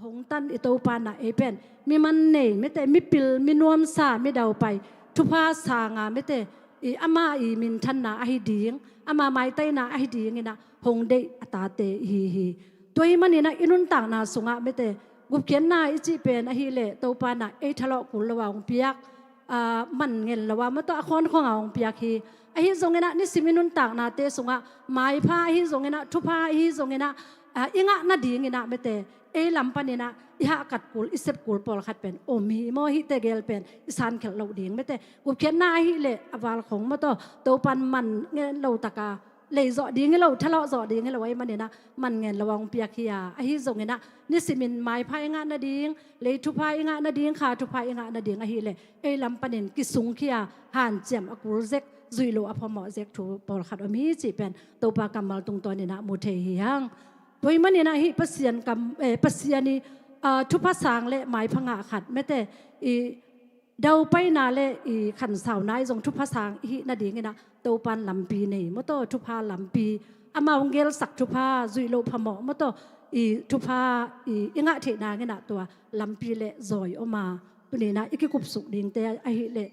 หงตันอิโตปานะเอเป็นมีมันเน่ไม่แต่มีปิลมีนวมซาไม่เดาไปทุพาสางาไม่แต่อามามินทันนาอหิดีงอามาไม่ไตนาอหิดีงนะหงเดอตาเตฮีตัวมันนี่นะอินุนต่างนาสุงะไม่แต่กุบเขียนนาอิจิเป็นอหิเลโตปานะทะเลาะกุลระหว่างเปียกมันเงินระหว่างมันตัวคนของเอาเปียกฮีอหิทรงเงินะนี่สิมินุนต่างนาเตสุงะไม้ผ้าอหิทรงเงินะทุพาอหิทรงเงินะอิงะนาดีเงินะไม่แต่ลำปันนี่นะอิหะกัดกุลอิเซบกุลปอลขัดเป็นโอมีโมหิเตเกลเป็นอิสานเขลเราดีไม่แต่กุบเขียนนาฮิเลอวาลของมาตัวโตปันมันเงินเราตะกาเลยจอดีเงินเราทะเลาะจอดีเงินเราไว้มันเนี่ยนะมันเงินระวังเปียกียอหิทรงเงินะนี่สิมินไม้พายงะนาดีงเลยทุพายงะนาดีงขาทุพายงะนาดีงอหิเลลำปันนี่กิสุงขียหันเจียมอกุลเซกจุยโลอพอมอเซกถูปอลขัดอมีจีเป็นโตปากำมัลตรงตัวนี่นะมุเทหิยังโดยมันเนี่ยนะฮิปัสยานกับปัสยานีทุพสางเละหมายพงะขัดแม้แต่เดาไปนาเละขันสาวนายทรงทุพสางฮินาดีไงนะโตปันลำปีนี่มโตทุพาลำปีอามาองเกลสักทุพาจุยโลพมอมโตทุพาอิงะเทนาไงนะตัวลำปีเละจอยออกมาตัวนี้นะกิกุบสุกดิ่งแต่ไอฮิเละ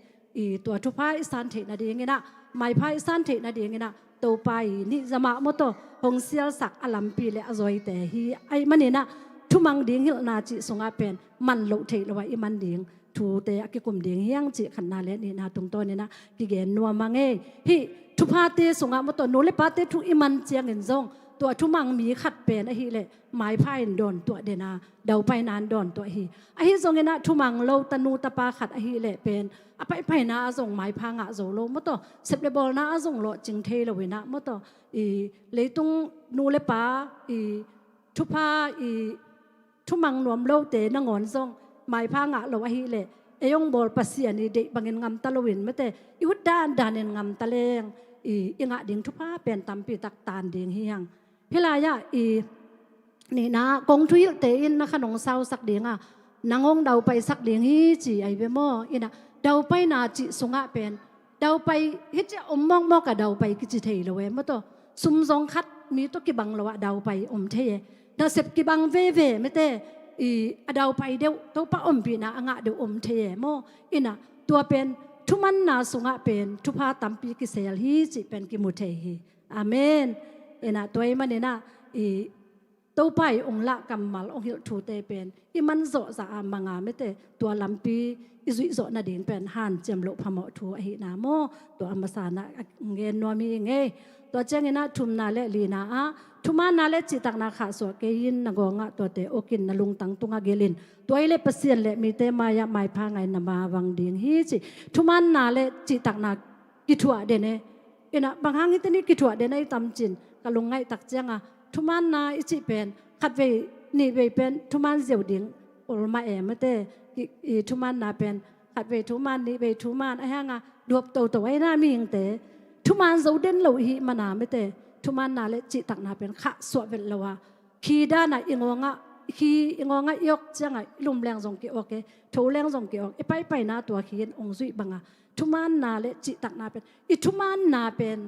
ตัวทุพาอิสานเทนาดีไงนะหมายพาอิสานเทนาดีไงนะโตไปนี่จะมามโตหงเสียสักอลัมปีเลอจอยแต่ฮีไอมันเนี่ยนะทุมังดิ่งฮิลนาจิสงอาเป็นมันโลเทลว่าอิมันดิ่งทูเตอกิกุมดิ่งเฮียงจิขันนาเลนี่นะตรงตัวนี่นะกิเกนนัวมังเอฮีทุพาเตสงอามโตโนเลปาเตทุอิมันเจียงเงินซงตัวทุมังมีขัดเป็นไอฮีเลหมายพายดอนตัวเดนาเดาไปนานดอนตัวฮีไอฮีซงเงินนะทุมังโลตนูตะปาขัดไอฮีเลเป็นไปนาส่งหมายพางะโซโลมต่อเสพเลบอลนาส่งโลจิงเทลวินะมต่อเลยตุงนูเลปาทุพาทุมังนวมโลเตนงอนส่งหมายพางะโลวะฮีเลยงบอลปัสยานีเดบังเงินงำตะลวินไม่แต่ยุดด้านเงินงำตะเลงอิงะดิ่งทุพาเป็นตำปีตักตานดิ่งเฮียงเฮลายะนี่นะกงทุยเตอินนะขนมเศร้าสักดิ่งนางงเดาไปสักดิ่งฮีจีไอเวโมอินะเดาไปนาจิสุงะเป็นเดาไปฮิจอมมองมอกกับเดาไปกิจิเทลเวมตัวซุมซองคัดมีตัวกิบังละวะเดาไปอมเทดาเสพกิบังเวไม่เตเดาไปเดียวตัวปะอมปีนะอ่างะเดียวอมเทโมอินะตัวเป็นทุมันนาสุงะเป็นทุพาตัมปีกิเซลฮีจิเป็นกิมุเทฮีอาเมนนะตัวมันเนี่ยนะตัวไปองละกำมัลองหิลทูเตเป็นมันโจจะอามังอาไม่เตตัวลำปีอิจุโจนาดิ่งเป็นหันเจียมโลพมอทูอหินาโมตัวอมสานะเงินนัวมีเงตัวเจงนะทุมนาเลลีนาทุมานาเลจิตักนาขาสวเกยินนกงะตัวเตโอกินนลุงตังตุงเกลินตัวเลปเสียนเลมีเตมายาไมพาไงนามาวังดิ่งฮีจิทุมานาเลจิตักนากิทัวเดเนบางครั้งอิตนี่กิทัวเดเนตำจินกลุงไงตักเจงทุมันนาอิจิเป็นขัดเวนี่เวเป็นทุมันเจียวดิ่งอุลมาไม่เตทุมันนาเป็นขัดเวทุมันนี่เวทุมันไอ้ห่างดวบตัวไอ้หน้ามีอย่างเตทุมันเจ้าเด่นเหล่าหิมานาไม่เตทุมันนาเลจิตักนาเป็นขะสวดเวลวะขีด้านอิงงะขีอิงงะยกจังไงลุมแรงส่งเกี่ยวโอเคทูแรงส่งเกี่ยวไปนาตัวขีนองซุยบังทุมันนาเลจิตักนาเป็นทุมันนาเป็น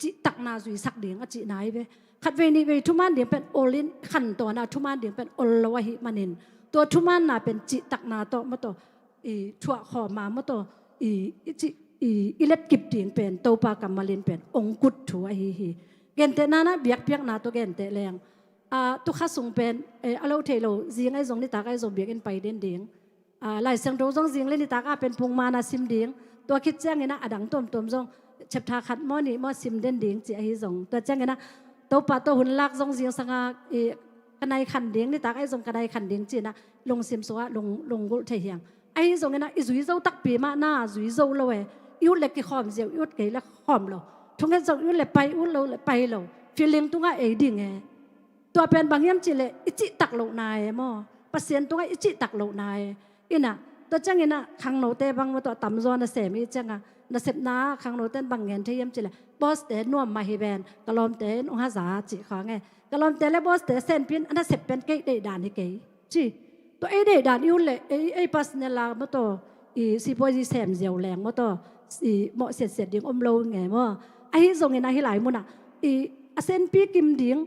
จิตักนาซุยสักเดียงจินายเวขัดเวนี่เวทุมันเดียงเป็นโอลินขันตัวนาทุมันเดียงเป็นโอลวะหิมานินตัวทุมันนาเป็นจิตักนาโตมาโตชั่วขอมามาโตอิเล็บกิบดิ่งเป็นโตปากรรมลินเป็นองกุดถัวฮีเกนเตนานะเบียกเปียกนาตัวเกนเตแรงตุข้าส่งเป็นอาเราเทโลเสียงไอ้ทรงนิตากไอ้ทรงเบียกเอ็นไปเด่นดิ่งหลายเสียงโดทรงเสียงเล่นนิตากเป็นพงมานาซิมดิ่งตัวคิดแจ้งไงนะอดังต้มทรงเช็บทาขัดมอนี่มอซิมเด่นดิ่งจีไอ้ทรงตัวแจ้งไงนะตัวปะตัวหุ่นลักทรงเสียงสังกันในขันดิ่งนิตากไอ้ทรงกันในขันดิ่งจีนะลงซิมสวะลงกุลเทียงไอ้ทรงไงนะอิจุยเจ้าตักปีมาหน้าจุยเจ้าเลยยุดเล็กกี่ขอมเจียวยุดเกยเล็กขอมเราทุกอย่างส่งยุดเล็กไปยุดเราไปเราฟีลลิ่งตัวเอดิ่งไงตัวเป็นบางอย่างจีเลยอิจิตักโลนายมั่วเปอร์เซ็นต์ตัวอิจิตักโลนายอินะตัวจังอินะขังโนเตบางมาตัวต่ำจวนน่ะเสมีจังน่ะเสพน้าขังโนเตนบางเงินที่ยมจีเลยบอสเตนนัวมาฮิเวนกะลอมเตนองฮาซาจีขอไงกะลอมเตนและบอสเตนเซนพินอันนั้นเสพเป็นเกยเดดานนี่เกยจีตัวเดดานยุดเลยไอ้ปัสเนลามาตัวสิพอจีเสมเจียวแรงมาตัวเหมาะเสร็จดิ่งอมโลไงมั่วไอ้ทรงไงนะให้หลายมุนเซนปีกิมดิ่ง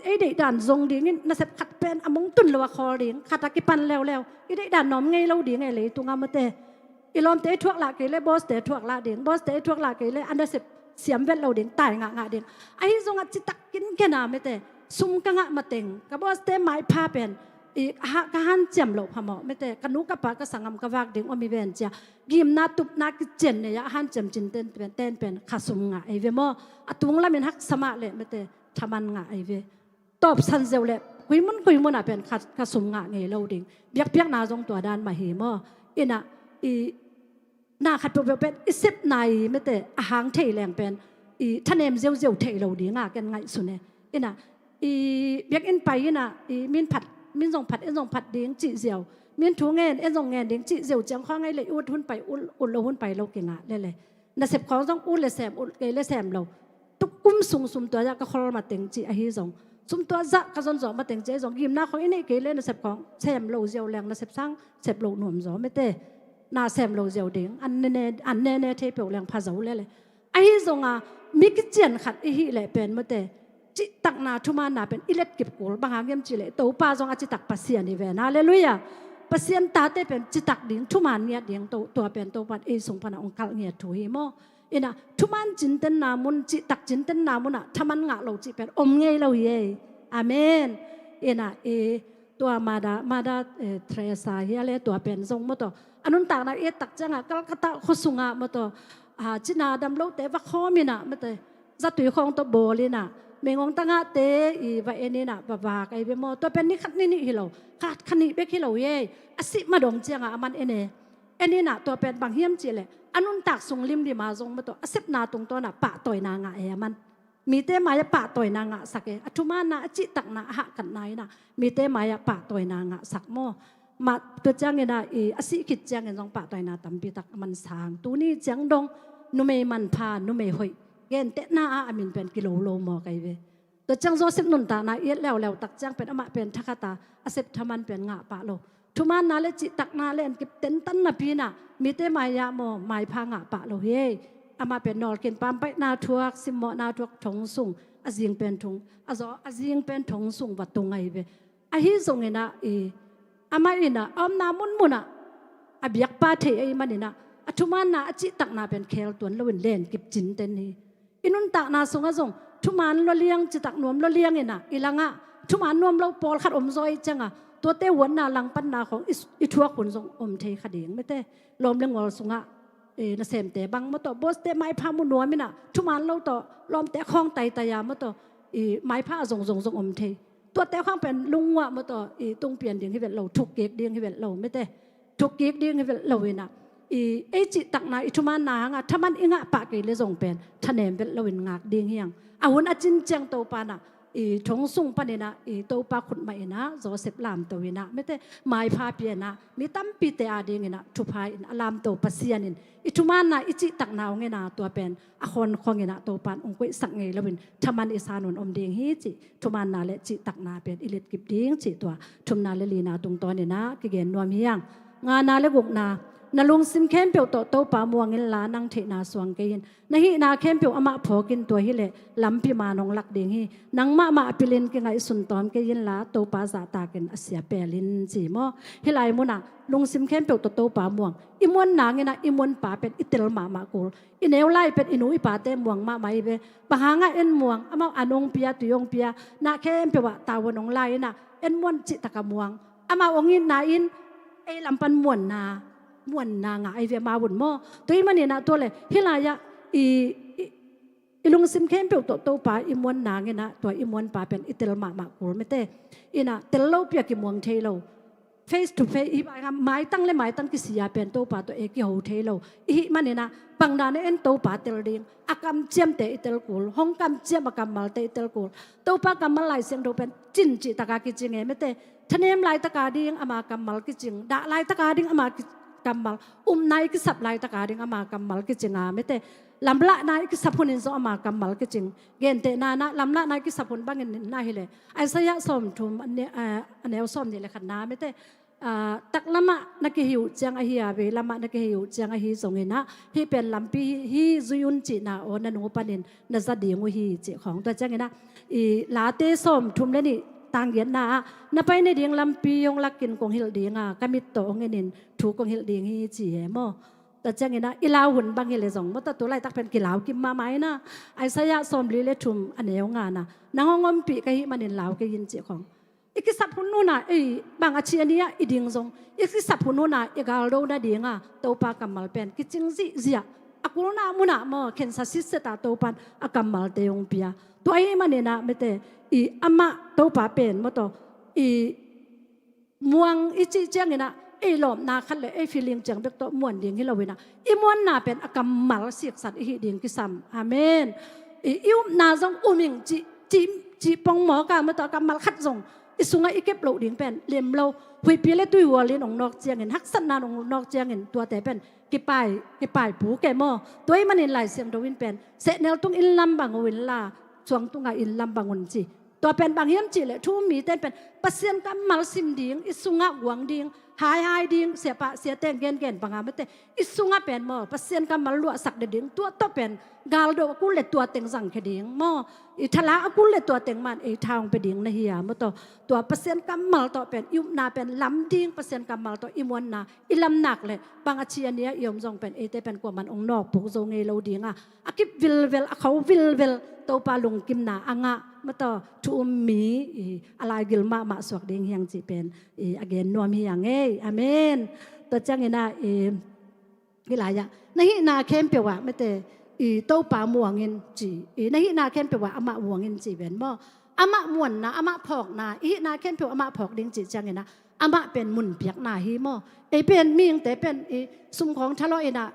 ไอ้เด็กด่านทรงดิ่งนี่น่าเสพขัดเป็นอมงตุนเลวคอดิ่งขัดตะกี้ปันแล้วไอ้เด็กด่านน้อมไงเราดิ่งไงเลยตุงอามาเตอีลอมเตะทั่วละกี่เลยบอสเตะทั่วละดิ่งบอสเตะทั่วละกี่เลยอันเดอร์เสพเสียมเวทเราดิ่งตายงะดิ่งไอ้ทรงจิตตักกินแค่นาไม่เตะซุ่มกังะมาเต็งกับบอสเตะไม้พาเป็นอีกหันเจียมโลพมอไม่แต่กันุกับปากก็สังงกับวากเด้งว่ามีเวนจ้ากิมนาตุบนากิเจนเนี่ยหันเจียมจินเต้นเป็นขาสุมงะไอเวมอตุงละมันหักสมาเลยไม่แต่ทำมันงะไอเวตอบสันเซลเลยคุยมันเป็นขาสุมงะไงเราดิ่งเบียกนาจงตัวด้านมาเหมออินะนาขัดเป็นอิสิบนายไม่แต่หางเทแรงเป็นท่านเอ็มเจียวเทเราดิ่งงะกันไงสุดเนี่ยอินะเบียกอินไปนะมินผัดมินส่งผัดเอ็นส่งผัดเดียงจีเจียวมินถูเงินเอ็นส่งเงินเดียงจีเจียวจังข้างไงเลยอุดหุ้นไปอุดเราหุ้นไปเราเก่งอ่ะเลยน่ะเสพของต้องอุดเลยแซมอุดเลยแซมเราตุกกุ้มสุ่มตัวจะก็คอร์มาเต็งจีไอฮิส่งสุ่มตัวจะก็ส่งมาเต็งจีส่งกิมหน้าของไอ้นี่เกเลยน่ะเสพของแซมเราเจียวแรงน่ะเสพสร้างเสพเราหนุ่มจ้อไม่เต้น่ะแซมเราเจียวเดียงอันเน่เทเปียวแรงพาเจ้าเลยไอฮิส่งอ่ะมิกเจียนขัดไอฮิเลยเป็นไม่เต้จิตักนาทุมานาเป็นอิเล็กกิบกูลบางครั้งยังจิเลตัวป้าจงอาจิตักปัสเซียนนี่เวนะเลลุยาปัสเซียนตาเตเป็นจิตักดิ่งทุมานเงียดิ่งตัวเป็นตัวปัดส่งพนักองค์การเงียถุยโมอินะทุมานจินเตนนามุนจิตักจินเตนนามุนอะทำมันงะเราจิเป็นอมเงยเราเย่อาเมนอินะตัวมาดาเทรซาเฮียเลตัวเป็นทรงมตัวอันนั้นตักนะตักจังอะก็ตะขสุงะมตัวจินาดำเราแต่ว่าข้อมินะมตัวจะตุยของตัวโบลีนะเมงองตั้งอาเตอีว่าเอ็นี่นะบาไอเบโมตัวเป็นนี่ขัดนี่ฮิโลขัดขันนี่เบกฮิโลเย่อาศิมาดงเจียงอามันเอ็นี่นะตัวเป็นบางเฮียมจีเลยอันนู้นตักส่งลิมดีมาส่งมาตัวอาศินาตรงตัวน่ะปะต่อยนางะมันมีเตมายปะต่อยนางะสักอัตุมานะจิตักนะหะกันไหนนะมีเตมายปะต่อยนางะสักโมมาตัวจังเงินอาศิคิดจังเงินส่งปะต่อยนาตัมปีตักมันสางตัวนี้จังดงนุเมมันพานุเมหอยเกณฑ์เตน่าอามินเป็นกิโลโลมอไกเวตัวจังโซเซปนุนตานาเอียดแล้วตักจังเป็นอมาเป็นทักตาอาเซปทมันเป็นงะปะโลทุมานาเลจิตักนาเลนกิบเต็นตันนาปีน่ะมีเตมายาโมไม้พางะปะโลเฮอามาเป็นนอลกินปามไปนาทัวกซิมโมนาทัวกถงสุงอาจิงเป็นถงอาจิงเป็นถงสุงวัดตรงไงเวอาฮิส่งเงินะอามาอินะอมนามุนมุนะอาเบียกปาเทไอมันอินะทุมานาจิตักนาเป็นเคลตัวละวินเลนกิบจินเตนีอินุนตักนาส่งทุมานเราเลี้ยงจิตักนวมเราเลี้ยงเองนะอีหลังอ่ะทุมานนวมเราปอลขัดอมซอยจังอ่ะตัวเตวันนาหลังปันนาของอิทัวขนส่งอมเทขดิงไม่เตลมเลี้ยงวอลส่งอ่ะน่ะเสมเตบังมาต่อบอสเตไม้พามุนนัวมิน่ะทุมานเราต่อลมเตะคล้องไตตายามาต่อไม้ผ้าส่งอมเทตัวเตะคล้องเป็นลุงว่ะมาต่อตรงเปลี่ยนเดียงให้เวทเราทุกเกกเดียงให้เวทเราไม่เตทุกเกกเดียงให้เวทเราเองนะจิตักนาทุมานนางอ่ะถ้ามันอิงะปะเกลส่งเป็นทะเนมเวทเราเองงักเดียงเฮียงอาวุธอาจินเจียงโตปานะถงสุงปานินะโตปาขุดไม่นะโจเซฟลามโตวินะไม่แต่ไม้พาเปียนะมีตั้มปีเตอาดีเงินะทุพายอลามโตปัสเซียนินทุมานะจิตักนาวเงินะตัวเป็นอคนคงเงินะโตปานองค์กุสักเงยละวินทำมันอิสานุนอมเดียงฮีจิทุมานะและจิตักนาเป็นอิเล็ดกิบดิ้งจิตัวทุมนาเลลีนาตรงตัวเนี่ยนะกิเกนนัวมียังงานนาเลกุกนานาลุงซิมเข้มเปียวโตปามัวเงินล้านังเทนาสวงเกินนาฮินาเข้มเปียวอมาพอกินตัวฮิเลลำพิมานองลักเดียงฮีนังมาปิลินกิไงสุนตอมเกินล้าโตปาสาตากันอาเสียเปลินจีโมฮิไลมุนะลุงซิมเข้มเปียวโตปามัวอิมวนนางเงินะอิมวนป่าเป็นอิตลมากูอินเอวไลเป็นอินุอิปาเตมัวมาไม่เบปะหางเอ็นมัวอามาอนงเปียตุยงเปียนาเข้มเปียวตาวนองไลนะเอ็นมวนจิตกะมัวอามาองอินนาอินลำปันมวนนาม้วนนางไอเวียมาบุญมอตัวมันเนี่ยนะตัวเลยฮิลายะลุงซิมเข้มเปียวโตป่าม้วนนางเนี่ยนะตัวม้วนป่าเป็นอิตลมากูไม่เต้นะเตลโลเปียกิมวงเทโล face to face ไม้ตั้งเลยไม้ตั้งกิสิยาเป็นโตป่าตัวกิโฮเทโลมันเนี่ยนะปังดานเอ็นโตป่าเตลดิงอากำเจียมเตอิตลกูลห้องกำเจียมอากำมัลเตอิตลกูลโตป่ากำมัลไหลเสียงโดเป็นจินจิตากากิจิงเงไม่เต้ทะเนมไหลตากาดิงอามากำมัลกิจิงด่าไหลตากาดิงอามากำมัลนายกิสับลายตะการดิงอามากำมัลกิจิงไม่แต่ลำละนายกิสับคนอินโซอามากำมัลกิจิงเกณฑ์เตนาลำละนายกิสับคนบางเงินน่าเฮเลยไอ้สยะสมทุมอันเนี้ยส้มนี่แหละขันน้าไม่แต่ ตักละมะนักหิวจังอหิอาเวละมะนักหิวจังอหิสงเงินะฮีเป็นลำปีฮีจุยุนจีนาโอนันงูปนินนัจะดีงูฮีจีของตัวจังเงินะลาเตส้มทุ่มเลนี่ต่างเย็นนะนับไปในเดียงลำปียงลักกินกงหิลเดียงกามิโตเงินินถูกกงหิลเดียงฮีจีโมแต่จังเงินะอีลาวหุ่นบางหิเลสงมตัตัวไรตักเป็นกีฬาวกิมมาไหมนะไอสยะส้มลีเลทุ่มอันเดียวงานนะนางงอมปีกะฮิมันนินลาวกะยินจีของอีกสับหุ่นนู่นน่ะบางอาชีพนี้อีดิ่งทรงอีกสับหุ่นนู่นน่ะอีกาโรน่ะดิ่งตัวปากำมัลเป็นกิจงซีเสียอากูน่ะมุน่ะมอเข็นสัสิสตาตัวปันอากำมัลเตยงปียตัวมันเนี่ยนะไม่แต่อามาตัวปาเป็นมอตัวม่วงจีเจียงเนี่ยนะหลอมนาคันเลยฟีลิ่งจังเด็กตัวม่วนดิ่งที่เราเวนะม่วนน่ะเป็นอากำมัลเสียกสัตว์ดิ่งกิสัมอาเมนอิวนาทรงมิงจีปองหมอกามอตัวกำมัลขัดทรงสุงไอเก็บโลดิ่งเป็นเลี้ยมเราหุยปีเล็ตุยวัวเลี้ยงนอกเจียงเห็นฮักสันนานนอกเจียงเห็นตัวแต่เป็นกิปายผูแกมอตัวมันเห็นหลายเสียงตัววินเป็นเสแนวตุ้งอินลำบางวินลาช่วงตุ้งอินลำบางวันจีตัวเป็นบางเฮียนจีเลยทุ่มมีเต้นเป็นปัสเซียนกับมัลซิมดิ่งอิสุงะหวังดิ่งหายดิ่งเสียปะเสียเต้นเกนปังอาไม่เต้อิสุงะเป็นมอปัสเซียนกับมัลลัวสักเดิ่งตัวต่อเป็นกาลโดกูเล็ดตัวเต็งสั่งแค่ดิ่งมอทลากูเล็ดตัวเต็งมันทางไปดิ่งนะเฮียมอตัวปัสเซียนกับมัลต่อเป็นยุบนาเป็นลำดิ่งปัสเซียนกับมัลต่ออิมวนนาอิลำหนักเลยบางอาชีพนี้ยอมส่งเป็นเต้เป็นกว่ามันองนอกผูกโซงเงเราดิ่งอากิบวิลเขาวิลตัวปลาลงกิมนาอ่างมาต่อทุ่มมีอะไรกิลมาสวกดิ่งเฮียงจีเป็นอเกนนวมเฮียงอเมนตัวจังเงินะกี่หลายอย่างในที่นาเข้มเปียวไม่แต่ตัวปลาหมวงเงินจีในที่นาเข้มเปียวอามาหมวงเงินจีเป็นบ่อามาม่วนนะอามาพอกนานาเข้มเปียวอามาพอกดิ่งจีจังเงินะอามาเป็นมุนเปียกนาฮีบ่เป็นมีงแต่เป็นซุ่มของทะเลนะ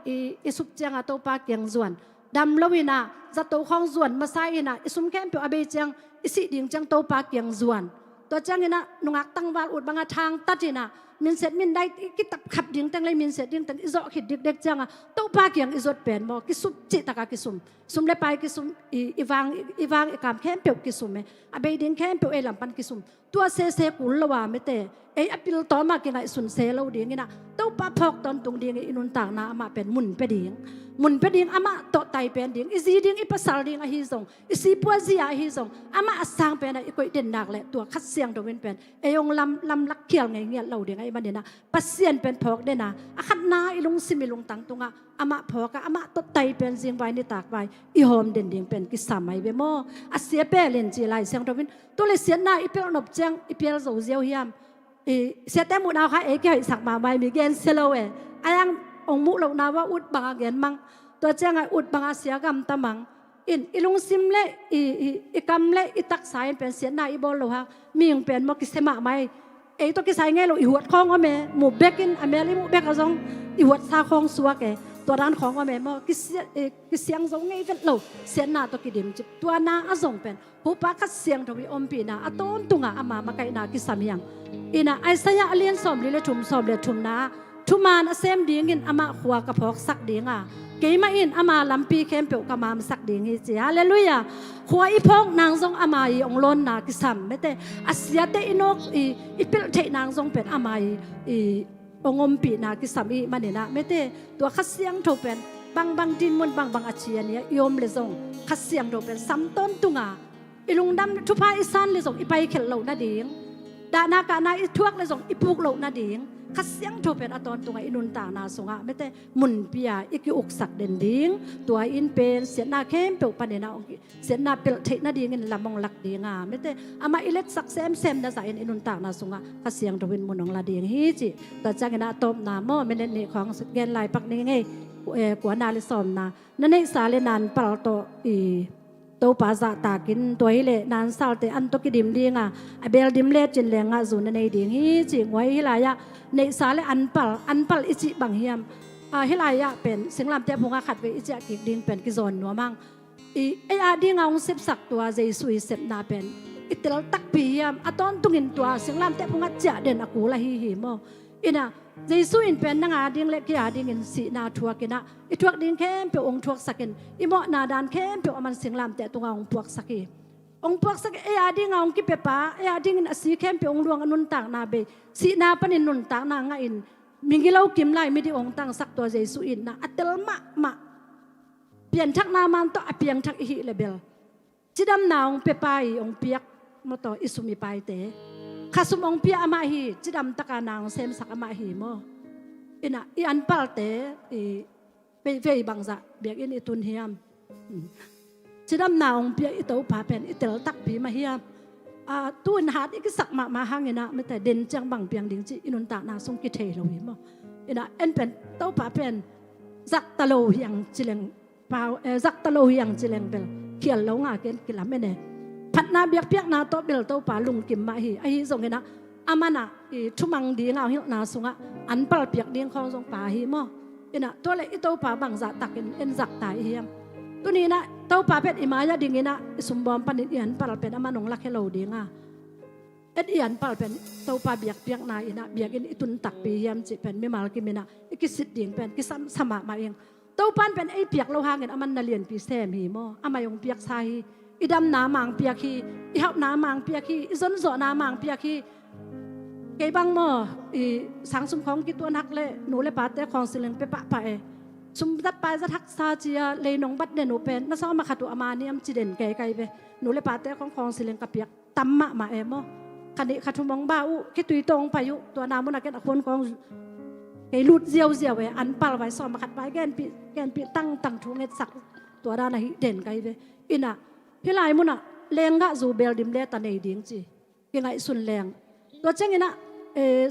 สุกจังตัวปลาเกียงส่วนดำละวินาจะตัวของส่วนมาใส่นะซุ่มเข้มเปียวอาเบจังสิดิ่งจังตัวปลาเกียงส่วนตัวจังเงินะนุงักตั้งวาลอุดบางทางตัดนะมินเสร็จมินได้กิตับขับดิ่งตั้งเลยมินเสร็จดิ่งตั้งอิโซขิดเด็กจังตัวปากยังอิโซเป็นบ่กิสุจิตากากิสุมเลยไปกิสุมอีวางกามแค่เปียวกิสุมอาเบดิ่งแค่เปียวลำปันกิสุมตัวเซกุลละว่าไม่แต่อปิลต่อมากินไงสุนเซเราดิ่งนะตัวปาพอกตอนตรงดิ่งอินุนต่างนาอามาเป็นมุนไปดิ่งอามาโตไตเป็นดิ่งอีซีดิ่งอีภาษาดิ่งอหิซงอีซีปัวซีอหิซงอามาสร้างเป็นอีกคนเด่นหนักเลยตัวคัดเสียงตัวเป็นยงลำลักเขียวไงเงี้ยเราดิ่งไอ้บันเดนะปัสเซียนเป็นพอกเดนะขัดนาอีลุงซิมิลุงตังตรงอามาพอกอามาโตไตเป็นเสียงไว้ในตากไว้อีหอมเด่นดิ่งเป็นกิสามัยเบโมอาเสียเปเลนจีไลเสียงตัวเป็นตัวเลยเสียนาอีเปลนบเจียงอีเปลโซเซียวเฮียมเสียแต่หมุนเอาค่ะเกี่ยวสักมาใบมีเกนเซโลอายังองมุเรานาว่าอุดบางเกนมังตัวเจ้าไงอุดบางเสียกรรมตะมังอีลุงซิมเล่อีกรรมเล่อีตักสายเป็นเสียนาอีบอลโลฮะมีอย่างเป็นมกิเสมาไม่ตัวกิสายไงเราอีหัวคล้องว่าแม่หมู่เบกินอเมริมุเบกกระซงอีหัวซาคล้องสัวแกตัวด้านของว่าแม่มกิเสียงซงไงเป็นเราเสียนาตัวกิดิมจุตัวนาอซงเป็นผู้ปากัดเสียงทวีอมปีนาอต้นตุงอามาไกนากิสามียังน่ะไอสยะเลียนสอมลิเลทุมสอมเลทุมนาทุมานเซมดิ่งอินอามาขัวกระพอกสักดิ่งเกี่ยมาอินอามาลำปีเข้มเปียวกระมามสักดิ่งฮิจิฮาเลลูยาขัวอีพงนางทรงอามาอีองล้นนากิสัมไม่แต่อาเซียเตอินกอีเปิลเทนางทรงเป็นอามาองมปีนากิสัมอีมันเนี่ยนะไม่แต่ตัวคัดเสียงโทเป็นบางดินมันบางอาเชียเนี่ยยมเลยทรงคัดเสียงโทเป็นซ้ำต้นตุงอีลุงดำทุพาอีสานเลยทรงอีไปเข็นเหล่านาดิ่งดานากานาอีทวกเลยทรงอีปุกเหล่านาดิ่งคัดเสียงโทเป็นอตอนตรงอินุนตานาสงะไม่แต่มุนเปียอีกิอุกสักเด่นดิ่งตัวอินเป็นเสียนาเข้มเปียวปันเนนาเสียนาเปิลเทนาดิ่งเงินลำมองหลักดิ่งไม่แต่อามาอิเล็กสักเซมนาสายอินุนตานาสงะคัดเสียงโทเป็นมุนองลาดิ่งฮิจิแต่จากนั้นตบนาโมเมเนนี่ของแกนลายปักนี่ไงกว่านาลิซอมนานั่นเองสาเลนานปลาโตตัวภาษาตากินตัวฮิเลนานสาวแต่อันตุกิดิมดิ่งเบลดิมเลจินเลงจูนในดิ่งฮิจิงไว้ฮิลายะในสาเลอันปัลอิจิบังเฮียมฮิลายะเป็นสิงลำแต่พงขัดไปอิจิกิดิ่งเป็นกิจอนนัวมังดิ่งเอาเสพสักตัวใจสุยเสพนาเป็นอิตลตักปีเฮียมตอนตุงินตัวสิงลำแต่พงจะเด่นอกูละฮิโมน่ะใจสุอินเป็นนางดิ่งเล็กกี่ดิ่งอินสีนาทัวกินะอีทวกดิ่งเข้มเปียวองทวกสักินอีโมนาดานเข้มเปียวมันสิงลำแต่ตัวองพวกสักิ องพวกสักดิ้งองกิเปป้าดิ้งอินสีเข้มเปองดวงอนุนต่างนาเบสีนาปนินนุนต่างนางอินมิงกิเลากิมไลไม่ได้องต่างสักตัวเจสุอินนะอัตลมะเปลี่ยนทักนามันต่อเปลี่ยนทักอิฮิเลเบลจิดำนาองเปป้าองเปียกมาต่ออิสุมีไปเตะข้าสมองเปียอามาฮีจิดำตะการนางเซมสักอามาฮีโมอินะอันปัลเตเปบังซะเบียกอินอิตุนเฮียมจิดำนาองเปียอิโตผาเป็นอิเตลตักผีมาเฮียมตุนหาดอีกสักมาหางอินะไม่แต่เด่นจังบังเปียงดิ่งจีอินุนตานาสงกิเทโลหิมอินะเอ็นเป็นโตผาเป็นจักตะโลยังจิเลงเปล่าจักตะโลยังจิเลงเบลเขียนแล้วงาเกนกิลาไม่เนี่ยพัดนาเบียกเปียกนาโตเบลโตผาลุงกิมมาฮีไอฮิส่งอินะอามานะทุมังดีงาหินาสุงะอันเปลเปียกดิ่งของสงป่าฮีมอินะตัวเล็กอิโตผาบังจักตักเอ็นจักตายเฮียมตัวนี้นะเต้าป่าเป็ดอิมายาดิ่งนะสมบูรณ์ปนิยันปลเป็ดอามันงลักเฮโลดิ่งอ่ะเอ็ดยันปลเป็นเต้าป่าเบียกเปียกนายนะเบียกอินอิตุนตักปียามจิเป็นไม่มาลกิมินะอิกิสิดดิ่งเป็นกิสมามาเองเต้าป่านเป็นไอเปียกเราหาเงินอามันนาเลียนปีเซมหีโมอามายงเปียกไซอิดำน้ำมังเปียกฮีอิหับน้ำมังเปียกฮีอิซนโซน้ำมังเปียกฮีเกบังโมอิสังสมของกิตัวนักเล่หนูเล่ปาเต้ของสิเลงเปปะไปสมดัดไปจะทักษาเจียเลยน้องบัดเดนูเป็นน่าสงมาขัดตัวอามาเนี่ยมจีเด่นไกลไปหนูเลยปาเต้ของสิเลงกับเปียกตั้มมาเอมคันนี้ขัดทุมองบ้าอุคิดตุยตรงไปยุตัวนามุนักเก็ตคนของไอ้ลุดเจียวเวอันปาลไว้ซ้อมมาขัดไปแกนปีตั้งทุงเงสักตัวด้านไหนเด่นไกลไปอินะพี่ลายมุนักแรงกะจูเบลดิมเลตันในดิ้งจียังไงสุนแรงตัวเจ้าอินะ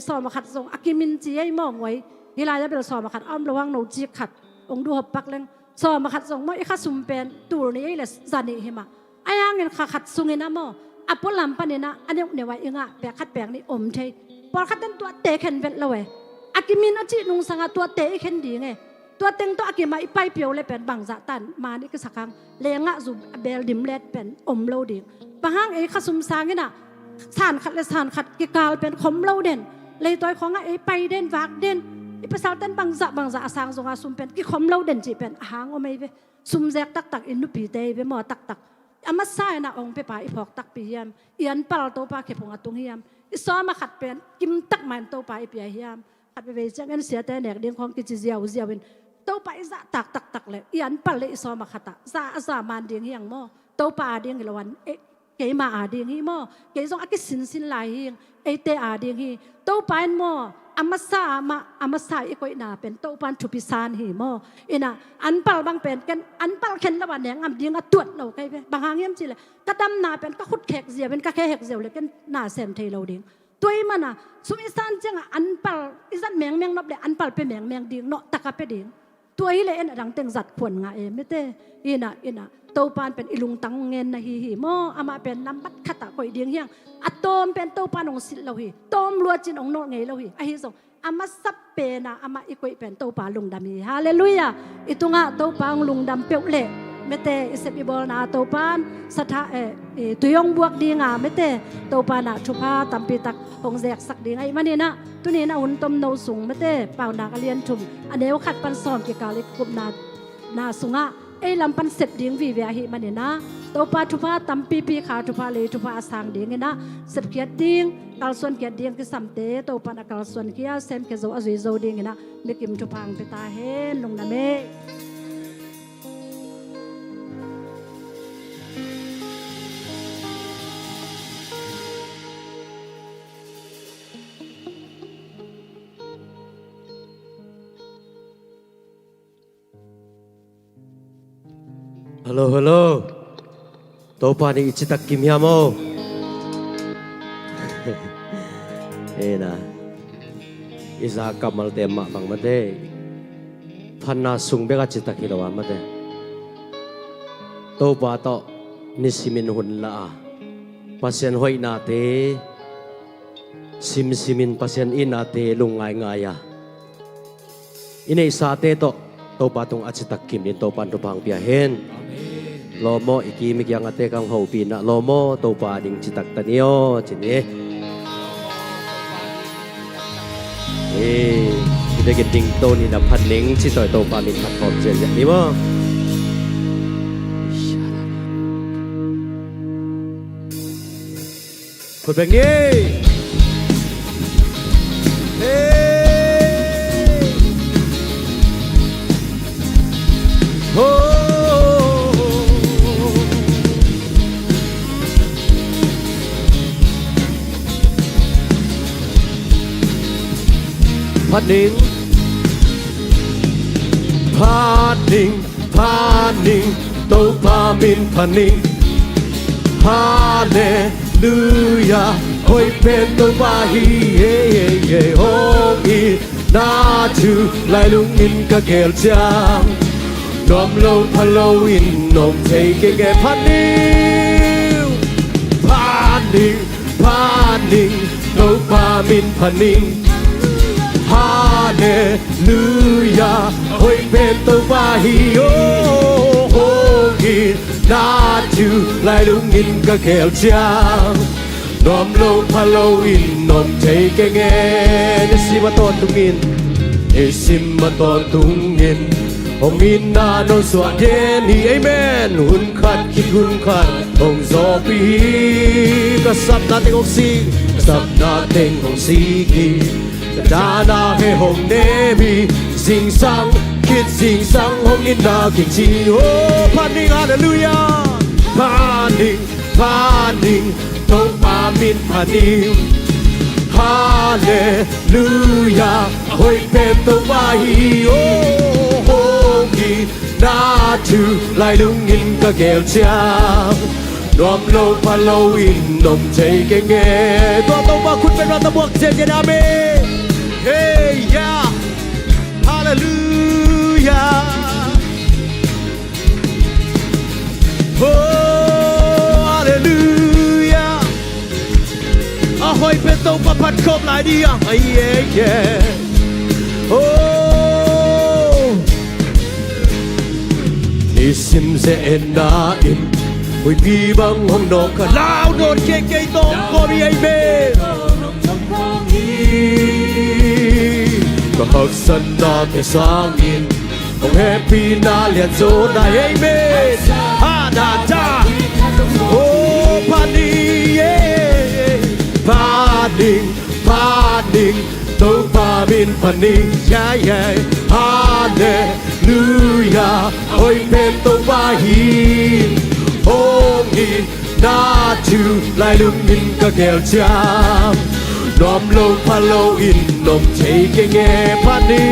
ซ้อมมาขัดส่งอากิมินจีไอ้มองไว้พี่ลายจะเป็นซ้อมมาขัดอ้อมระวังโนจีขัดองดูหอบปักเลงสอบมาขัดส่งมั่วไอ้ข้าสุ่มเป็นตูนี้ไอ้เลยจานี่เห็นมาไอ้ยังเงินขัดสุ่งเงินนะมั่วอัปปลำปันเนี่ยนะอันนี้เนี่ยว่าเองอ่ะแปลขัดแปลงนี่อมเทพอขัดตั้งตัวเตะเข็นเวทละเว้ยอากิมินอาจินุงสังตัวเตะเข็นดีไงตัวเต็งตัวอากิมาไอ้ไปเปียวเลยเป็นบังจะตันมานี่ก็สักครั้งเลี้ยงอ่ะจูเบลดิมเลดเป็นอมโลดีบางครั้งไอ้ข้าสุ่มสางเงี้ยนะสานขัดเลยสานขัดกิกาลเป็นคมโลเด่นเลยตัวของไอ้ไปเด่นวากเด่นอีภาษาเต้นบางจะสร้างสงอาสุมเป็นกิขมเล่าเด่นจีเป็นหางอไม่เวสุมแจกตักอินนุปีเตยเวหมอตักอามาใส่นะองไปป่าอีพอกตักปียามอีอันปลาโตป่าเข็บงอตุงเฮียมอีซ้อมาขัดเป็นกิมตักมันโตป่าอีเปียเฮียมขัดไปเวจังเงินเสียแต่เด็กเลี้ยงของกิจเจียวเป็นโตป่าอีจะตักเลยอีอันปลาเลยอีซ้อมาขัดตะจะมันเดียงเฮียงหม้อโตป่าเดียงละวันเกยมาเดียงฮีหม้อเกยส่งอากิสินลายเฮียงเตเดียงฮีโตป่าหม้ออามาซาอีกคนน่ะเป็นโตปันทุพิสานหิโมอินะอันปัลบางเป็นกันอันปัลเข็นละวันเนี่ยงามดีงาตรวจเราใครไปบางหางเยี่ยมจีเลยกระดำนาเป็นก็ขุดแขกเสียเป็นก็แค่แขกเสียวเลยกันหน้าเซมเทเราดิ่งตัวอีมันน่ะสุมิสานจังอันปัลอีสันแมงนับเลยอันปัลเป็นแมงดิ่งเนาะตะกับไปดิ่งตัวอีเลยเอ็นดังเต็งจัดขวนงาไม่เต้อินะโตปันเป็นอิลุงตังเงินนะหิโมอามาเป็นน้ำบัดขัดตะคอยดิ่งเฮียงอัตโตมเป็นโตปันองสิเราหิโตมลัวจินองโนไงเราหิไอฮิส่งอามาสับเปนะอามาอีกวยเป็นโตปาลุงดำฮาเลลูยาอิตุงะโตปาลุงดำเปียวเละเมเตอิเซบิบอลนาโตปานสถาตุยองบวกดีงาเมเตโตปานะชุพาตัมปีตักหงแจกสักดีไงมันนี่นะตุนี้นะหุ่นต้มโนสูงเมเตเป่านักเรียนทุ่มอันเดียวขัดปันซ้อมเกี่ยวกับเล็กกุบนาสุงะลำปันเสพดิ้งวิเวียหิมันนี่นะโตปาชุพาตัมปีขาชุพาเลยชุพาสางดิ้งนะเสพเกียดดิ้งกาลส่วนเกียดดิ้งคือสัมเตโตปานกาลส่วนเกียเซมเกโซอจุยโซดิ้งนะมีกิมชุพังไปตาเห็นลงนะเมฮัลโหลโตปานี่อิจิตักกิมยามโมนะอิสากามัลเตมะบังมาเดท่านนาสุงเบกจิตักฮิโลวามาเดโตปาโตนิสิมินหุนละปัสยันหอยนาเตซิมินปัสยันอินาเตลุงไงอะอินไอซาเตโตปาตงอจิตักกิมนินโตปันตุพังเปียเฮนโลโมอีกีมิกยังอาเตกังเฮาปีนะโลโมโตปาดิงจิตักตันโยจินเอkita gending to ni na paning si toy to pa min patop je ya, นี่บ่ พูดแบบนี้เฮ้โอ้พัดนิ่งพานิ่งโตพามินพานิ่งฮาเลลูยาโอยเป็นตัวบาฮีเย่เย่เย่โฮอีนาจูไลลุงอินกะเกลจางนอมโลพะโลอินนมเทเกเกพันนิ่งพานิ่งโตพามินพานิ่งฮาเลลูยาโอยเป็นตัวบาฮีโอโฮอีนาจูไลลุงอินกะเกลจางนอมโลพะโลอินนมเทเกเงเนสิมาตอนตุงินเนสิมาตอนตุงินโอมินนาโนสวะเดนีเอเมนหุ่นขัดคิดหุ่นขัดองโซปีก็สับนาเต็งของซีสับนาเต็งของซีกีดานาเฮหงเนมีสิงสังคิดสิงสังหงอินนาคิงจีโอพันนิ่งฮาเลลูยาพันนิ่งโตปามินพานิงฮาเลลูยาโอยเป็นตัววาฮีโอโฮกีนาจูไลลุงอินกะเกลจางนอมโลพาโลอินนมเทเกเงตัวตัวว่าคุณเป็นรัตบวกเจเจนาเมเฮยาฮาเลลูยาโฮหอยเป็นตัวประพัดครบหลายดีอ่ะไอ้เย่โอ้นิสิมเซเอ็นนาอินหอยพี่บังห้องนอกก็ลาวโดนเก่งๆต้องก็มีไอ้เบ้ก็หักสันนาเทสางอินของแฮปปี้นาเลียนโซนาไอ้เบ้ฮานาจ้าโอ้พานีเย่พานิ่งโตพามินพานิ่งยาเย่ฮาเลลูยาโอยเป็นตัววาฮีโอ้งีนาจูไลลุงอินกะเกลจามนอมโลพาโลอินนมเทเกเงพานิ่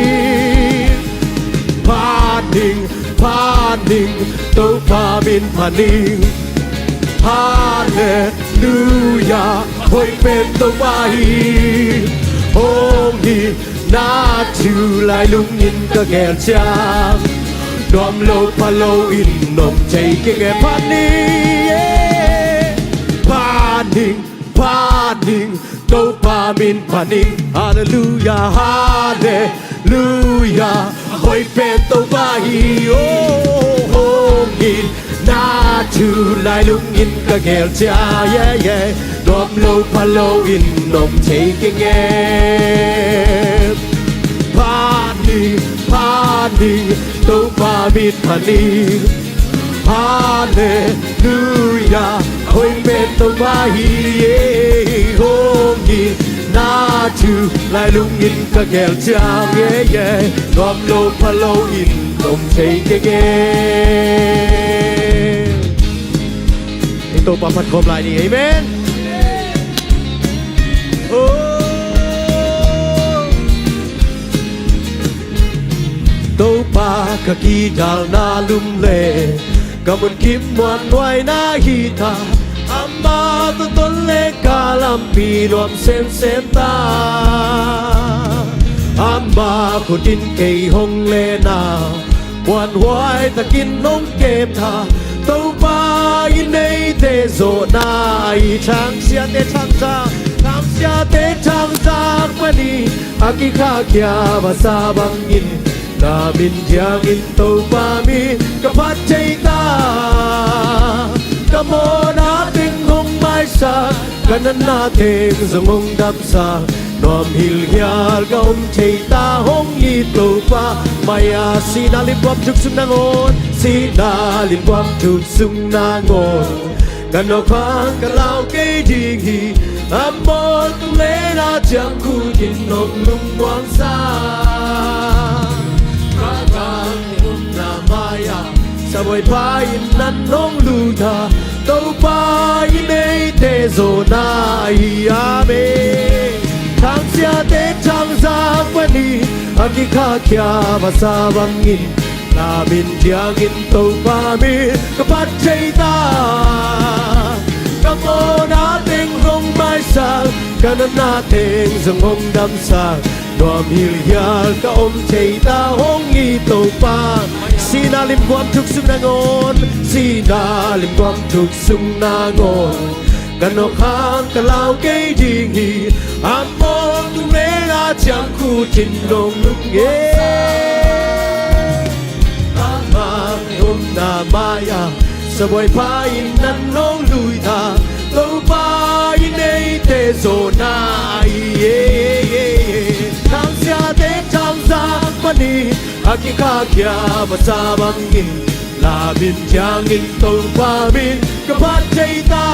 งโตพามินพานิ่งฮาเลลูยาโอยเป็นตัววาฮีโอ้งีนาจูไลลุงอินกะเกลจางนอมโลพาโลอินนมเทเกเงพานิ่งโตพามินพานิ่งฮาเลลูยาฮาเลลูยาโอยเป็นตัววาฮีโอ้งีนาจูไลลุงอินกะเกลจาเย่เย่นอมโลพาโลอินนมเทเกเงพานิ่งโตพามินพานิ่งฮาเลลูยาโอยเป็นตัววาฮีโอ้งีนาจูไลลุงอินกะเกลจาเย่เย่นอมโลพาโลอินนมเทเกเงตัวประพัดครบหลายนี่เอเมนโอ้ตัวปากะกีดาลนาลุมเลกำมันคิมวันไว้นาฮีตาอัมมาตัวตนเล็กกาลัมปีรวมเส้นตาอัมมาคุดินเกยหงเลนาวันไว้ตะกินนมเก็บทาตัวปาอินในเตโซนาอีช่างเสียเตช่างจากทำเสียเตช่างจากวันนี้อากิข้าเขียภาษาบังอินนามินเทียงอินตัวปามีกับพัดใจตากะโมนาติงหงไม่สักกันนั้นนาเทงสมงดับสานอมหิลเฮียลกอมใจตาหงอีตัวปามายาสีนาลิบวับจุกสุนนางอนสีนาลิบวับจุกสุนนางอนกันนอกฟังกันเล่าเกดีฮี Amor tung lê na chẳng khu thịt nồng lung quang xa Cả càng hôm na maya Sa bồi pa in nan nong lu tha Tâu pa in ei te zo na i ame Thang sia te chang za pani Aki kha kya va sa bangin La min tiangin tâu pa mi Kapat chay ta Kamo nating rong mai sang Kanan nating zang hong dam sang Noam hilyal ka chay ta hong i tâu pa Sinalim kwam tuk sum nangon Sinalim kwam tuk sum nangon Kanok hang kalao kay ding hi Amon tung lê na chẳng khu thịt nồng lung nghe Hôm na maya sa boy pa in nan nong lui tha Tâu pa in ei te zo na Thang sia te chang za pani Aki kha kya va sa bangin La min chang in tâu pa min Kapat chay ta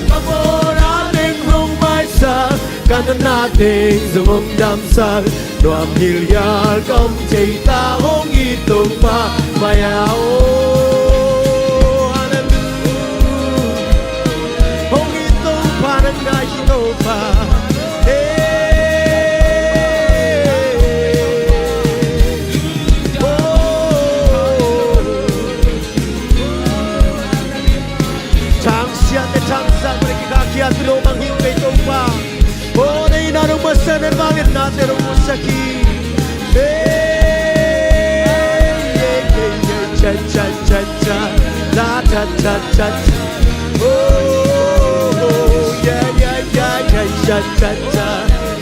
Kamo nating rong mai sa Kanan nating zumong dam sa Noam hilyal kom chay ta hong i tâu pa maya Hong i tâu pa nang na i tâu pa Kiat lumang hiu kay tumpa O na inarong masanan Bakit natin ang musaki Cha cha cha cha La cha cha cha Oh yeah yeah yeah yeah Cha cha cha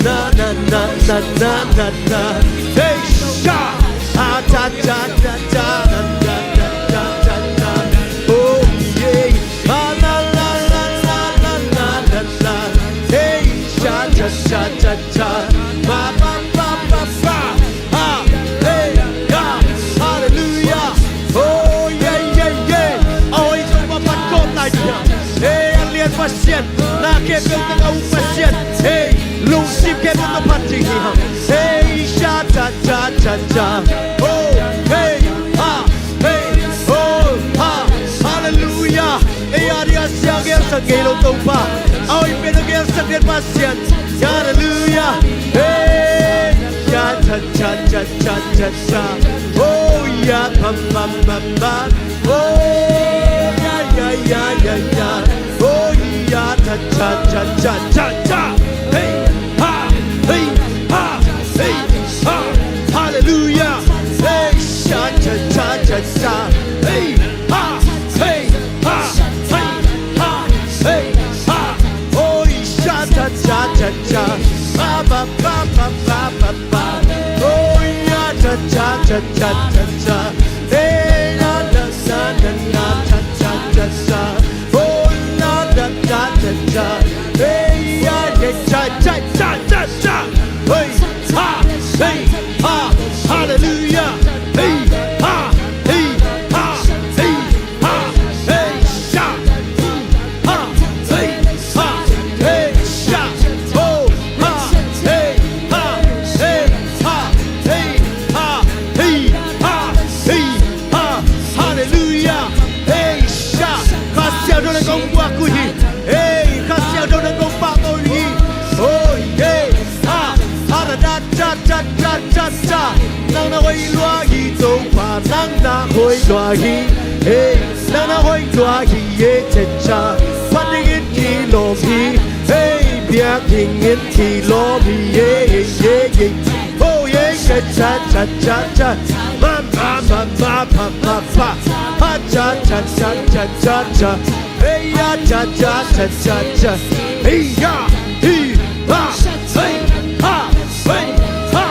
Na na na na na na na Hey sha Ha cha cha cha cha Na na na na na na Oh yeah Cha cha cha ba ba ba ba ba ha hey ya hallelujah oh yeah yeah yeah ôi chúng ta bắt cốt lại nhỉ hey anh liên pasien na kẹp bên tầng ông pasien hey lung sim kẹp bên tầng phát triển hả hey cha cha cha cha cha oh hey ha oh ha hallelujah hey adia siang yang sangai lo tumpa ôi bên yang sangai pasien Hallelujah, hey, ya cha cha cha cha cha cha, oh ya pam pam pam pam, oh ya ya ya ya ya, oh ya cha cha cha cha cha cha, hey ha hey ha hey ha, Hallelujah, hey cha cha cha cha cha, hey ha hey ha hey ha hey ha, oh ya cha cha cha cha ba ba ba ba ba ba ba oh yeah cha cha cha cha cha cha hey la la la la la cha cha cha cha oh la la la cha cha hey yeah yeah cha cha cha cha cha hey ha hey ha hallelujah hey ha hey ha hey ha hey sha ha hey ha hey sha Nang na hoi loa hi tông pa nang na hoi loa hi hey nang na hoi loa hi ye cha cha pan in ki lo hi hey biakinn in ki lo hi ye ye ye oh ye cha cha cha cha cha ma ma ma ma ma ma ma ha cha cha cha cha cha cha hey ya cha cha cha cha cha hey ya hey ha hey ha hey ha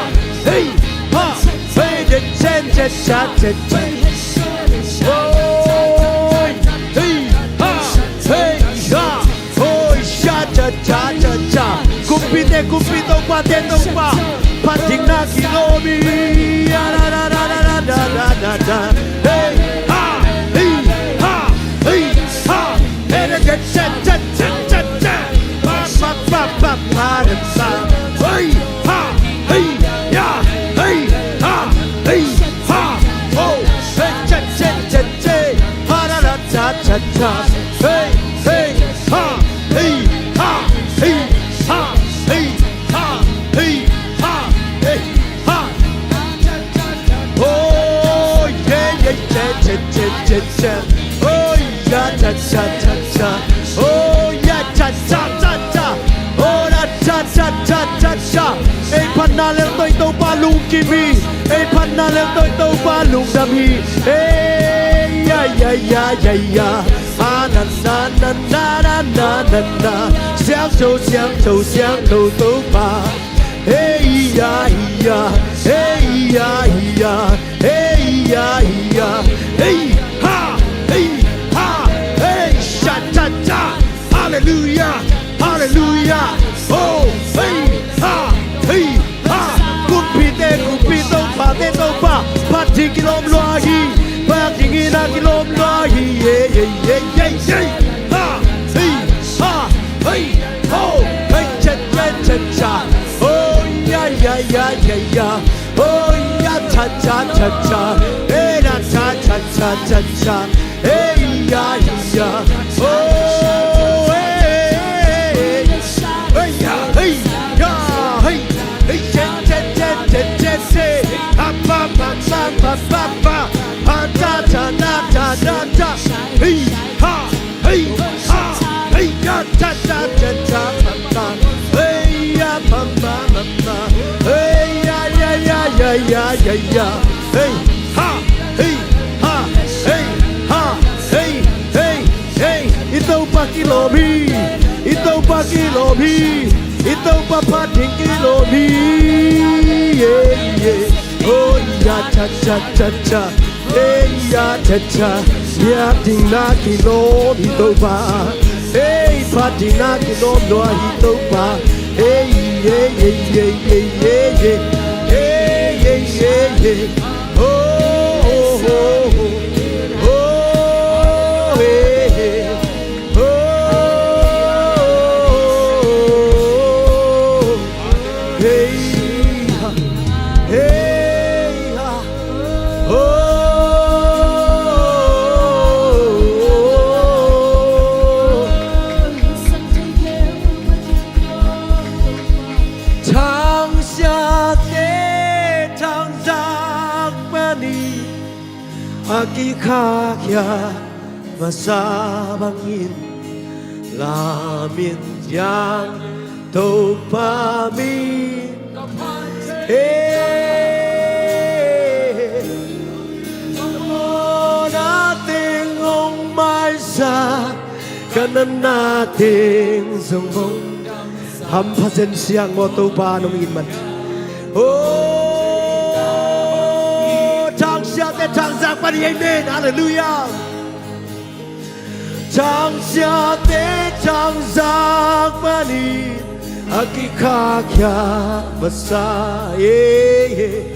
hey ha hey cha cha cha cha cha oh hey ha hey ha oh cha cha cha cha cha kumpite pa tendo pa pating na kilomi da da da da da da da da hey ha hey ha hey ha hey cha cha cha cha cha cha cha hey hey ha hey ha hey ha hey ha hey ha hey ha oh yeah yeah yeah yeah yeah yeah oh yeah cha cha cha cha oh yeah cha cha cha cha oh la cha cha cha cha cha ei pan na leo tôi tàu ba lung kimi ei pan na leo tôi tàu ba lung đam hi ei ya ya ya ya ya ah na na na na na na na na xiang châu tàu ba ei ya ya ei ya ya ei ya ya ei ha hey cha cha cha hallelujah hallelujah oh hey ha hey ha kupi tàu ba phát triển kilom loa hi phát triển na kilom loa hi yeah yeah yeah yeah yeah ha hey oh hey cha cha cha cha oh ya ya ya ya ya oh ya cha cha cha cha hey na cha cha cha cha cha hey ya ya oh hey ya hey ya hey hey chen chen chen chen chen say pa pa pa pa pa pa pa pa ta ta na ta na ta hey ha hey ha hey ya cha cha cha cha pa pa hey ya pa pa pa pa hey ya ya ya ya ya ya ya hey ha hey ha hey ha hey hey hey itau pa kilomi itau pa kilomi itau pa pating kilomi yeah yeah oh ya cha cha cha cha hey ya cha cha ya ting na kilomi itau pa hey pating na kilomi no itau pa hey yeah yeah yeah yeah yeah yeah hey yeah yeah yeah oh oh oh kikhopnate masabangin lamin yang topamin mo nating ong may sa kanan nating sumbong hampasen siyang mo topa nung inman Tawng Suum Mang amen hallelujah Tawng Suum Mang kikhopnate masa amen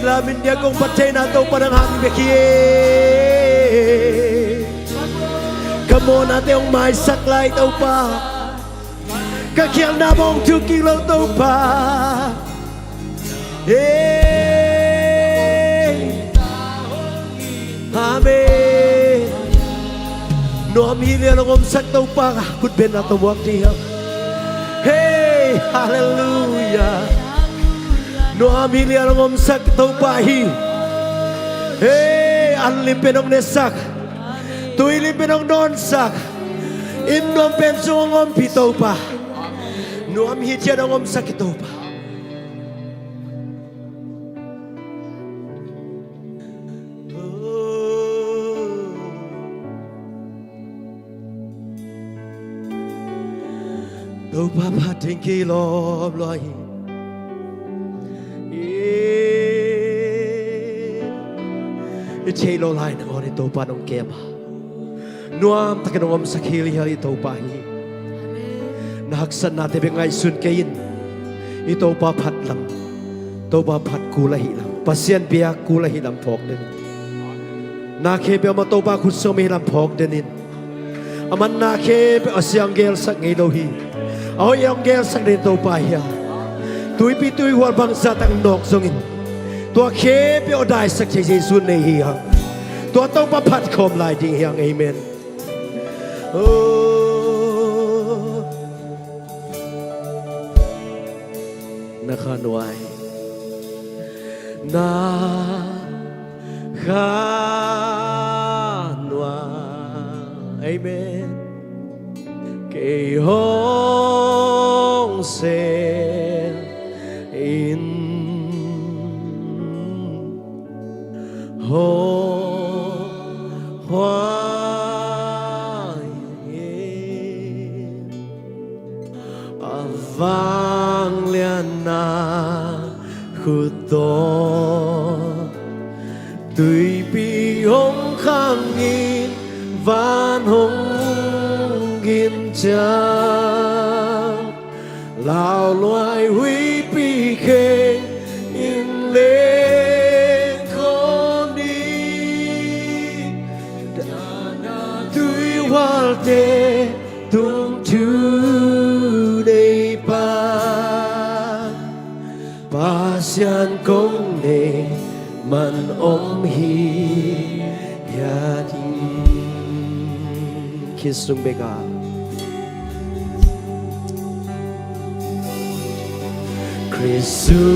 lamin dia kong patay na tau parang hangin biakiye kamo natin yung may saklay tau pa kakyang na mong tuking lang tau pa amen no amhili ang umsak tau pa kutben na tumuak niya hey hallelujah no amhili ang umsak tau pa hi hey anlipin ang nesak tuilipin ang nonsak inom pensong ang pitaw pa no amhili ang umsak tau pa tau pa pating kilom loy Ite lo lai nang ori tau pa nong kema nuam takinong sakili hali tau pa hi nahaksan natin bengay sun kayin ito pa patlam tau pa pat kulahi lang pasyan biak kulahi lang pok din nakebe ama tau pa kusomi lang pok dinin aman nakebe asyang gel sak ngilohi ahoy ang gel sak din tau pa hiya tuipi tui huwal bang satang nok zongin ตัวเคเปียวได้สักเจสุนในเฮียงตัวต้องประพัดคมลายจริงเฮียงเอเมนโอ้นะคะหน่วยนาคาหน่วยเอเมนเกยฮงเซอินโฮฮวายอาวังเลียนาคุโตตุยปีหงข้างอินวานหงกินจางลาวลอยวิปีเคงอินเลWalde tung chu đầy ba pasian công ne man hi ya din kisung bega Krisu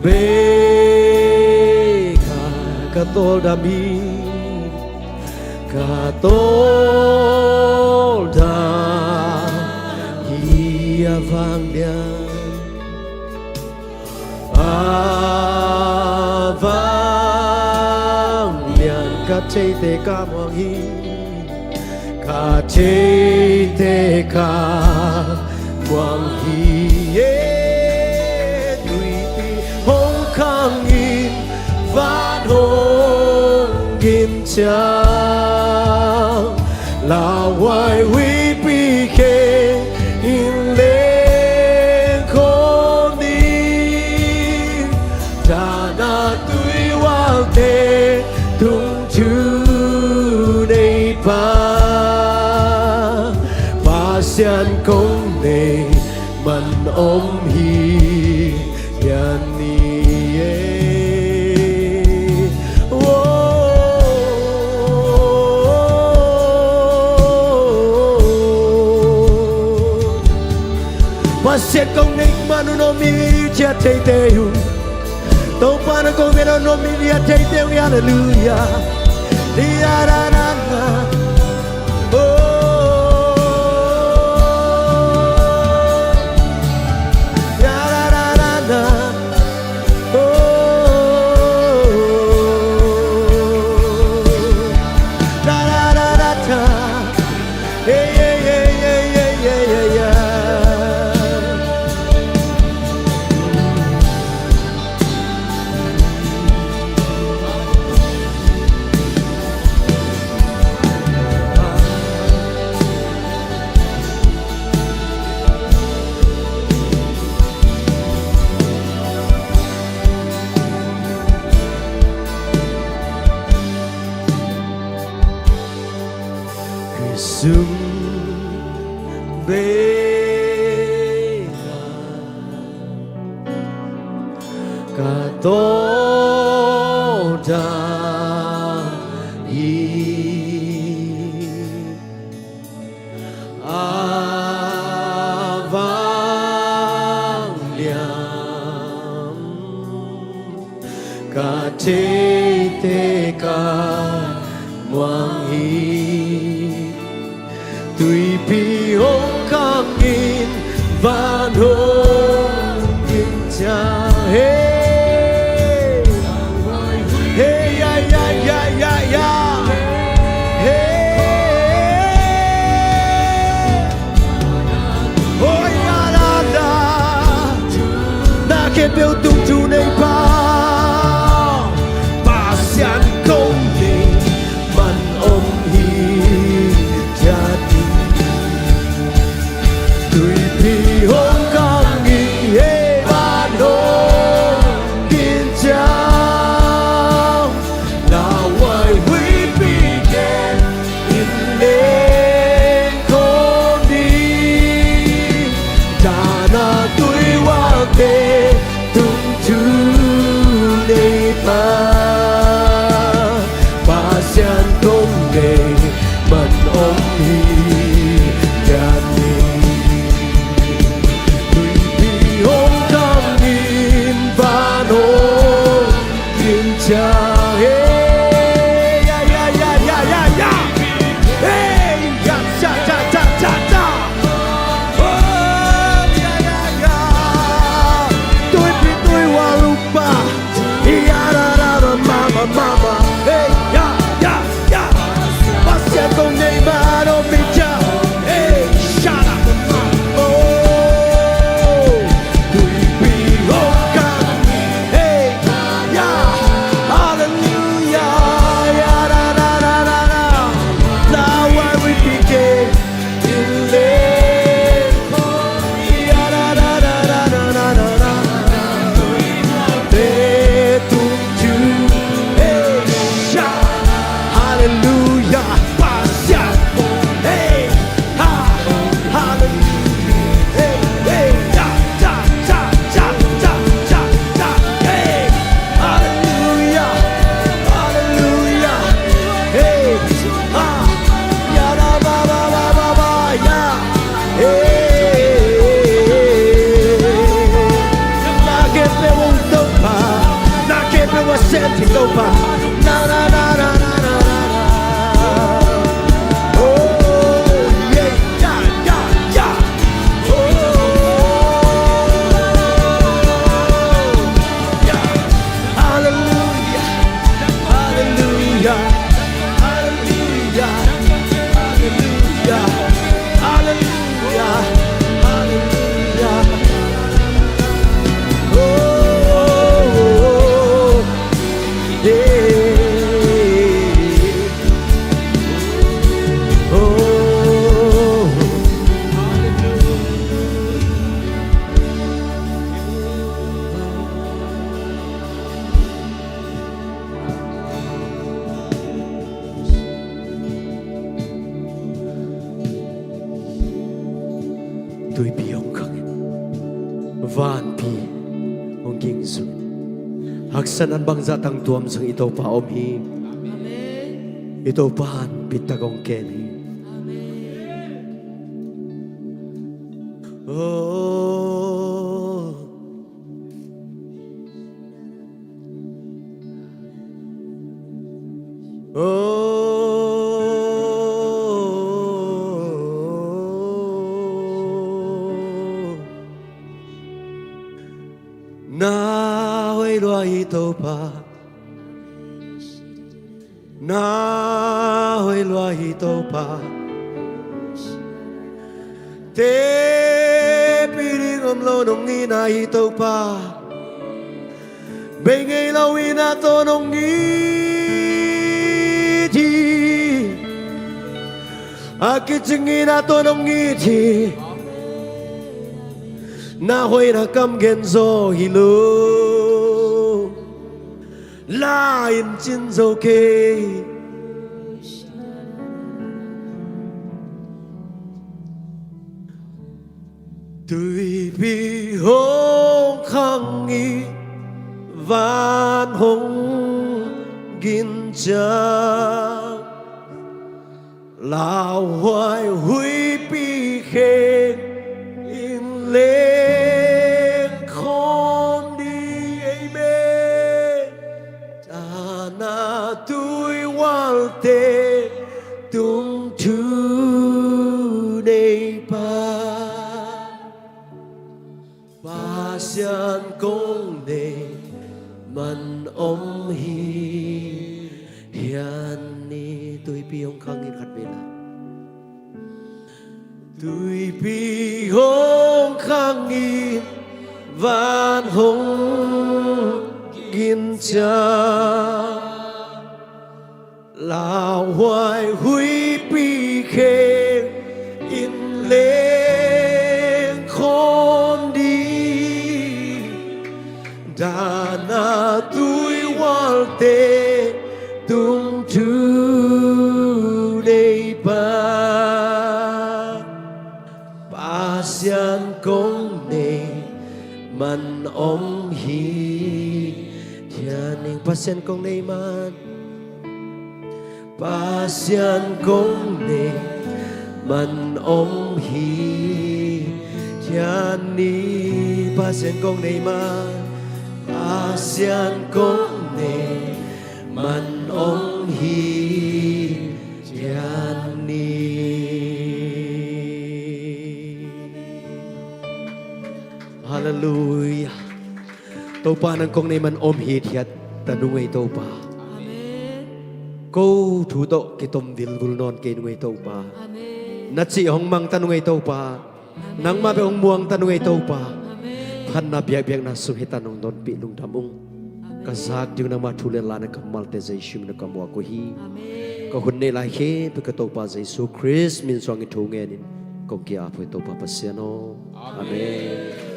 bega katol dami Katolda ia vanglia avanglia kachete kamwangi kachete kamwangi tuipi hong kangin van hong kim cha là hoài quý bi kê in lên khôn đi ta na tuổi hoa tê tung chú đầy ba xian công này mình ôm hi yan ni Siết công ninh mà nó mi chia thấy teu Tâu pa nó công viên nó mi chia thấy teu Hallelujah Dia da da da Da da da da da Da da da da da Hey hey hey hey hey hey hey Zoom bega katoda hi avang liam kachete ka muang hi Tùy pi hong khang in van hong in cha hey hey ya ya ya ya ya hey oh ya la la na ke biểu tung chu nei pa ba xian công linh man om hi cha Tùy pi hong cha hey ya ya ya ya ya ya hey ya cha cha cha cha cha oh ya ya ya tôi bị tôi hoa lupa ya ra ra ra mama mama hey ya ya ya pasien con nei mano mi cha hey shut up tôi bị ông khắc van pi ông kinh su haksan an bang za tang tuam sang ito pa om hi ito pan pitagong ken hi oh oh na hoi loa ito pa na hoi loa ito pa te piring om lo nong ina ito pa bên ngày lâu ina to nong ni thi akit ching ina to nong ni thi na hoi na kam gen zo hi lo la in chin zo ke tùy vì hong khang nghi van hong gin cha lao hoài huy pi khen in lên không đi amen ta na tôi wal te tung thu đây pa ba sian công này man om hi hian ni tôi pi ông khang in khát về lại tôi pi ông khang in van hong gin cha lao hoài huy pi khen in lên không đi đã na tôi wal te tung thu đây ba sian công này man om hi thian ning ba sian công này man ba sian công này man om hi thian ni ba sian công này man ba sian công này pa nang kong ni man om hit hiat tanungay to pa ko thu to kitom dil gul non ke nungay to pa natsi hong mang tanungay to pa nang ma be ong muang tanungay to pa khan na biak na suhita nong don pi lung damung kasak jung na ma thulen la na kamal te jesu na kamwa ko hi ko hunne la he pe ka to pa jesu christ min song i thunge nin ko kia phoi to pa pasiano amen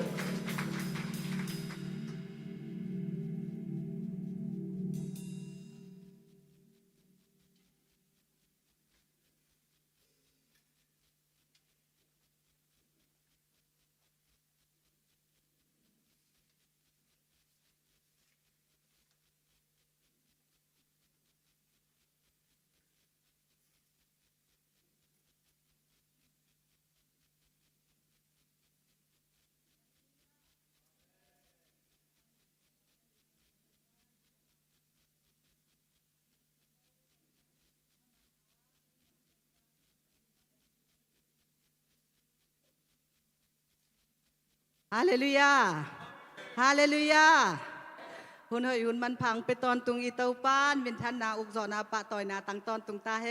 Hallelujah Hallelujah หุ่นเฮยหุ่นมันพังไปตอนตุงอีเตาปานเป็นทันนาอุกจอนาปะต่อยนาตังตอนตุงตาเฮ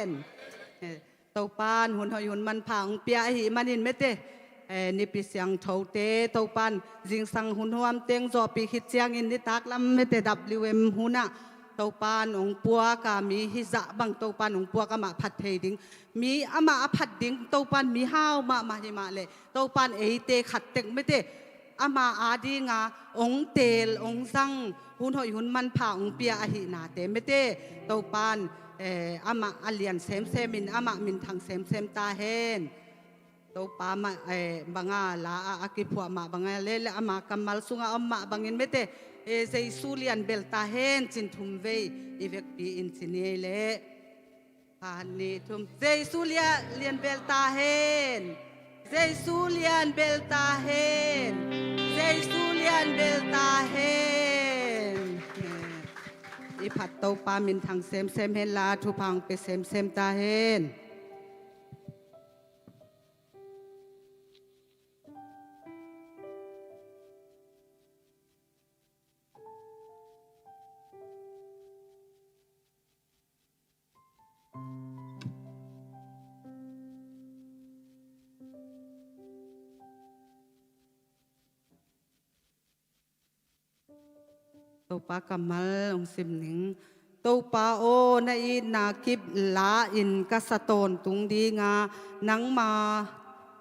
นเตาปานหุ่นเฮยหุ่นมันพังเปียหิมันินเมเตนิปิเสียงเทาเตเตาปานจิงสังหุ่นหวมเตียงจอปีขิดเสียงอินนิตักลำเมเตดับลิวเอ็มหุ่นอะเตาปานองปัวกามีฮิจะบังเตาปานองปัวกามาผัดเทดิงมีอามาผัดดิงเตาปานมีห้าวมาหิมาเลยเตาปานเตขัดเต็งเมเตอามาอาดีงาองเตลองซังหุ่นหอยหุ่นมันผ่าองเปียอหินาเตไม่เตเตาปานอามาอเลียนเซมมินอามามินทางเซมตาเฮนเตาปามาบังอาลาอากิพัวมาบังอาเลเลอามากัมมัลสุงอามาบังอินไม่เตเซซูเลียนเบลตาเฮนจินทุมเวอีเวกปีอินซินีเลพานีทุมเซซูเลียนเบลตาเฮนZeisulian beltahen Zeisulian beltahen อีผัดเตาปามินทางเซมเฮนลาทุพังไปเซมตาเฮนเตาปากำมัลองสิมหนิงเตาปาโอในนากิบลาอินกัสตนตุงดีงานังมา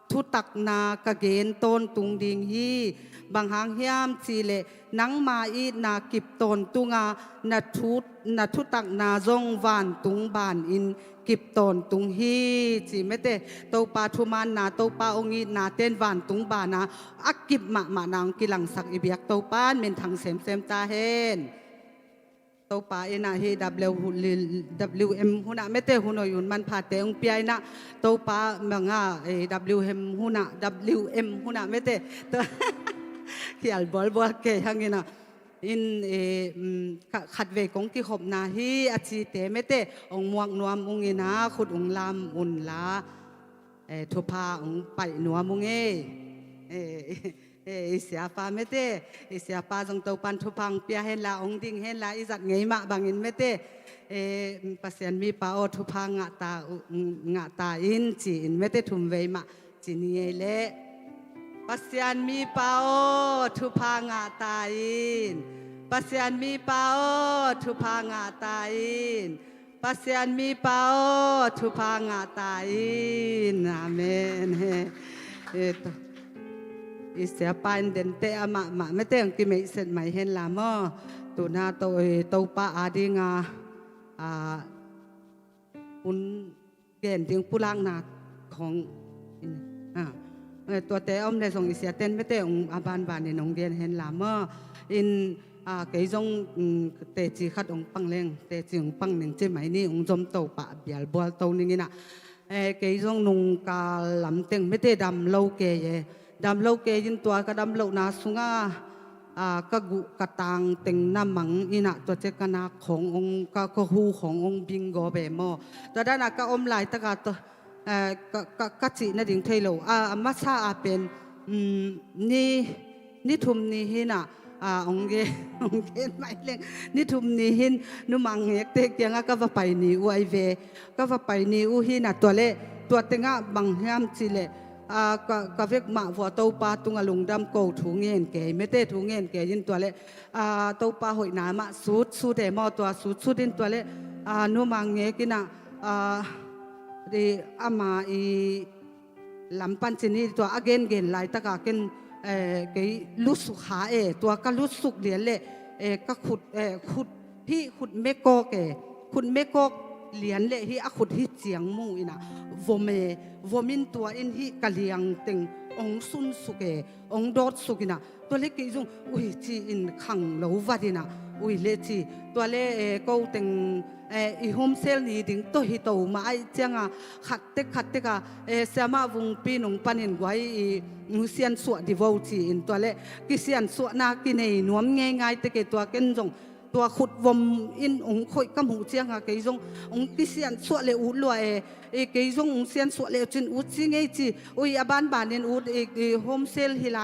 ทุตักนากะเกนต้นตุงดิงฮีบางหางเฮียมจีเลนังมานากิบตนตุงานาทุตักนาจงวานตุงบานอินกิบตนตุงฮีจีไม่เตเตาปาทุมานนาเตาปาองอีนาเต้นวานตุงบานาอักกิบมานางกิลังสักอิเบียกเตาปานเมนทางเซมตาเฮนเตาปาเอนาเฮวเอ็มหุนะไม่เตหุนยุนมันพาเตองเปียนะเตาปามังอาวเอ็มหุนะหุนะไม่เตเขียนบอลเกยฮังกินะอินขัดเวกงกิขบนาฮีอาชีเตไม่เตองมวงนวมองอินาขุดองลำอุนลาทุพาองไปนัวมุงเสียปาไม่เตเสียปาจงเตาปันทุพังเปียเห็นลาองดิ่งเห็นลาอิจัดไงมาบางอินไม่เตปัสยันมีปาโอทุพังงะตาอินจีอินไม่เตทุมเวมาจีนีเล่ปัสยันมีปาโอทุพังงะตาอินปัสยันมีปาโอทุพังงะตาอินปัสยันมีปาโอทุพังงะตาอินอาเมนอิสยาปานเดนเตอมาไม่เตงกิเมเสร็จไม่เห็นลามอตุนาโตปาอาดิงาอุนเกณฑ์ถึงผู้ล่างนาของตัวเตอมในส่งอิสยาเต้นไม่เตงอาบานในนองเดียนเห็นลามออินเกยจงเตจีขัดองปังเลงเตจีองปังหนึ่งเจไหมนี่องจมโตปะเบียลบัวโตนี่นะเกยจงนุงกาลำเต็งไม่เตดำเล่าเกยดำเล่าเกยินตัวก็ดำเล่านาสุงากะกุกะตังเต็งน้ำมังอินะตัวเจกนาขององกะหูขององบิงโกเบมอตัวด้านก็อมลายตะกาตัวกะจินาดิ่งเทโลมาซาเป็นนี่ทุมนี่ฮินะ องเกไม่เล่งนี่ทุ่มนี่หินนุมังเงกเตกยังก็ว่าไปนี่อวยเวก็ว่าไปนี่อุหินะตัวเล่ตัวเต็งบังห้ามสิเล่ก็เวกมาวัวเต้าปลาตุงลุงดำโกถุงเงินแก่ไม่เต้ถุงเงินแก่ยินตัวเล่เต้าปลาหอยน้ำมาสูดเดมอตัวสูดดินตัวเล่นุมังเงกินะดีอามาอีลำปันสินี่ตัวเกนไล่ตะกาเกนก็ลุสุขาตัวก็ลุสุกเหรียญเลยก็ขุดที่ขุดเมโกเกขุดเมโกเหรียญเลยที่ขุดที่เจียงมูอินะวมินตัวอินที่กะเลียงตึงองซุนสุกองโดดสุกินะตัวเล็กกี่จงอุ้ยจีอินขังเหลววัดนะอุ้ยเล็กจีตัวเล็กก็ตึงอีโฮมเซลนี่ถึงตัวฮิตโตมาไอเจ้าขัดเตกเสียมาวงปีนงปันเห็นไว้มุเซียนสวดดิวจีอินตัวเล็กกิเซียนสวดนากินในนวมง่ายๆแต่เกตัวเกินจงตัวขุดวมอินองค่อยกำหูเจียงเกยจงองกิเซียนสวดเลอุดลอยเกยจงองเซียนสวดเลจินอุดจิงไอจีอุ้ยอาบ้านเนอุดโฮมเซลฮิไล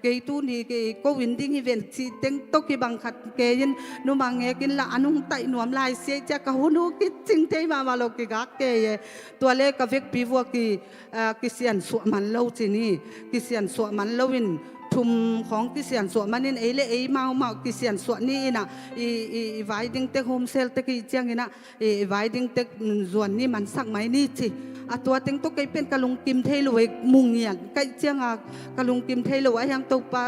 เกยตูนี่เกยก็วินดิ้งอีเวนต์จีเต็งตกิบังขัดเกยินนุมังเงกินละอนุไตนวมลายเสียจากหูนูกิจิงเทมาโลกิกักเกยตัวเล็กกับเวกปีวัวกิเซียนสวดมันเล่าจีนี่กิเซียนสวดมันเล่าวินทุมของกิเซียนสวดมันนี่เมากิเซียนสวดนี่นะไว้ดิ้งเต็กโฮมเซลเต็กอีเจียงนะไว้ดิ้งเต็กส่วนนี่มันสักไหมนี่จีตัวเต็งตัวเกยเป็นกะลุงกิมเทลวยมุงเงียนเกยเจียงกะลุงกิมเทลวยยังตัวปา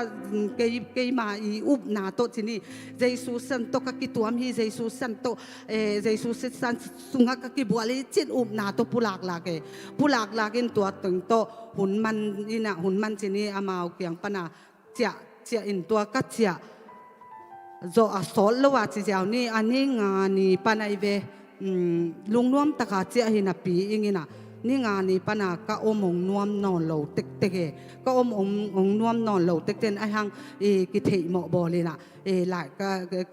เกยมาอุบนาโตจีนี่เจสุสันโตกะกิตัวมีเจสุสันโตเจสุสันสุงกะกิบัวลิจินอุบนาโตปุลากลาเกนตัวตึงโตหุ่นมันนี่นะหุ่นมันจีนี่อามาเกียงปนาเจียอินตัวกัจเจียโจสอนละว่าจีเจ้านี่อันนี้งานนี่ปนายเวลุงน้อมตะกาเจียหินาปีอย่างนี้นะนี่งานนี่ปนากะอมองน้อมนอนเหลาเต็กกะอมองน้อมนอนเหลาเต็กไอหังกิเทหมอบอเลยนะหลาย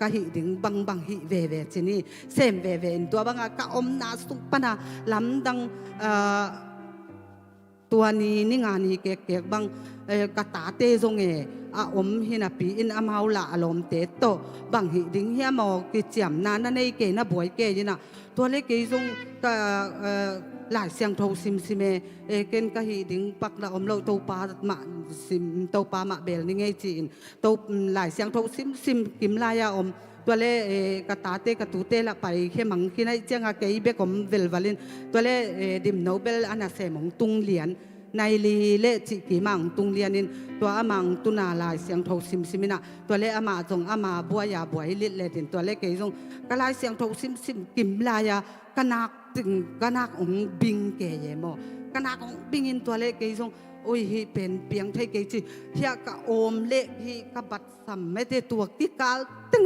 กะหิดึงบังหิเวจีนี่เซมเวตัวบังกะอมนาสุปนาลำดังตัวนี้นี่งานนี้เก็บบางกระตาเตจงอมหินาปีอินอมเฮาละอารมณ์เตโตบางหิดิ้งเฮียมอกิจยมนานนั่นเองเกน่ะบวยเกยนะตัวเล็กเกยจงก็หลายเสียงโทซิมเกนก็หิดิ้งปักละอมเราโตปามาซิมโตปามาเบลนี่ไงจีนโตหลายเสียงโทซิมกิมลายอมตัวเล่กระตาเตกระตูเตละไปแค่มังที่ไหนเจ้าเกยเบกอมเวลวาลินตัวเล่ดิมโนเบลอันนั้นเสมงตุงเหรียญในลีเละจิกีมังตุงเรียนินตัวอามังตุนาลายเสียงโทซิมนะตัวเละอามาจงอามาบัวยาบัวให้ลิเลตินตัวเละเกยจงกลายเสียงโทซิมกิมลายกนักตึงกนักองบิงเกยโมกนักองบิงอินตัวเละเกยจงโอ้ยฮีเป็นเปียงไทยเกยจีเฮียกะโอมเละฮีกะบัดสัมไม่ได้ตัวกิกาลตึง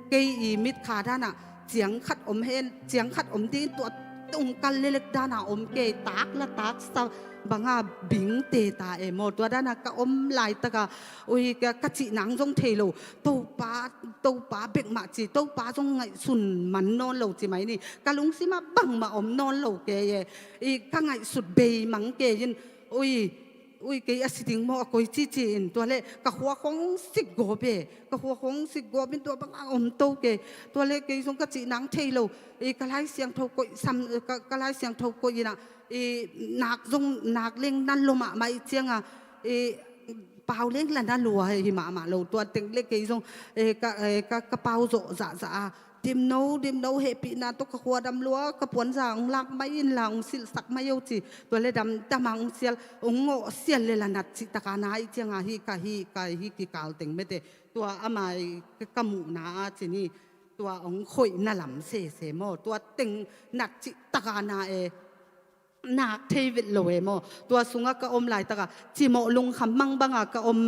เกยอีมิดขาด้านะเสียงขัดอมเฮนเสียงขัดอมดีตัวตรงกันเล็กด้านาอมเกยตากละตากสาวบางบิงเตตาหมดตัวด้านะก็อมลายตะกะโอ้ยกะจิหนังจงเทโลโตปาเบกมาจีโตปาจงไงสุนมันนอนโลจีไหมนี่กะลุงสิมาบังมาอมนอนโลเกยอีกข้างไงสุดเบยมังเกยินโอ้ยเกยสิทิงมอกอยจีนตัวเล็กกะหัวของสิโกเบกะหัวของสิโกเป็นตัวบางอมโตเกตัวเล็กเกยจงกะจิหนังเทโลกะไลเสียงโทกอยซ้ำกะไลเสียงโทกอยนะนักจงนักเล่งนั่นลมมาอีเจียงเปล่าเล่งละนั่นลัวหิมะโลตัวเต็งเล็กเกยจงกะเปล่าโจจะดิมโนเฮปีนาตกขวดำลัวกระปวนสางลักไม่ยินหลังสิสักไม่ยจีตัวเล็ดำตะมังเสียองโง่เสียเลยละนัดจิตกานาอีเจียงฮิกิกาลเต็งไม่เตตัวอามายกะมูนาจีนี่ตัวองข่อยน่าหลำเสโมตัวเต็งนัดจิตกานานักเทวิตโลเอโมตัวสุงกะอมลายตะกะจิโมลุงคำมังบังกะอม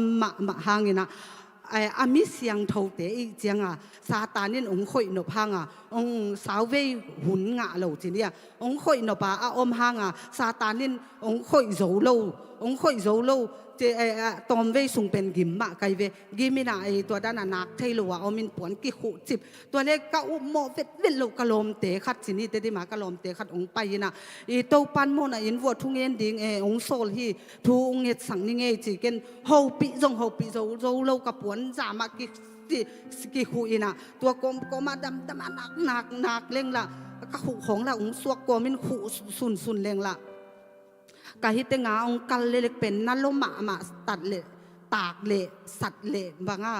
มะหางินะอามิเสียงโทเตอีเจียงซาตานินองข่อยนพังองสาวเวหุนงะโลจีเนี่ยองข่อยนปาอมหางซาตานินองข่อยโจโลเจ ตอมเวสุงเป็นกิมมะไกเวกิมินาตัวด้านนักเทลัวอมินปวนกิขุจิบตัวเล็กก็อุโมเวลกะลมเตะขัดสินี่เตดิมากะลมเตะขัดองไปนะเต้าปันโมนะอินวัวทุ่งเงินดิ่งองโซลฮีทุ่งเงินสังนี่เงจีเกนเฮาปีจงเฮาปีโซโลกับปวนจามากิขุอินะตัวกมาดำมาหนักเล่งละก็ขุของละองสวกกมินขุสุนเล่งละกะฮิตเตงาองกัลเล็กเป็นนั่นลมมาตัดเละตากเละสัตว์เละบางอ่ะ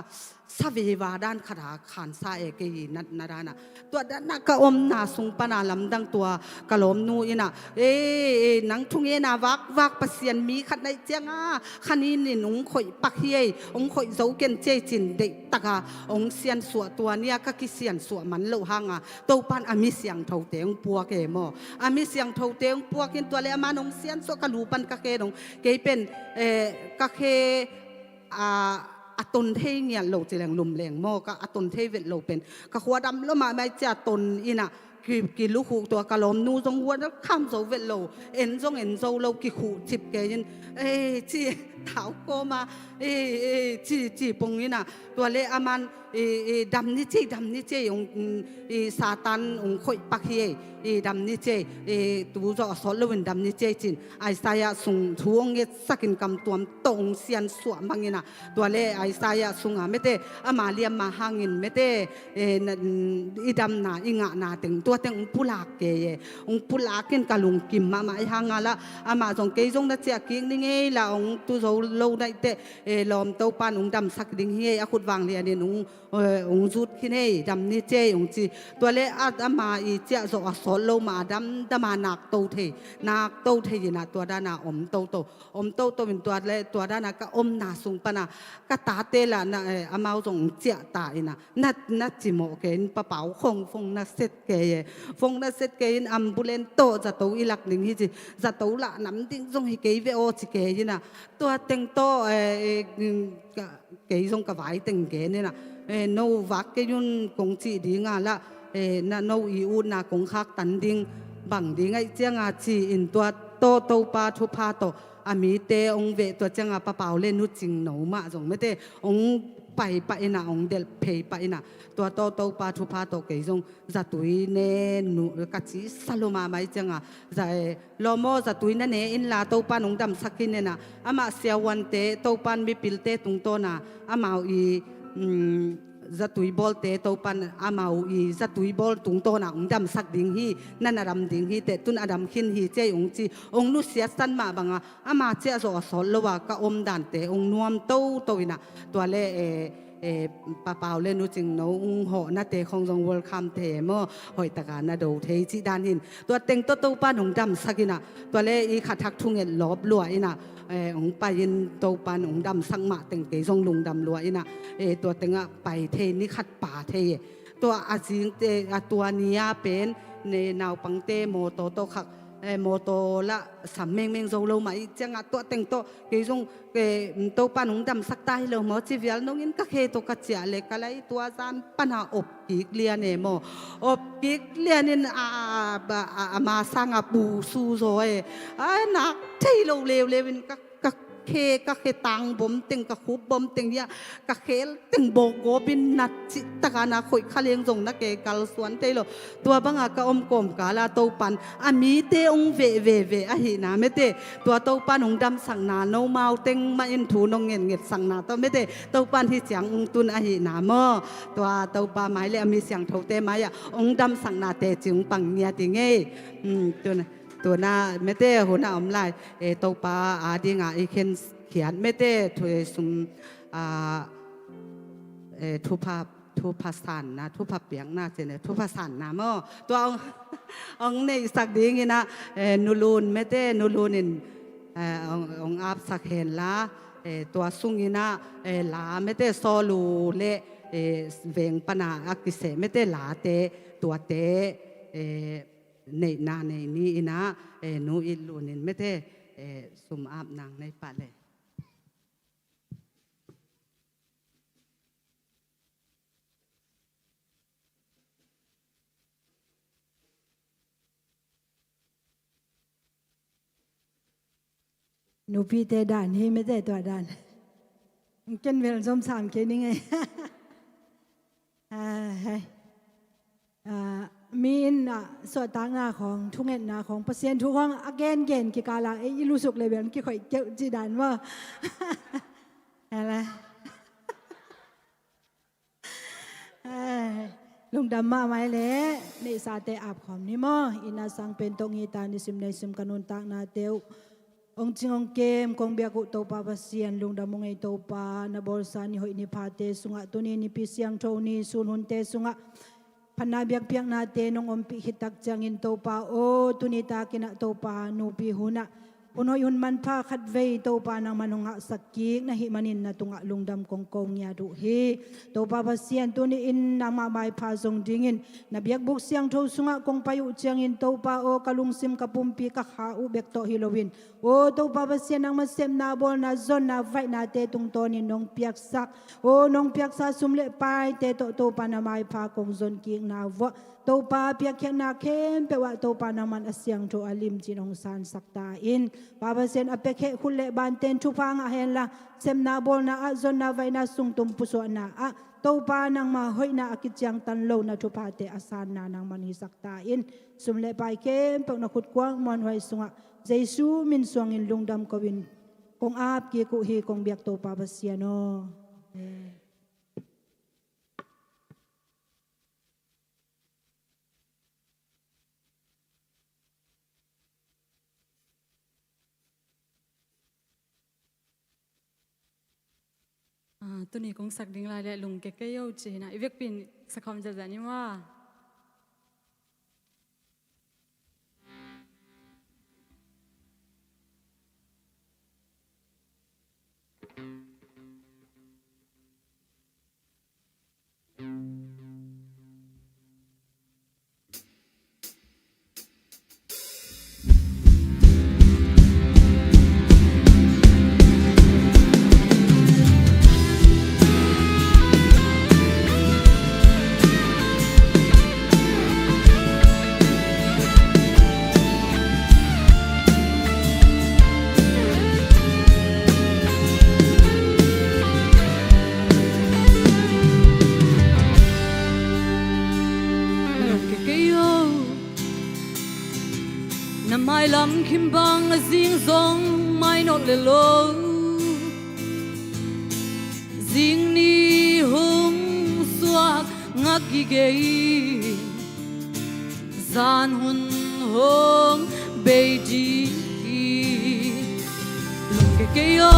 สวีวาด้านขาขานซาเอกีนัดนาดานะตัวด้านนักอมนาสุงปนาลำดังตัวกะลมนูอินะนังทุ่งเอนาวักปะเสียนมีขัดในเจียงอ่ะขันนี้นี่นุงข่อยปักเฮียองข่อยเจ้าเกนเจจินเด็กตะกาองเสียนสัวตัวเนี่ยก็กิเสียนสัวมันโลหังอ่ะตัวปันอามิเสียงเท่าเตียงปัวเกมออามิเสียงเท่าเตียงปัวกินตัวเลมานองเสียนสัวกะลูปันกะเกนองเกเป็นกะเคตนเทเงียโลจีแรงลมแรงโมก็ตนเทเวทโลเป็นก็ขวดำแล้วมาไม่จะตนอินะกิลูกหูตัวกะลมนูจงวัวแล้วข้ามโซเวทโลเอ็นโซโลกิขูจิบเกยินจีเท้าโกมาจีปงอินะตัวเลอามันดำนิเจองซาตันองข่อยปักเฮดำนิเจตัวจะสอนเลวินดำนิเจจินไอซายาสุงทวงเงสักินกำตัวตรงเสียนสวมบางอินะตัวเลไอซายาสุงไม่เตอามาเลียมมาหางินไม่เตดำนาอิงะนาถึงตัวองปุลากเกยองปุลากินกะลุงกิมมาหางาละอามาจงเกยจงนัดเจียกิงนี่ไงละองตัวโซโลได้เตลอมเต้าปานองดำสักดิ่งเฮียอาคุดวางเรียนองจุดขี้เน่ดำนี่เจองจีตัวเล่อามาอีเจ้าโซอสอนโลมาดำมานักโตเทนะตัวด้านาอมโตเป็นตัวเล่ตัวด้านาก็อมนาสุงปนาก็ตาเตละนะอามาจงเจ้าตายนะนัดจิโมเกนปะเป๋าฟงนักเซตเกยอัมบุเลนโตจะโตอีหลักหนึ่งที่จะโตละน้ำดิ้งจงให้เกยเวโอจิเกยนะตัวเต็งโตเกยจงกับไว้เต็งเกยนี่นะโนวักเกยุนกงจีดีงาละน่ะโนอีอูน่ะกงคักตันดิงบังดิงไอเจียงอาจีอินตัวโตปาทุพาโตอามีเตองเวตัวเจียงอาปะเปาเล่นนุจิงหนูมาจงไม่เตองไปนะองเดลเพย์ไปนะตัวโตปาทุพาโตเกยจงจะตุยเนนุกัจจิสโลมาไม่เจียงอาจะโลโมจะตุยนั่นเองอินลาโตปานองดำสักกินเนี่ยนะอามาเสียวันเตโตปานมีปิลเตตุงโตนะอามาอีจะตุยบอลเตะตัวปันอามาอีจะตุยบอลตุงโตนะองดำสักดิ่งฮีนั่นอดำดิ่งฮีเตะตุนอดำขินฮีเจ้องจีองนุเสียสันมาบังอามาเจ้าสอสอนละว่าก็อมดันเตะองนวมโตอินะตัวเล่ปะเปาเล่นนุจิงโนองหอนาเตะของจงวอลคัมเทมอหอยตะการนาดูเทจิดานหินตัวเต็งโตปันองดำสักินะตัวเล่อีขัดทักทุ่งเงินลบลัวอินะองไปยินโตปันองดำสังมาเต็งเกยจงลุงดำลัวอินะตัวเต็งไปเทนี่ขัดป่าเทตัวอาจิงเตตัวนี้เป็นในนาวปังเตโมโตขักโมโตละสามเมงโซโลมาอีจังตัวเต็งโตเกยจงโตปันองดำสักได้เลยหมอจีเวลน้องอินก็เคตัวกัจเจเล็กอะไรตัวจานปัญหาอบกิกเลียนเนโมอบกิกเลียนินมาสร้างปูซูโซนักเทโลเลวินก็เคตังบ่มเต็งก็คุบบ่มเต็งเนี่ยก็เคเต็งโบโกบินนัดจิตกานาข่อยขะเลียงจงนักเกกัลสวนเตโลตัวบังอาก็อมกลมกาลาโตปันอามีเตองเวอะหินาเมเตตัวโตปันองดำสังนาโนเมาเต็งมาอินทูนงเงสังนาตัวเมเตโตปันที่เสียงองตุนอะหินาเมอตัวโตปาไม้เลยมีเสียงเท่าเตไม้อะองดำสังนาเตจึงปังเนียติเงตัวน่าเมเตหัวหน้าอมไลโตปาอาดิงาอีเคนเขียนไม่ได้ถุยสุมทุพสันนะทุพเปียงนะเจเนทุพสันนะมั่วตัวองในสักดีงี้นะนูรูนไม่ได้นูรูนินองอาบสักเห็นละตัวสุงินะลาไม่ได้โซลูเละเวงปนาอักิเสไม่ได้ลาเตตัวเตในนาในนี้นะนูอิลูนินไม่ได้สุมอาบนางในป่าเลย Nipi te dan hi me te tua dan ken vel zom sam ke ni ngaiมีนสวดตางนาของทุกเงินนาของเปอร์เซ็นต์ทุกห้องอเกนเกนกิกาลาอีรู้สึกเลยแบบกี่ข่อยเจ้าจีดันว่าอะไรลุงดำมาไหมเละในซาเตอาบขอมนี่มั้งอินาสังเป็นตรงอีตานิสิมในสิมกันุนตากนาเตียวองจิงองเกมกงเบียกุโตปาปัสเซียนลุงดำมงไอโตปานาบอลซานิหอยนิพาเตสุงะตุนีนิพิเซียงโทนีสุนหุนเตสุงะพันนาbiakpiakna te nong ompi hitak jangin topa o tunita kina topa nupi huna uno yun man pa khatvei topa nang manunga sakik na himanin na tunga lungdam kongkong ya du hi topa basian tuni in nama mai pa zong dingin na biak buk siang tho sunga kong payu jangin topa o kalungsim kapumpi ka khau bek to hilowin o topa basian nang masem na bol na zon na vai na te tung toni nong piak sak o nong piak sa sumle pai te to topa na mai pa kong zon ki na vo topa biakinn kem pe wa topa naman asyang to alim jinong san sakta in babasen apekhe khulle banten thupang a hen la semna bol na azon na vai na sung tum puso na a topa nang ma hoi na akityang tanlo na thupa te asan na nang mani sakta in sumle pai kem pe na khut kwang mon hoi sunga jesu min suang in lungdam kowin kong ap ki ku hi kong biak topa basianoตัวนี้คงสักดิ่งลายและลุงเก๋ๆโยจีนะอีเวกปินสักคำจะแบบนี้ว่า mai lắm kim bang a zing zong mai not le lo zing ni hung suak ngak gi gei zan hun hong bei ji lung ke ke yo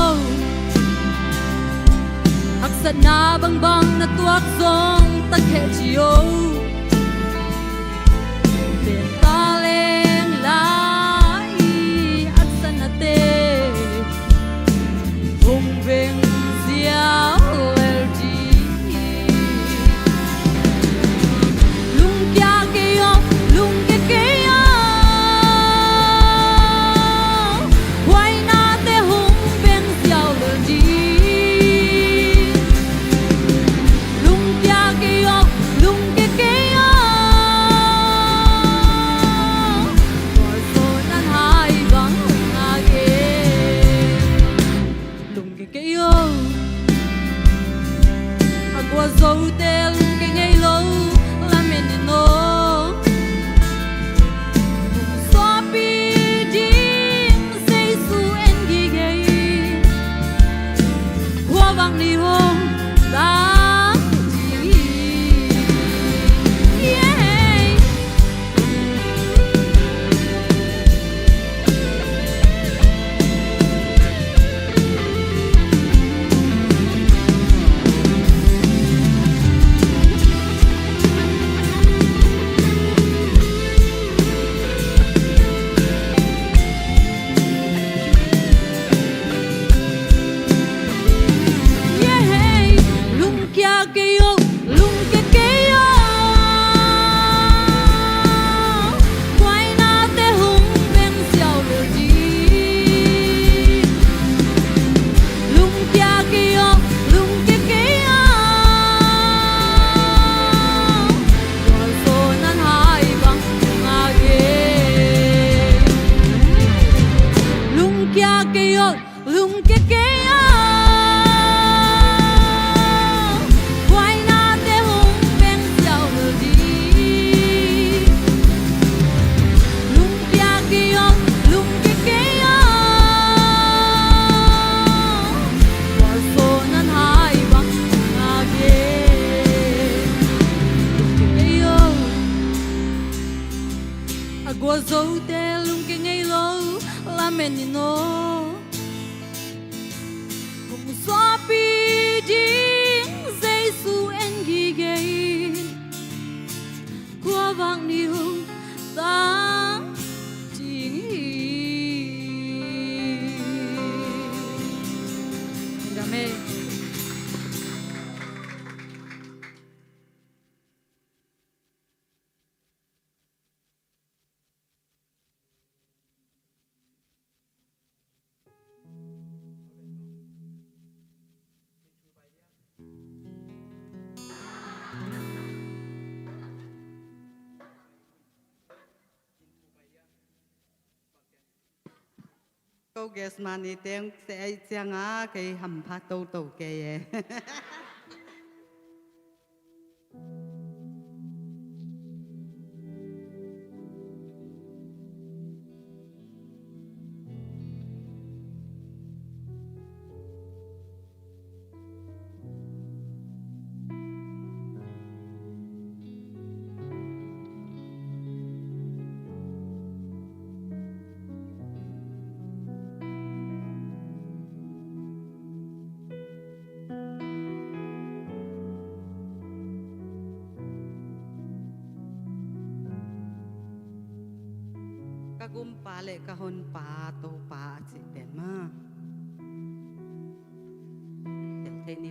hak sat na bang bang na tuak zong ta khe chi yo Lung agua dấu te lung cái ngay lâu la men ni no cùng gió pi ding dây su en gi gay qua vang niu ta chính Amen. câu ghét mà ni tiếng sẽ chăng á cái hầm phá tô tô kề gum pa le kahon pa to pa si pen ma thế ni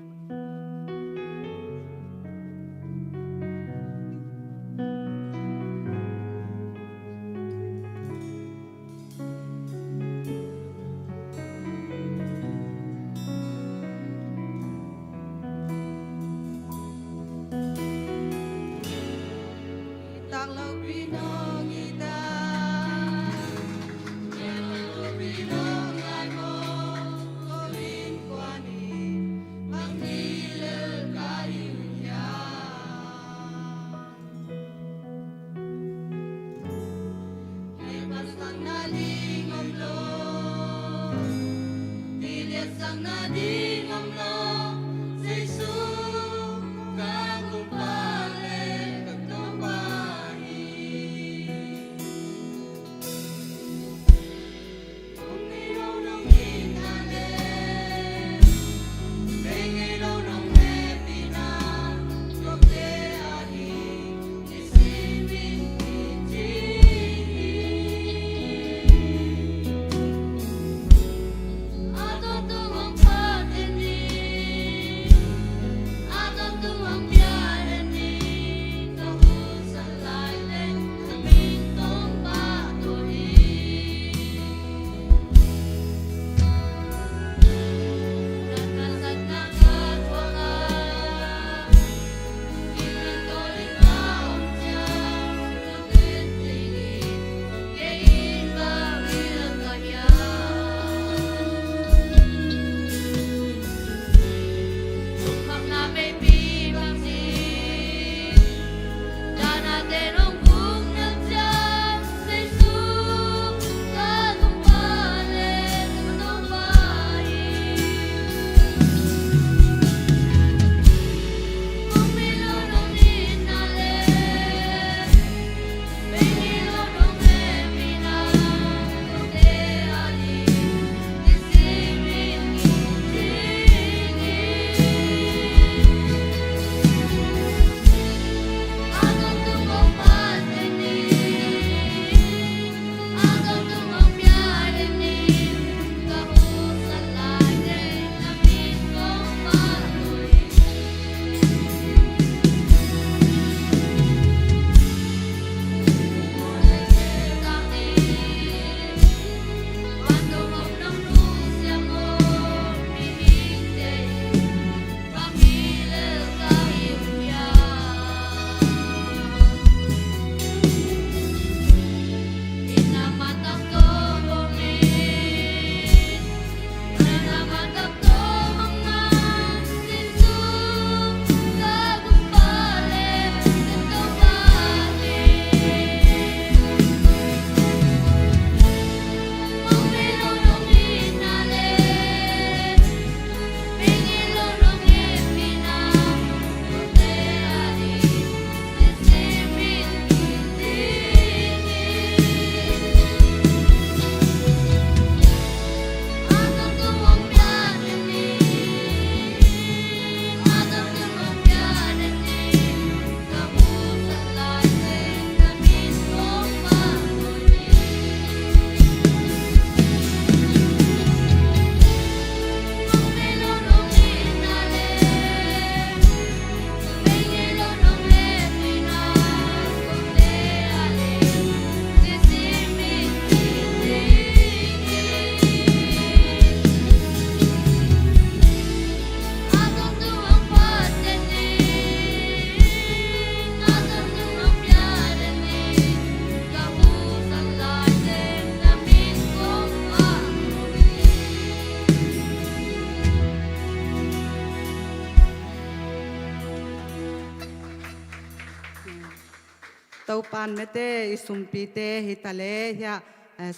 เต้าปานเมเตอิสุมปีเตฮิตาเลเฮีย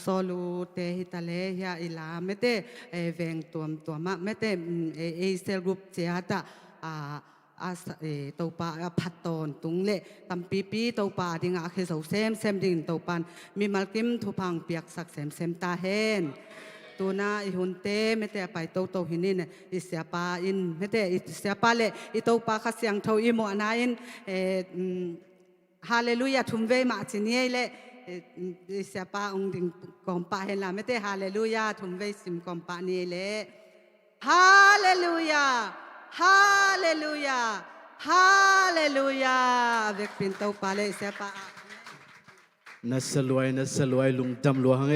โซลูเตฮิตาเลเฮียอิลาเมเตเวงตัวมะเมเตเซลกรุ๊ปเจียตะเต้าปาพัดตอนตุงเล่ตัมปีเต้าปาดิงอาเคเซาเซมดิงเต้าปานมีมัลกิมทุพังเปียกสักเซมตาเฮนตัวน่าอิหุนเตเมเตไปโตหินินอิเสียปาอินเมเตอิเสียปาเล่อิโตปาขัดเสียงเท่าอิโมอนาอินฮาเลลูยาทุมเวมาจินีเล่เสียปาองดิงกอมปาเฮล่ะเมเตฮาเลลูยาทุมเวสิมกอมปานีเล่ฮาเลลูยาฮาเลลูยาฮาเลลูยาเวกปินโตปาเล่เสียปานัสลวยลุงจำลวงเอ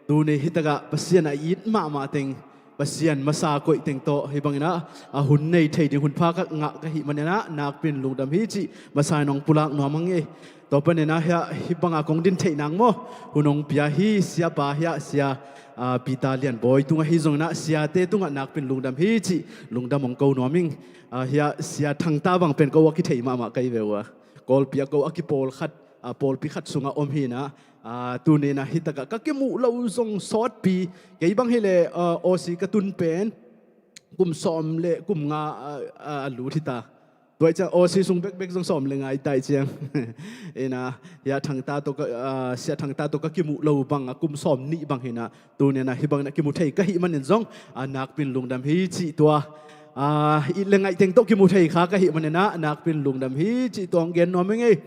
ตูนี่ฮิตกะปัสยานอิดมาเต็งปัสยานมาซาโกยเต็งโตให้บังนะหุ่นในไทยดิหุ่นพากะงะกะหิมันนะนักเป็นลุงดำฮิจิมาซายน้องปุลักน้องมังเอต่อไปเนี่ยนะฮิบังกงดินไทยนางโมหุ่นองพิยาฮิเสียปาฮิเสียปีตาเลียนบอยตุงฮิจงนะเสียเตตุงนักเป็นลุงดำฮิจิลุงดำมงเกาน้องมิงฮิเสียทางตาบังเป็นกวักที่ไทยมาไกลเววะกอลพิยากวักที่Pawlpi khat sunga hi na tu ne na hitaka ka ke mu lo zong sot pi ke bang hele osi ka tun pen kum som le kum nga alu thita toy cha osi sung bek zong som le ngai tai chiang ena ya thang ta to ka sia thang ta to ka ki mu lo bang kum som ni bang hina tu ne na hi bang na ki mu thei ka hi man zong nak pin lung dam hi chi to i le ngai teng to ki mu thei kha ka hi man na nak pin lung dam hi chi tong gen no meng ei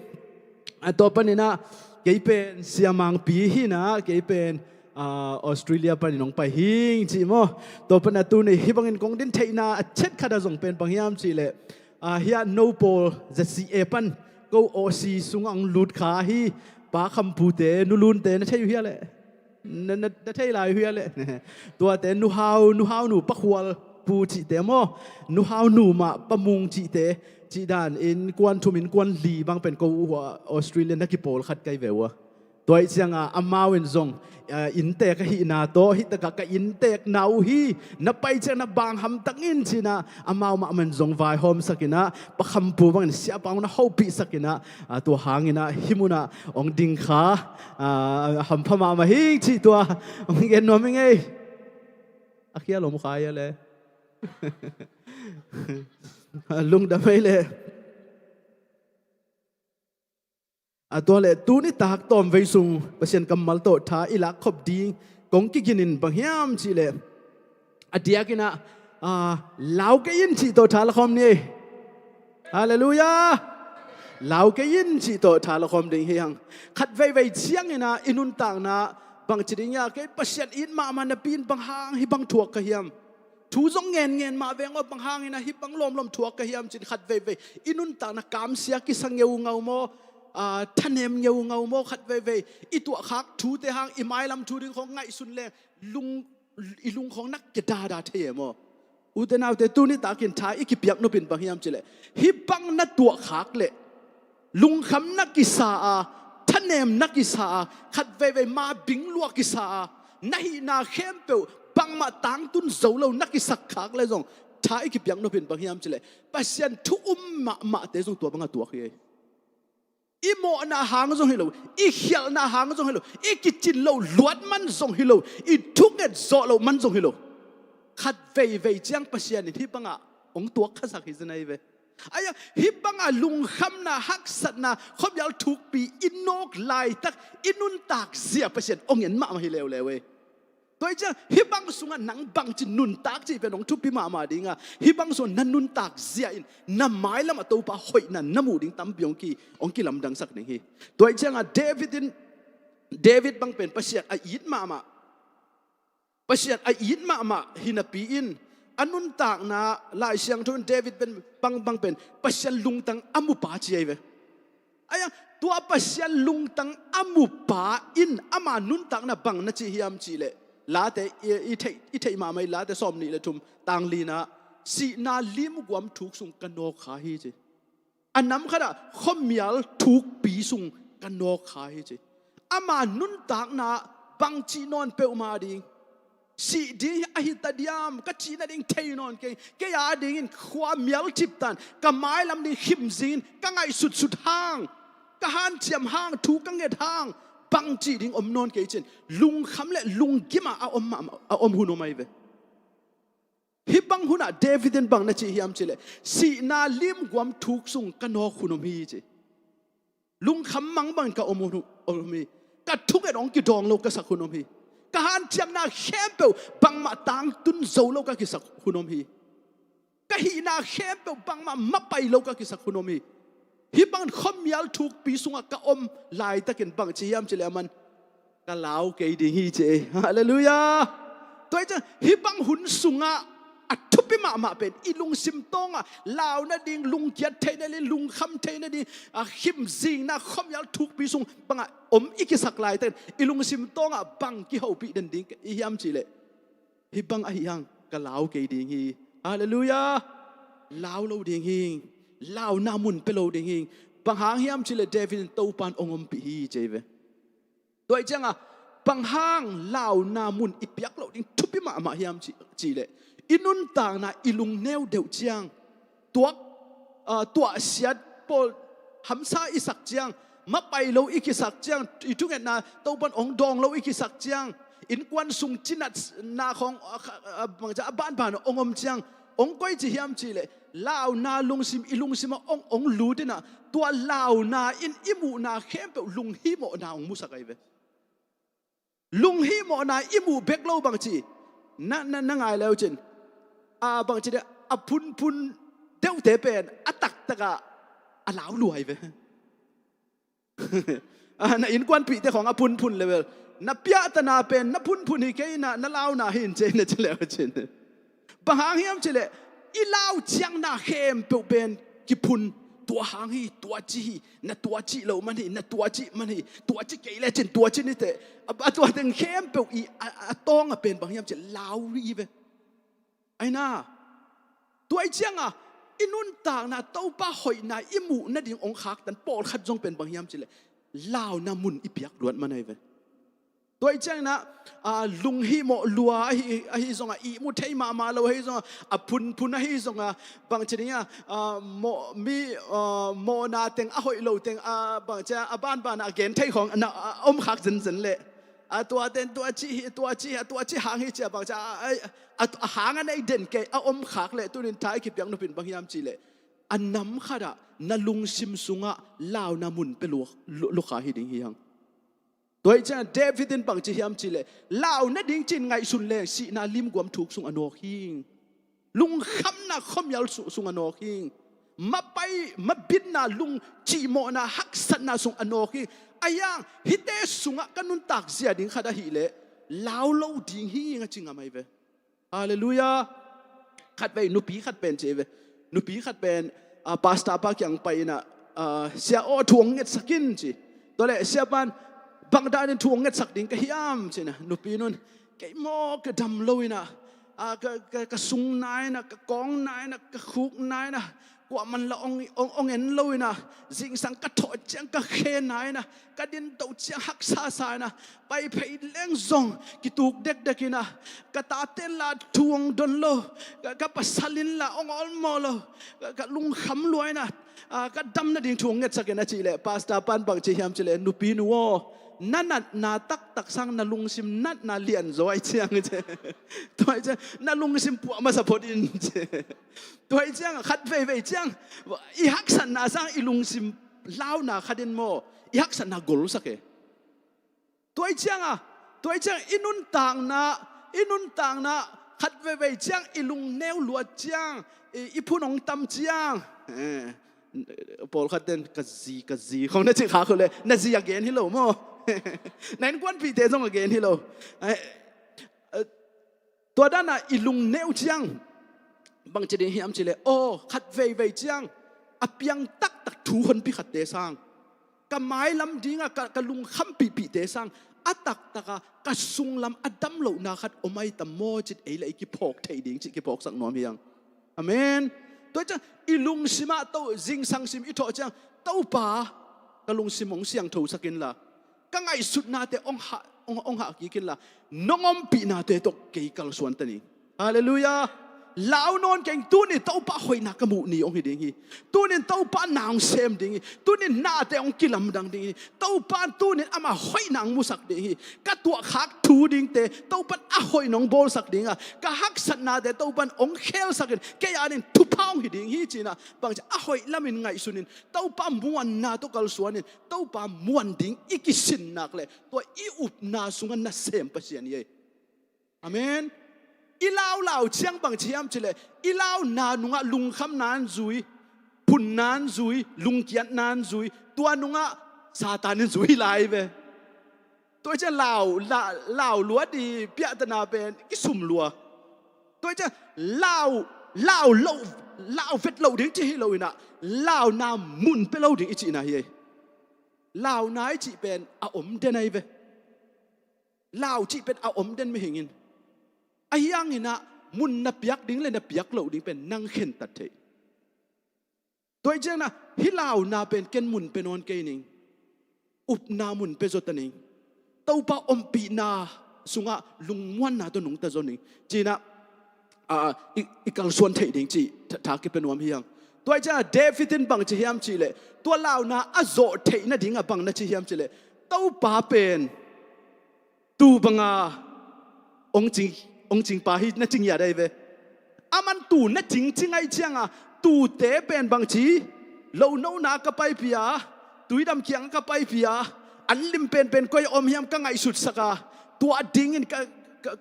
ต่อไปนี่นะเกี่ยเป็นเสียมังปีหินะเกี่ยเป็นออสเตรเลียไปน้องไปหิงจีโมต่อไปนะตัวนี้ฮิบังเงินกองดินไทยนะเช็ดขัดส่งเป็นปังยามจีเลยเฮียโนโปลจะซีเอปันก็โอซีสุงอังลุดขาฮีปาคำพูเตนุลุนเตนั่นใช่อยู่เฮียเลยนั่นใช่ลายเฮียเลยตัวเตนูฮาวหนูปักหัวปูจีเตโมนูฮาวหนูมาปะมุงจีเตจีดานอินกวนทุมินกวนลีบางเป็นกูออสเตรเลียนักกีฬาขัดไกเววะตัวอีเสียงอามาเวนซงอินเตกฮีนาโตฮิตกะกะอินเตกนาวฮีนับไปเจนับบางหำตังอินจีนะอามามามันซงไวโฮมสักินะปะคำปูบางเสียบางนะฮาวปีสักินะตัวหางนะฮิมุนะองดิงขาหำพม่ามาฮิงจีตัวองเงินนอมิงเออาเคียลมุขายเลยลุงดำไปเลยตัวเลยตูนี่ตากตอมไว้สูงเปอร์เซ็นต์กำมัลโตท้าอิลักขบดีกงกิกินินบางยามจีเลยเดียกินะลาวกยินจีโตท้าละคมนี่ฮาเลลูยาลาวกยินจีโตท้าละคมดิ่งเฮียงขัดไว้เชียงนะอินุนต่างนะบางจีนี่ยาเกเปอร์เซ็นต์อินมามันปีนบางหางให้บางถั่วกระเฮียมทูจงเงินมาเวงว่าบางหางนะฮิบังลมถั่วกระเฮียมจิตขัดไว้อินุนต่างนะกามเสียกิสังเงาโมท่านเอ็มเงาโมขัดไว้อีตัวขักทูเตหางอีไม้ลำทูดึงของไงสุนแรงลุงของนักเกดาเทียมอุตนาเตตูนี่ตากินท้ายอีกิเปียกนุเป็นบางยามจิเลฮิบังนัดตัวขักเลยลุงคำนักกิสาท่านเอ็มนักกิสาขัดไว้มาบิงลวกกิสาในนาเข้มเปียวบังมาตังตุนเจ้าเรานักกิสักขักเลยส่งท้ายอีกิเปียกนุเป็นบางยามจิเลปัสยันทุมาเตส่งตัวบังตัวเฮอีโมนาหางส่งให้เราอีเขียวนาหางส่งให้เราอีกิจินเราลวดมันส่งให้เราอีทุกเงินโซเรามันส่งให้เราขัดเว่ยจังปัสยันที่บังองตัวข้าศึกที่จะไหนเว่ไอ้ฮิบังลุงคำนาฮักสัตนาขบยาวทุกปีอินนกลายตักอินุนตากเสียปัสยันองเงินมาให้เร็วเลยเว้ยตัวเจ้าฮิบังสุงหนังบังจินุนตากจีเป็นองทุบปีมาดิงะฮิบังส่วนนันนุนตากเสียอินน้ำไม้ละมาตัวปะหอยนั่นน้ำมูดิงตั้มเปียงกีองกีลำดังสักหนึ่งฮีตัวเจ้าเดวิดบังเป็นปัสยันอายิดมาปัสยันอายิดมาฮินาปีอินอันนุนตากนะลายเสียงทุนเดวิดเป็นบังเป็นปัสยันลุงตังอามุปาจีเอเว ไอ้ยังตัวปัสยันลุงตังอามุปาอินอามานุนตักนะบังนะจีฮิยามจีเลลาเตอีเทมาไม่ลาเตสอมนี่เลยทุมตังลีนะสีนาลิมกวมถูกสุงกันนอกขาฮีเจอันนั้นขณะข้อมีลถูกปีสุงกันนอกขาฮีเจอามานุนตักนะบังจีนอนเปอมาดิงสีดีอหิตาดิยามก็จีนั่นเองเทนอนเกยาดิงความมีลจิบตันก็ไม้ลำนี้หิมซีนก็ไงสุดห้างก็หันเจียมห้างถูกกังเงดห้างบังจีดิงนอนเกยเจนลุงคำเละลุงกิมาเอาหุนออกมาอีเวฮิบังหุนะเดวิดบังนะจีฮิยามจีเลสีนาลิมกวมถูกสุงกันนอกหุนอมีจีลุงคำมังบังก็อมีก็ทุกไอ้น้องกิดองโลกสักหุนอมีกหันเจียมนาเข้มเปลบังมาตังตุนโซโลกกิสักหุนอมีก็ฮีนาเข้มเปลบังมาไปโลกกิสักหุนอมีฮิบังคมยาลถูกปีสุงก็ลายตะเกินบังจีฮิยามจีเลมันก็ลาวเกยดิฮีเจฮาเลลูยาตัวจังฮิบังหุนสุงอัทุบไปมาเป็นอีลุงซิมตงลาวนั่นดิงลุงเกียรติเทนั่นลุงคำเทนั่นดิหิมซิงนะคมยาทุกปีสุงบังอีกิสักลายเต้นอีลุงซิมตงบังกิเฮาปีดันดิงอียามจีเลฮิบังอียังก็ลาวเกยดิงฮีฮาเลลูยาลาวเราดิงฮีลาวนามุนเปโลดิงฮีบังหางฮิยามจีเลเดวิดเต้าปานองค์ปีฮีเจเวตัวจังบังหางลาวนามุนอีเปียกเราดิงทุบไปมาฮิยามจีเลอินุนต่างนะอิลุงเนวเดียวเจียงตัวเสียดปอลหัมซาอิสักเจียงมาไปเราอิกิสักเจียงอีทุกอย่างนะตัวบันองดองเราอิกิสักเจียงอินกวนสุงจินัดนาของบางจะบ้านองอมเจียงองก้อยจีฮิมจีเลยลาวนาลุงซิมอิลุงซิมองลูดินะตัวลาวนาอินอิมูนาเข้มเปลุงฮิโมนาองมุสกายเวลุงฮิโมนาอิมูเบกเราบางจีนั่งไงแล้วจินบางทีเนี่ยพุนเดวเตเป็นตักตะกะลาวรวยเว้ยน่ะอินกวนปีเตของพุนเลยเว้ยน่ะเปียตนาเป็นน่ะพุนฮิเกยน่ะลาวน่ะหินเจนเจแล้วเจนบางหางเฮียมเจเลยอีลาวเจียงน่ะเข้มเป็นกิพุนตัวหางฮีตัวจีน่ะตัวจีเรามันฮีน่ะตัวจีมันฮีตัวจีเกยเลยเจนตัวจีนี่เตตัวเต็งเข้มเป็นอีต้องเป็นบางเฮียมเจลาวรีเว้ยไอ้น่าตัวไอ้เจียงอินุนต่างน่ะเต้าป้าหอยน่ะอิมูน่ะดิ่งองคักแต่ปอลขัดจงเป็นบางยามจิเลยลาวน่ะมุนอีเปียกล้วนมาในเว้ยตัวไอ้เจียงน่ะลุงฮิโมลัวฮิซงอีมุเทมาเราฮิซงพุนฮิซงบางทีเนี่ยมีโมนาเต็งหอยเราเต็งบางจะบ้านเกณฑ์ไทยของน่ะคักจนเลยตัวเด่นตัวจีหางให้เจ้าบางจะหางอันไอเด่นเกยขากเลยตัวนี้ท้ายขีบยังนุปินบางยามจีเลยอันน้ำขาดนั่นลุงซิมซุงลาวนามุนเป็นลูกขาหิดิงยังตัวไอ้เจ้าเดวิดินบางจียามจีเลยลาวนั่นดิ้งจินไงสุนเลสีนาลิมกวมถูกซุงอนอหิงลุงคำน่ะคมยาวซุงอนอหิงมาบินน่ะลุงจีโมน่ะฮักสันน่ะซุงอนอหิงไอ้ยังฮิตเตสุงกันนุนตักเสียดิ้งขาดหิเลลาวเราดิ้งหิงจริงอะไม่เว้ยฮาเลลูยาขัดไปนุปีขัดเป็นเจเวนุปีขัดเป็นปาสตาปากยังไปนะเสียทวงเงินสักินจีตัวเล่เสียบ้านบางด้านทวงเงินสักดิ้งก็ฮิยามจีนะนุปีนุนแกมอก็ดำลอยนะก็สุงนายนะก็กองนายนะก็คุกนายนะกว่ามันละองเงินลอยนะสิ่งสังกัดถอดเจียงก็เคนนายนะก็ดินตัวเจียงหักซาสายนะไปเพยเลี้ยงซงกิตุกเด็กนะก็ตาเต้นละทวงดนโลก็ปัสลินละองอลมอลก็ลุงขำรวยนะก็ดำนะดิ่งทวงเงินสักนะจีเลยปาสตาปันบางจียามจีเลยนุปีนัวนั่นนาตักสังนาลุงซิมนั่นนาเลียนจอยเจียงเจตัวเจียงนาลุงซิมปัวมาสะพอดินเจตัวเจียงขัดเว่ยเจียงอีฮักสันนาสังอีลุงซิมลาวนาขัดินโมอีฮักสันนากอลสักตัวเจียงอินุนต่างนะขัดเว่ยเจียงอีลุงเนวลัวเจียงอีผู้นองตำเจียงปอลขัดเดินกะซีของนั่นจีขาเขาเลยนั่นจีอยากเห็นที่เราโม่นั่นกวนปีเตจงเกนที่เราตัวด้านน่ะอีลุงเนวเจียงบางจีนฮิมจีเลยโอ้ขัดเว่ยเจียงอเปียงตักถูคนปีขัดเตซัง กะไม้ลำดิ้งกะลุงคำปีเตสังอัตักตะกะสุงลำอดัมโลนาขัดอมัยตะโมจิตเอเลยกิพอกเทดิ้งจิกิพอกสักหน่อยเพียงอเมนตัวจังอีลุงสิมาโตจิงสังสิมอีโตจังเต้าป่ากะลุงสิมองเสียงถูสักินละกังไงสุดนาเตองหะกินละน้องอมปีนาเตตกเกยกัลส่วนตันนี้ฮาเลลูยาลาวนอนเก่งตัวนี้เต้าป่าหอยนักกมูนี่องค์ดิ่งฮีตัวนี้เต้าป่านางเซมดิ่งฮีตัวนี้นาเตองกิลำดังดิ่งฮีเต้าป่าตัวนี้อามาหอยนางมุสักดิ่งฮีกัตัวขักทูดิ่งเตเต้าป่าหอยน้องบอลสักดิ่งอ่ะกะฮักสันนาเตเต้าป่าองเคลสักดิ่งแกยานินทุพาวดิ่งฮีจีน่ะบางจะหอยละมินไงสุนินเต้าป่ามวนนาตัวกัลส่วนนินเต้าป่ามวนดิ่งอีกิสินนักเลยตัวอีอุบนาสุงันนัเซมปัสยานี่อาเมนอีลาวลาวเชียงบังเชียมจิเลอีลาวนานุงะลุงคำนานจุยพุนนานจุยลุงเกียรนานจุยตัวนุงะซาตานินจุยไลเวตัวจะลาวลัวดีเปียตนาเป็นกิสุมลัวตัวจะลาวเฟตเราดิ้งจีเราอินะลาวนามุนเป็นเราดิ้งอีจีนะเฮลาวนายจีเป็นอาอมเดนไอเวลาวจีเป็นอาอมเดนไม่เห็นไอ้ยังนี่นะมุนนับยักดิ้งเลยนับยักเราดิ้งเป็นนั่งเข็นตัดเทตัวเจ้านะฮิลาวนาเป็นเกณฑ์มุนเป็นนอนเกนิงอุบนามุนเป็นจดตันนิงเต้าป่าอมปีนาสุงะลุงม้วนนาตัวหนุ่งตะจนิงจีนะอีกการส่วนเทดิ้งจีถ้าเก็บเป็นวันเพียงตัวเจ้าเดวิดินบังจีเฮียมจีเลยตัวลาวนาอโซเทน่ะดิ้งบังน่ะจีเฮียมจีเลยเต้าป่าเป็นตูบังองจริงป่าฮิน่ะจริงอย่าได้เว้อามันตูน่ะจริงไอ้เจ้าตูเตะเป็นบางทีเราโน่นากระไปพิยาตุยดำเคียงกระไปพิยาอันลิมเป็นก้อยอมเฮียมก็ไงสุดสักตัวดิ้ง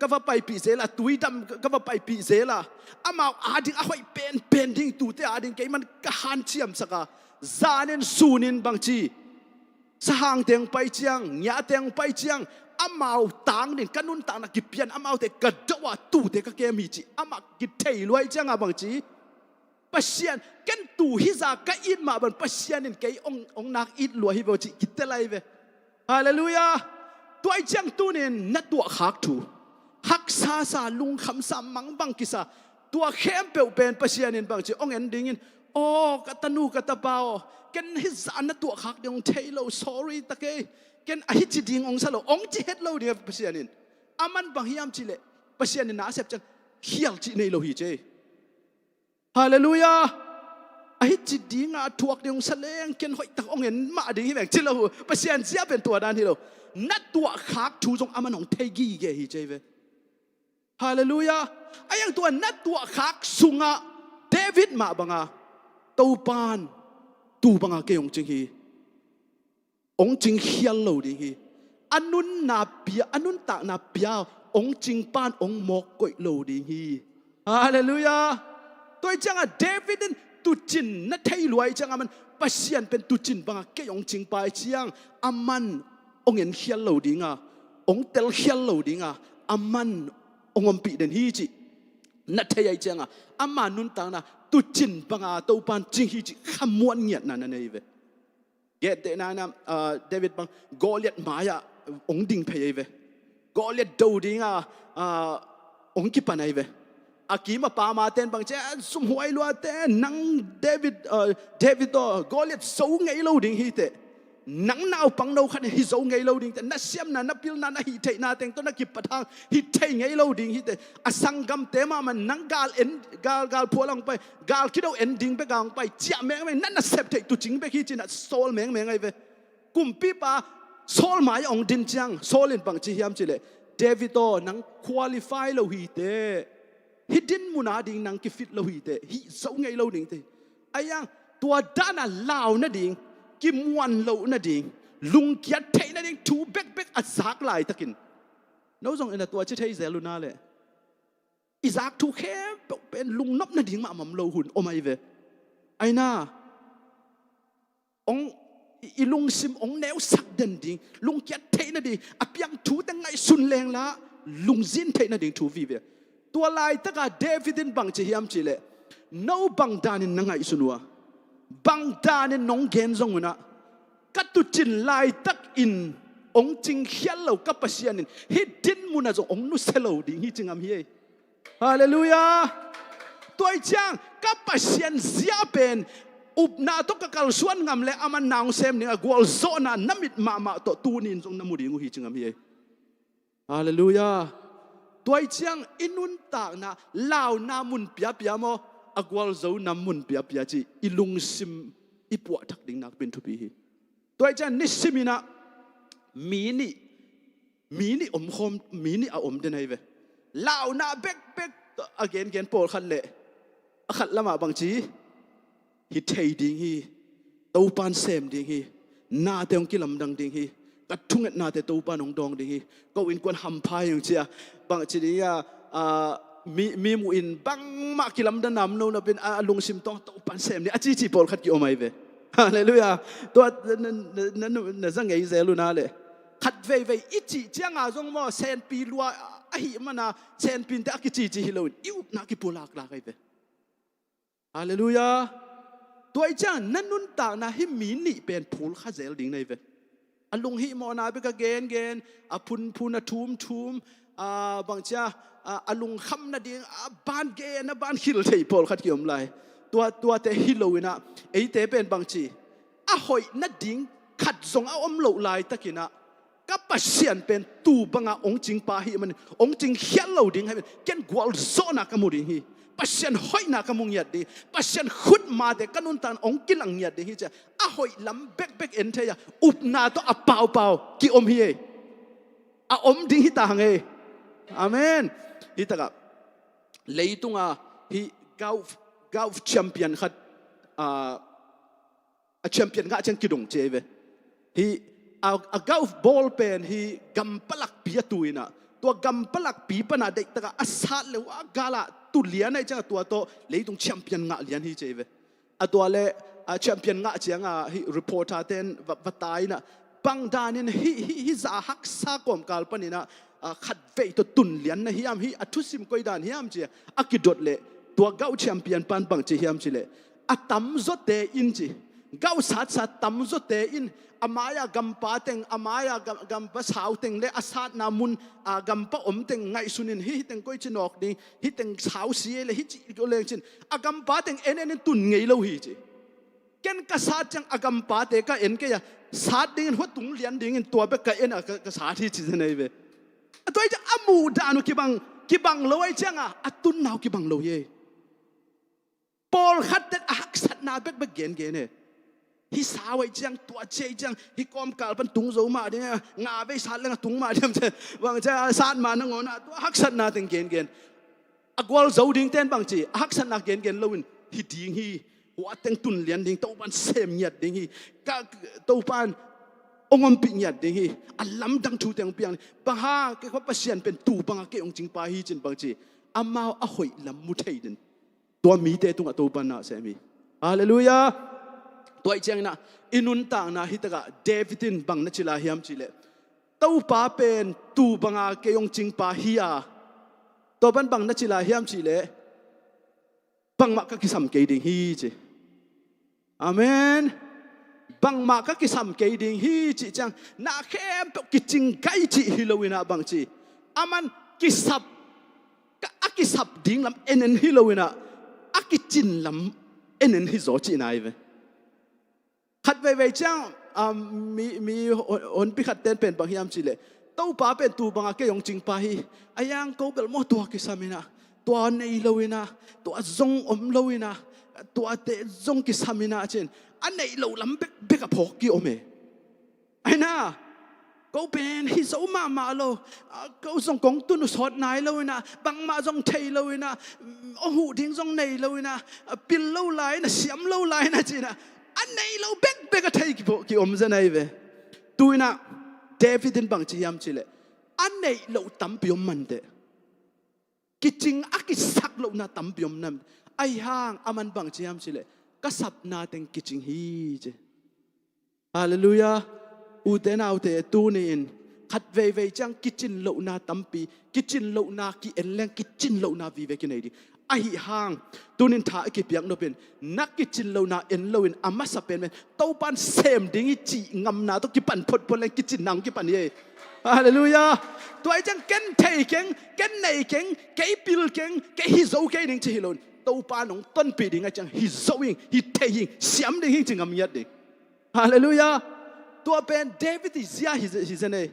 ก็ว่าไปปีเซล่ะตุยดำก็ว่าไปปีเซล่ะอามาอาดิ้งอาหอยเป็นดิ้งตูเตะอาดิ้งแกมันกะหันเชียมสักจานินสูนินบางทีสหางเตียงไปเชียงหยาเตียงไปเชียงอามาต่างนี่กันนุนต่างนักกิเปียนอามาแต่กระโดดตูเตะก็แกมีจีอามากิเทยรวยเชียงบางทีปัสยานกันตูฮิซากะอินมาบันปัสยานินแกองนักอิดรวยฮิบจีกิเตลัยเวฮาเลลูยาตัวไอ้เชียงตูนินนัดตัวหักทูหักซาลุงคำสามมังบังกิซาตัวเข้มเปลวเป็นปัสยานินบางจีองเอ็นดิ้งโอ้กัตนูกัตเปากันฮิซานัดตัวหักเดียงเทโล sorry ตะเกกันอหิจิดิงองซาโลองจีเฮ็ดโลเดียปัสยานินอามันบางฮิยามจิเลปัสยานินน่าเสพจังเขียลจีในโลหิเจฮาเลลูยาไอ้จิตดีงาทวกเดียงแสลงเกินหอยตักองเห็นมาดีที่แบ่งจิเราเปอร์เซ็นต์เสียเป็นตัวด้านที่เรานัดตัวขาชูจงอามันของเทกี้เกฮิเจเวฮาเลลูยาไอ้ยังตัวนัดตัวขาสุงะเดวิดมาบังอาตูปานตูบังอาเกยองจิงฮีองจิงเฮียลโลดีฮีอันนุนนาเปียอันนุนตานาเปียองจิงปานองหมอกกอยโลดีฮีฮาเลลูยาตัวจังเดวิดตุจินนัทไทยรวยจังมันปัสยันเป็นตุจินบังเกยองจิงไปเชียงอามันองเห็นเขียนเหล่าดิ้งองเตลเขียนเหล่าดิ้งอามันองอมปีเดนฮีจินัทไทยจังอามันนุนตังนะตุจินบังตัวปันจิงฮีจิขมวนเงียดนั่นนี่เวเกตเดน่านะเดวิดบังกอเลียดมายาองดิ้งเพย์เวกอเลียดดูดิ้งองกิปันไอเวอากีมาปามาเต้นบางเจ้าสมหวยลัวเต้นนังเดวิดตัวกอเลียดสู้ไงเราดิ้งฮีเตนังนาวปังเราขันฮิสู้ไงเราดิ้งแต่นัดเสียมนัดพิลนัดฮิเทนัดเต็งต้นนักกิปทางฮิเทไงเราดิ้งฮีเตอสังกัมเตมามันนังกาลเอ็นกาลพัวลังไปกาลคิดเอาเอ็นดิ้งไปกลางไปเจ้าแมงไม่นั่นนัดเสพเทตุจิงไปฮีจินัดโซลแมงไงเวกุมปีปาโซลหมายองดินจังโซลินปังจีฮิมจิเลเดวิดนังควอลิฟายเราฮีเตฮิดินมุนาดิ่งนังกิฟิตเราหิเตฮิสู้ไงเราดิ่งเตไอ้ยังตัวด้านลาวนั่นดิ่งกิมวันเรานั่นดิ่งลุงเกียรตินั่นดิ่งทูเบกอัดซักลายตะกินน้องส่งอินตัวชื่อไทยเซลุนาเลยอิซักทูเข้มเป็นลุงนบนั่นดิ่งมาหม่ำเราหุ่นโอไม่เวไอ้น่าองอีลุงซิมองแนวสักเด่นดิ่งลุงเกียรตินั่นดิ่งอภิยังทูตั้งไงสุนแรงละลุงซินเทนั่นดิ่งทูวีเวตัวลายตะกาเดวิดินบังเจียมจิเลโนบังดานินนังไงสุนัวบังดานินน้องเกนซงนะ กัตุจินลายตักอินองจริงเขียนเรากับปัสยานินฮิดินมุนาจงองนุเซลดิ้งฮิจิงอเฮียฮาเลลูยาตัวจังกับปัสยานเสียเป็นอุบนาตุกกัลส่วนงามเลยอามันนางเซมเนี่ยกวลโซนาน้ำมิดมาต่อตูนินจงน้ำมุดิงฮิจิงอเฮียฮาเลลูยาตัวจังอินุนตากนะลาวนามุนเปียเปียโมอกวลโซนามุนเปียเปียจีอิลุงซิมอิปวดทักดิ้งนักเป็นทุบีฮีตัวจังนิสิมินะมีนี่อมคมมีนี่อมเดนไฮเวลาวนาเบกagain ปอลขัดเละขัดละมาบางทีฮิตเฮดิ้งฮีตัวปานเซมดิ้งฮีนาเตองกิลำดังดิ้งฮีกัดทุ่งเอ็ดนาเตตัวปานองดองดิ้งฮีก็วินกวนฮัมพายอย่างเชียบางทีนี่มีมูอินบังมากิลำดังน้ำโน่นเป็นลุงซิมตองตัวปานเซมนี่จีปอลขัดกี่อมไฮเวฮาเลลูยาตัวนั่นสังเกตเซลูน่าเลยขัดเว่ยอิจิเจ้างาจงว่าเซนปีลัวไอ้มันนะเซนปีนแต่อักจีฮิโลนอิวนักกิปุลากลากไอ้เว้ฮาเลลูยาตัวไอ้เจ้านั่นนุ่นต่างนะให้มีนี่เป็นพูลข้าเซลดิ้งในเว้อันลงหิมอนาเบกเกนพูนทุมบางเจ้าอันลงคำนาดิ้งบ้านเกนบ้านฮิลเทย์พอลขัดเกี่ยมไรตัวแต่ฮิโลนะไอ้แต่เป็นบางทีหอยนัดดิ้งขัดส่งเอาโลลายตะกินะกับปัสยานเป็นตูบังองจริงปาฮีมันองจริงเขียนเราดิ้งให้เป็นเก่งกว่าโซนักมุดิ้งฮีปัสยานหอยนักมุงยัดดีปัสยานขุดมาเด็กกันนุนตันองกินอังยัดดีฮีจะหอยลำเบกเอ็นเทียอุบนาโตเปล่ากี่อมฮีอมดิ้งฮีตาหังเออาเมนฮีตะกับเลยตุงฮีกอล์ฟแชมเปี้ยนขัดแชมเปี้ยนก็จังกิดงเจเวฮีกอล์ฟบอลเป็นฮีกัมปลักปีตุยนะตัวกัมปลักปีปนาเด็กตะกอาสาเลวกาลาตุเลียนไอจังตัวโตเลยตรงแชมเปี้ยนงะเลียนฮีเจเวตัวเลแชมเปี้ยนงะเจียงฮีรีพอร์ตาเต้นวัตายนะบางดานินฮีจะหักซากอมกาลปนินะขัดเวทตัวตุนเลียนนะฮีอัทุสิมกอยดานฮีอัมเจียกิดดเลตัวเก้าแชมเปี้ยนปันบังจีฮีอัมจีเลตั้มจดเตอินจีเก้าสัตตั้มจดเตอินอามายากัมปาเต็งอามายากัมปะสาวเต็งเลอาสัตนามุนกัมปะอมเต็งไงสุนินฮิเต็งก้อยจินอกนี่ฮิเต็งสาวเสียเลฮิจิก็เลยจินกัมปาเต็งเอ็นตุนไงเราฮิจิเกณฑ์กษัตริย์จังกัมปาเตก็เอ็นก็ยาสัตดิ่งหัวตุงเลียนดิ่งตัวเบกเอ็นกษัตริย์ฮิจิจะไหนเว้ตัวจะอามูดานุกิบังลอยจังตุนนาวกิบังลอยปอลขัดเด็ดหักสัตนาเบกเกนเนี่ยฮิสาวไอ้จังตัวเจจังฮิกอมกาลเป็นตุงโซมาเนี่ยงาไปสัตแล้วตุงมาเดี๋ยวจะบางจะสัตมานั่งงอนะตัวหักสัตนาเต็งเกนกวลโซดิ้งเต้นบางจีหักสัตนาเกนลวินฮิดิ้งฮีหัวเต็งตุนเลียนดิ้งตัวปันเซมยัดดิ้งฮีก็ตัวปันองค์ปิญญาดิ้งฮีอัลลัมดังทูเต็งเปียงบางฮะเกี่ยวกับปัสยันเป็นตูบางเกี่ยองจริงปาฮีจินบางจีอามาหอยลำมุทัยดินตัวมีเตตุงตัวปันนะเสมีฮาเลลูยาตัวไอ้เจ้านะอินุนต่างนะฮิตกะเดวิดินบังนัชลาฮิมจิเลตัวป้าเป็นตูบังอาเกยองจิงป้าฮิอาตัวบังนัชลาฮิมจิเลบังมากกิสัมเกดิงฮีจิอาเมนบังมากกิสัมเกดิงฮีจิจังนาเข้มปกิจิงไกจิฮิโลวินาบังจิอามันกิสับกิสับดิ้งลำเอ็นฮิโลวินากิจินลำเอ็นฮิโซจินายเวขัดเวจังมีคนพิขัดเต้นเป็นบางยามจิเลตัวป้าเป็นตัวบางเกยองจริงไปไอ้ยังเขาเป็นมอตัวกิสามินะตัวในลวินะตัวจงลวินะตัวเตจงกิสามินะเช่นอันในเราลำเบกพกกิโอเมไอ้น่ะเขาเป็นฮิโซมาโลเขาจงกงตุนสอดนายลวินะบางมาจงเทลวินะโอ้โหดิ้งจงในลวินะปิลโลไลนะเสียมโลไลนะจีนะอันไหนเราเบกไทยกี่อมจะไหนเว้ดูนะเดวิดินบังจียามจิเลอันไหนเราตั้มพิมมันเดกิจริงกิสักเราหน้าตั้มพิมนั่นไอ้ห่างอามันบังจียามจิเลก็สับนาเต็งกิจริงฮีเจฮาเลลูยาอุเตนาอุเตตูนี่อินขัดเวจังกิจริงเราหน้าตั้มปีกิจริงเราหน้ากิเอ็นแรงกิจริงเราหน้าวิเวกินไอดี hi hang tunin tha ki piak no pen nakichin lo na en lo in amasa pen men to pan sem ding chi ngam na to ki pan phot phot le kichin nang ki pan ye hallelujah toy chang ken thei keng ken nei keng ke pil keng ke hi zo ke ning chi lon to pan nong ton pi ding chang hi zoing hi theiing siam ding hi ching ngam yat ding hallelujah to pen David is ya hi zane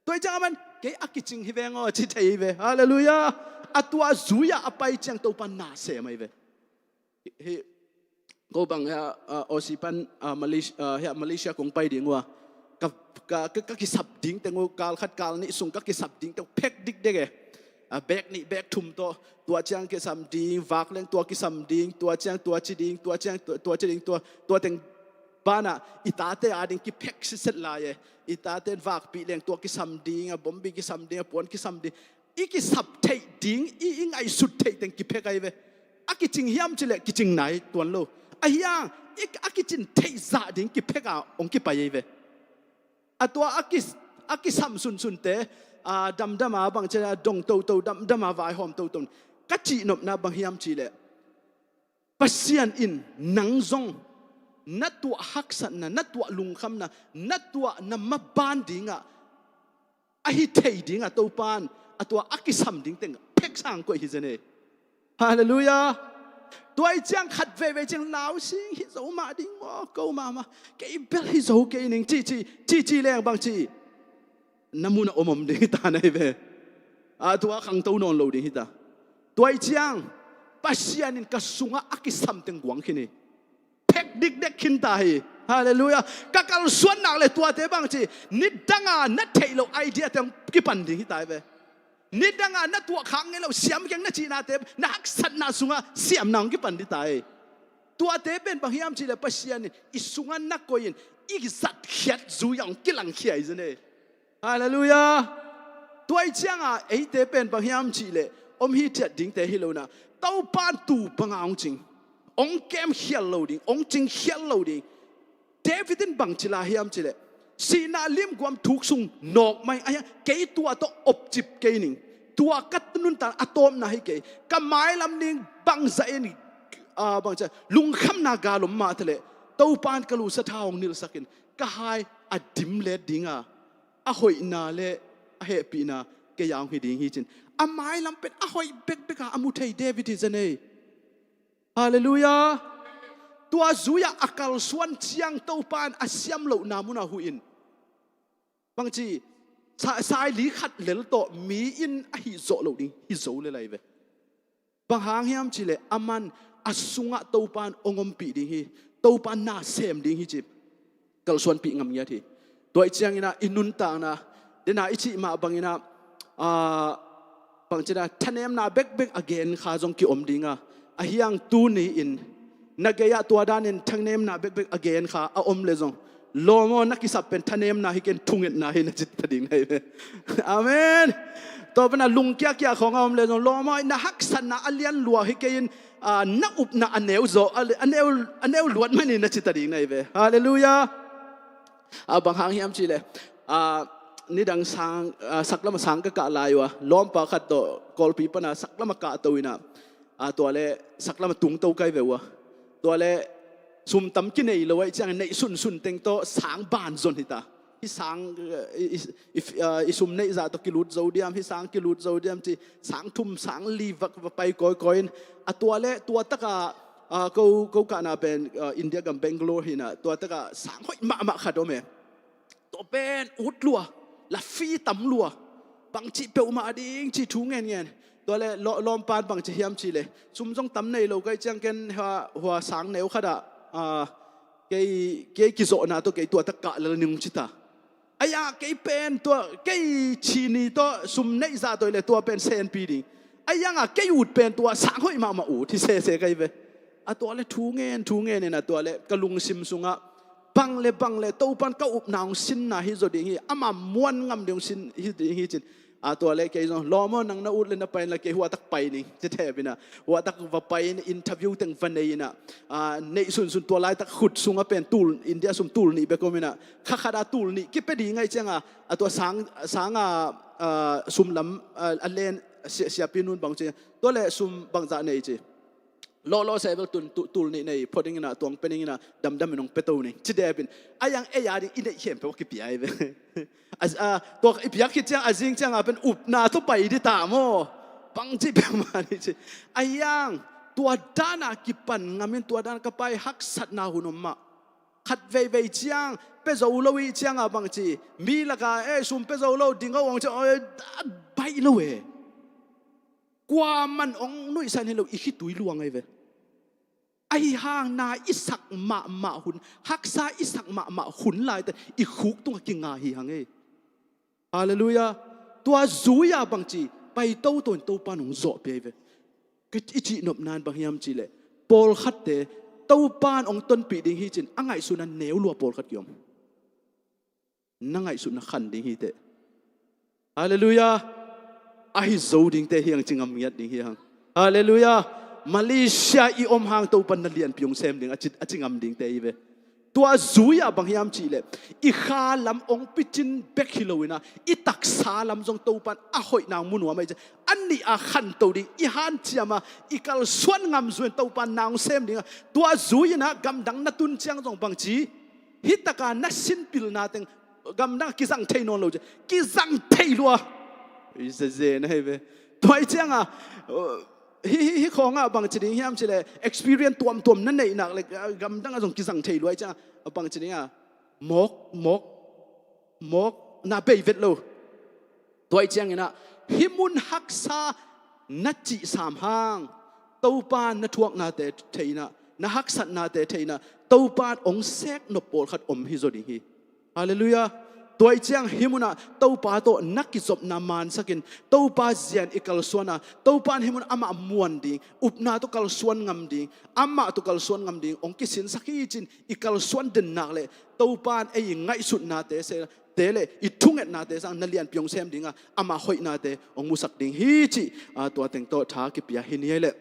toy chang man ke akiching hi vengo chi thei ve hallelujah atwa zuya apai chang to pan na se mai ve he go bang ha osipan Malaysia kong pai ding wa ka ki sap ding tengo kal khat kal ni sung ka ki sap ding te pek dik dege bek ni bek thum to tua chang ke sam ding wak leng tua ki sam ding tua chang tua chi ding tua chang tua chi ding tua teng bana itate ading ki pek set la ye itate wak pi leng tua ki sam ding a bombi ki sam ding a pon ki sam ding iki sap thei ding i ing ai sut thei teng ki pek ai ve aki ching hiam chile ki ching nai tuan lo a hiang ik aki chin thei za ding ki pek a ong ki pa ye ve atwa aki sam sun te dam dama bang chena dong to dam dama vai hom to ka chi nop na bang hiam chi le pasian in nang zong natwa haksan na natwa lungkham na natwa na maban dinga a hi thei dinga to pan atwa aki sam ding teng pek sang ko hi jene hallelujah toy chang khat ve chang lao sing hi zo ma ding mo ko ma ke bel hi zo ke ning chi leng bang chi namuna omom ding ta nai ve atwa khang to non lo ding hi ta toy chang pasian in kasunga aki sam teng gwang khini pek dik dek khin ta hi hallelujah kakal suan nak le tua te bang chi nidanga na thailo idea teng ki pan ding hi ta ve nidanga na tua khang ngelo siam keng na chi na te na hak sat na sunga siam nang ki pan di tai tua te ben bang hiam chi le pasian isunga na koin ik zat khiat zu yang kilang khiai zene hallelujah toy changa ei te ben bang hiam chi le om hi chat ding te hilona tau pan tu pangaung ching ong kem hial loading ong ching hial loading Davidin bang chila hiam chi le si na lim guam thuk sung nok mai aya ke tua to op chip ke ning tua kat nun ta atom na hi ke ka mai lam ning bang za en bang cha lung kham na ga lom ma thale to pan kalu sa thawng nil sakin ka hai adim le dinga a hoi na le a he pi na ke yang hi ding hi chin a mai lam pet a hoi bek beka amu thei David is ane hallelujah tua zuya akal suan chiang to pan asiam lo namuna huin bang chi sai li khat lel to mi in a hi zo lo ding hi zo le lai ve bang hang hiam chi le aman asunga to pan ongom pi ding hi to pan na sem ding hi chip kal suan pi ngam ya thi toy chiang ina inun ta na dena ichi ma bang ina bang china thanem na bek again kha jong ki om dinga a hiang tu ni in nagaya tua danin thangnem na bek again kha a om le jong lomo nakisap pen thanem na hiken thunget na hin chit thading nei amen to bana lungkya kya khong om le jong lomo na hak san na alian lua hikein na up na aneu zo aneu luat mani na chit thading nei ve hallelujah abang hang hiam chi le ni dang sang saklama sang ka laiwa lom pa khat to Pawlpi pana saklama ka toina to le saklama tung to kai vewaตัวเล่ซุ่มตำกินในเลยจังในสุนเต็งโตสางบานจนหิตาที่สางซุ่มในจ่าตัวกิลุดโจเดียมที่สางกิลุดโจเดียมที่สางทุ่มสางลีวักไปก้อยตัวเล่ตัวตะกะกูกะนาเป็นอินเดียกับเบงกลอร์หินะตัวตะกะสางห้อยมาขัดโอเมตัวเป็นอุดลัวละฟีตำลัวบางจีเปลมาดิ้งจีทุ่งเงี้ยตัวเล่ล้อมปานบางจีเฮียมชีเลยซุ่มจงตำในโลกไอ้จังกันหัวสางแนวขดาเกยกิโซนาตัวเกยตัวตะกะเลยนึงชิตาไอ้ยาเกยเป็นตัวเกยชีนีตัวซุ่มในซาตัวเลยตัวเป็นเซนปีดิไอ้ยังเกยอุดเป็นตัวสางห้อยมาอุดที่เสกันไปตัวเล่ทุ่งเงี้ยเนี่ยนะตัวเล่กะลุงซิมซุงบังเลยตัวปันก็อุบนางสินนะฮิโซดิฮีอามาม้วนงำเดียงสินฮิจินตัวเล็กแกยังล้อมนังน่าอุดเลยนะไปแล้วแกหัวตักไปนี่จะแทบนะหัวตักว่าไปในอินเทอร์วิวตั้งวันนี้นะในส่วนตัวไล่ตักขุดสุงเป็นตูลอินเดียสุ่มตูลนี่เบก็มีนะข้าขดาตูลนี่คิดไปดีไงจังตัวสางสุ่มลำเลน เสียปีนุ่นบางจีตัวเล่ซุ่มบางจากนี่จีล้อใส่แบบตุลนี่พอดิ้งนะตัวเป็นดิ้งนะดำมันงเป็ดตัวนี่จีเดียเป็นไอ้ยังไอ้ยาดิอินเดียเข้มไปว่ากี่ปีไอ้เว้ยตัวไอ้พิยักคิดจังจริงจังเป็นอุบนาทุไปดิตามอบังจีเป็นมาดิจีไอ้ยังตัวด้านกิปันงามินตัวด้านก็ไปฮักสัตนาหุนมาขัดเว่ยจังเป็นเจ้าโลวิจังบางจีมีละกันซุ่มเป็นเจ้าโลดิ้งก็วางจะไปเลยกว่ามันองนุ่ยสันให้เราอีกขี้ตุยลวงไงเว้ยไอ้ห่างนาอิสักมาหุ่นฮักษาอิสักมาหุ่นลายแต่อีคุกตัวกิงาฮีหังเอ้ฮาเลลูยาตัวจูยาบางจีไปโต้ตัวโต้ปานงโจเปียเว้ยก็อิจินบนานบางยามจีเลยปอลขัดเตะโต้ปานองต้นปีดิ่งฮีจินอ่างไงสุนันเหนียวลัวปอลขัดยอมนั่งไงสุนันขันดิ่งฮีเตะฮาเลลูยาไอ้โจดิ่งเตะเฮียงจิงอมยัดดิ่งเฮียงฮาเลลูยามาเลเซียอีอมหางตัวปันนัเลียนพิงเซมดิ่งจิงอมดิ่งเตะอีเวตัวจูยาบางยามจีเลยอีขาลำองปิจินเบกฮิโลวินะอีตักสาลำจงตัวปันอ่ะหอยนางมุนหัวไม่ใช่อันนี้อาขันตัวดิ่งอีฮันเจียมาอีกัลส่วนงามส่วนตัวปันนางเซมดิ่งตัวจูยนะกำดังนัตุนเจียงจงบางจีฮิตการนักสินปิลนาตึงกำดังกิจังเทนอนโลจกิจังเทลัวอีเซนะเฮ้ยตัวเจียงฮิของบางทีนี่ยามเฉลย experience ตัวนั่นเองนักเลยกำลังส่งกิสังเทรวยจ้าบางทีนี่มกน่าเบยเวทโลตัวเจียงนะฮิมุนฮักษานัดจีสามห้างตัวปานนัทวกนาเตเทนะนัฮักษานาเตเทนะตัวปานองเซกนปอลขัดอมฮิโซดิฮีฮาเลลูยาตัวเจียงฮิมุนะตัวปาโตนักกิจบนามานสักินตัวปาเจียนอิกัลส่วนนะตัวปานฮิมุนอามาม้วนดิ่งอุปนาตุกัลส่วนงามดิ่งอามาตุกัลส่วนงามดิ่งองกิสินสักยี่จินอิกัลส่วนเดินนักเลยตัวปานไอ้ยังไงสุดนาเตเสเตเลยอิทุ่งเอ็ดนาเตสังนัเลียนพิงเซมดิ่งอามาหอยนาเตองมุสักดิ่งฮีจิตัวเต็งโตท้ากิปยาฮินีเลย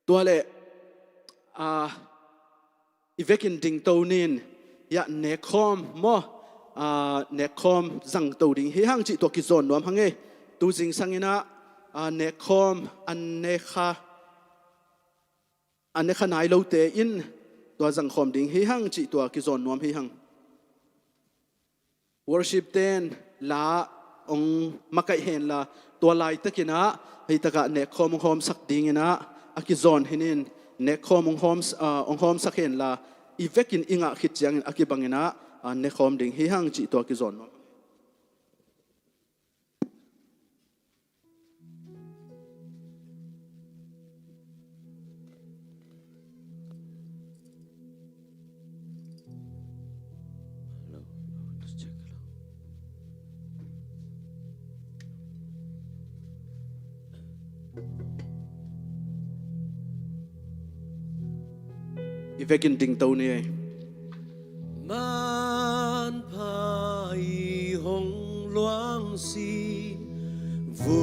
ตัวเลยอีเวกินดิ่งโตนินยาเนคอมมอเนคอมจังตัวดิ่งเฮียงจิตัวกิจอนรวมหังเงตัวจริงสังเกนะเนคอมอันเนคานายโลเตอินตัวจังคอมดิ่งเฮียงจิตัวกิจอนรวมเฮียง worship เต้นลาองมาไกเห็นลาตัวลายตะกินะให้ตะกะเนคอมองหอมสักดิ่งนะอากิจอนเห็นเนคอมองหอมสักเห็นลาอีเวกินอิงะคิดยังอากิบังนะเนคอมดิ่งเฮียงจิตัวกิจอนอีเวกินดิ่งตัวนี้มันพายหงหลวงสีวู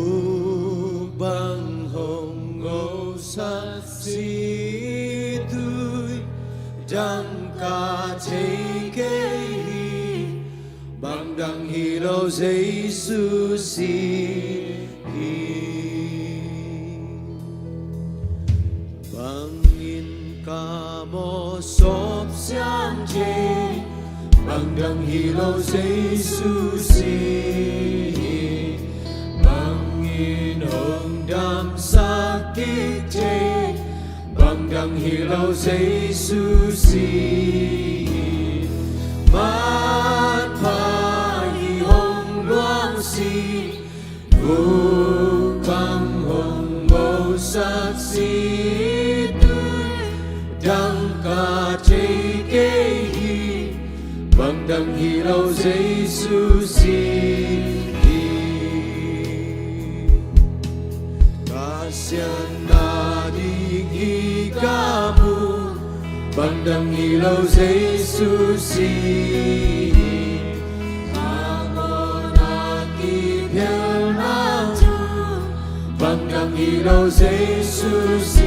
บังหงโงสัตสีตุยดังกาเทเกฮีบังดังฮีโร่เยซูสีฮีบังอินกาโมสอบ相见Bằng đằng hi lâu Jesus Bằng in hồng đam sa kích chế Bằng đằng hi lâu Jesus Mát phá hi hồng loang si Vô bằng hồng màu sắc si tươi Đăng ca chế kê Bằng đằng hi lâu Jesus Ca sian na đi hi ca mu Bằng đằng hi lâu Jesus biakpiak na Bằng đằng hi lâu Jesus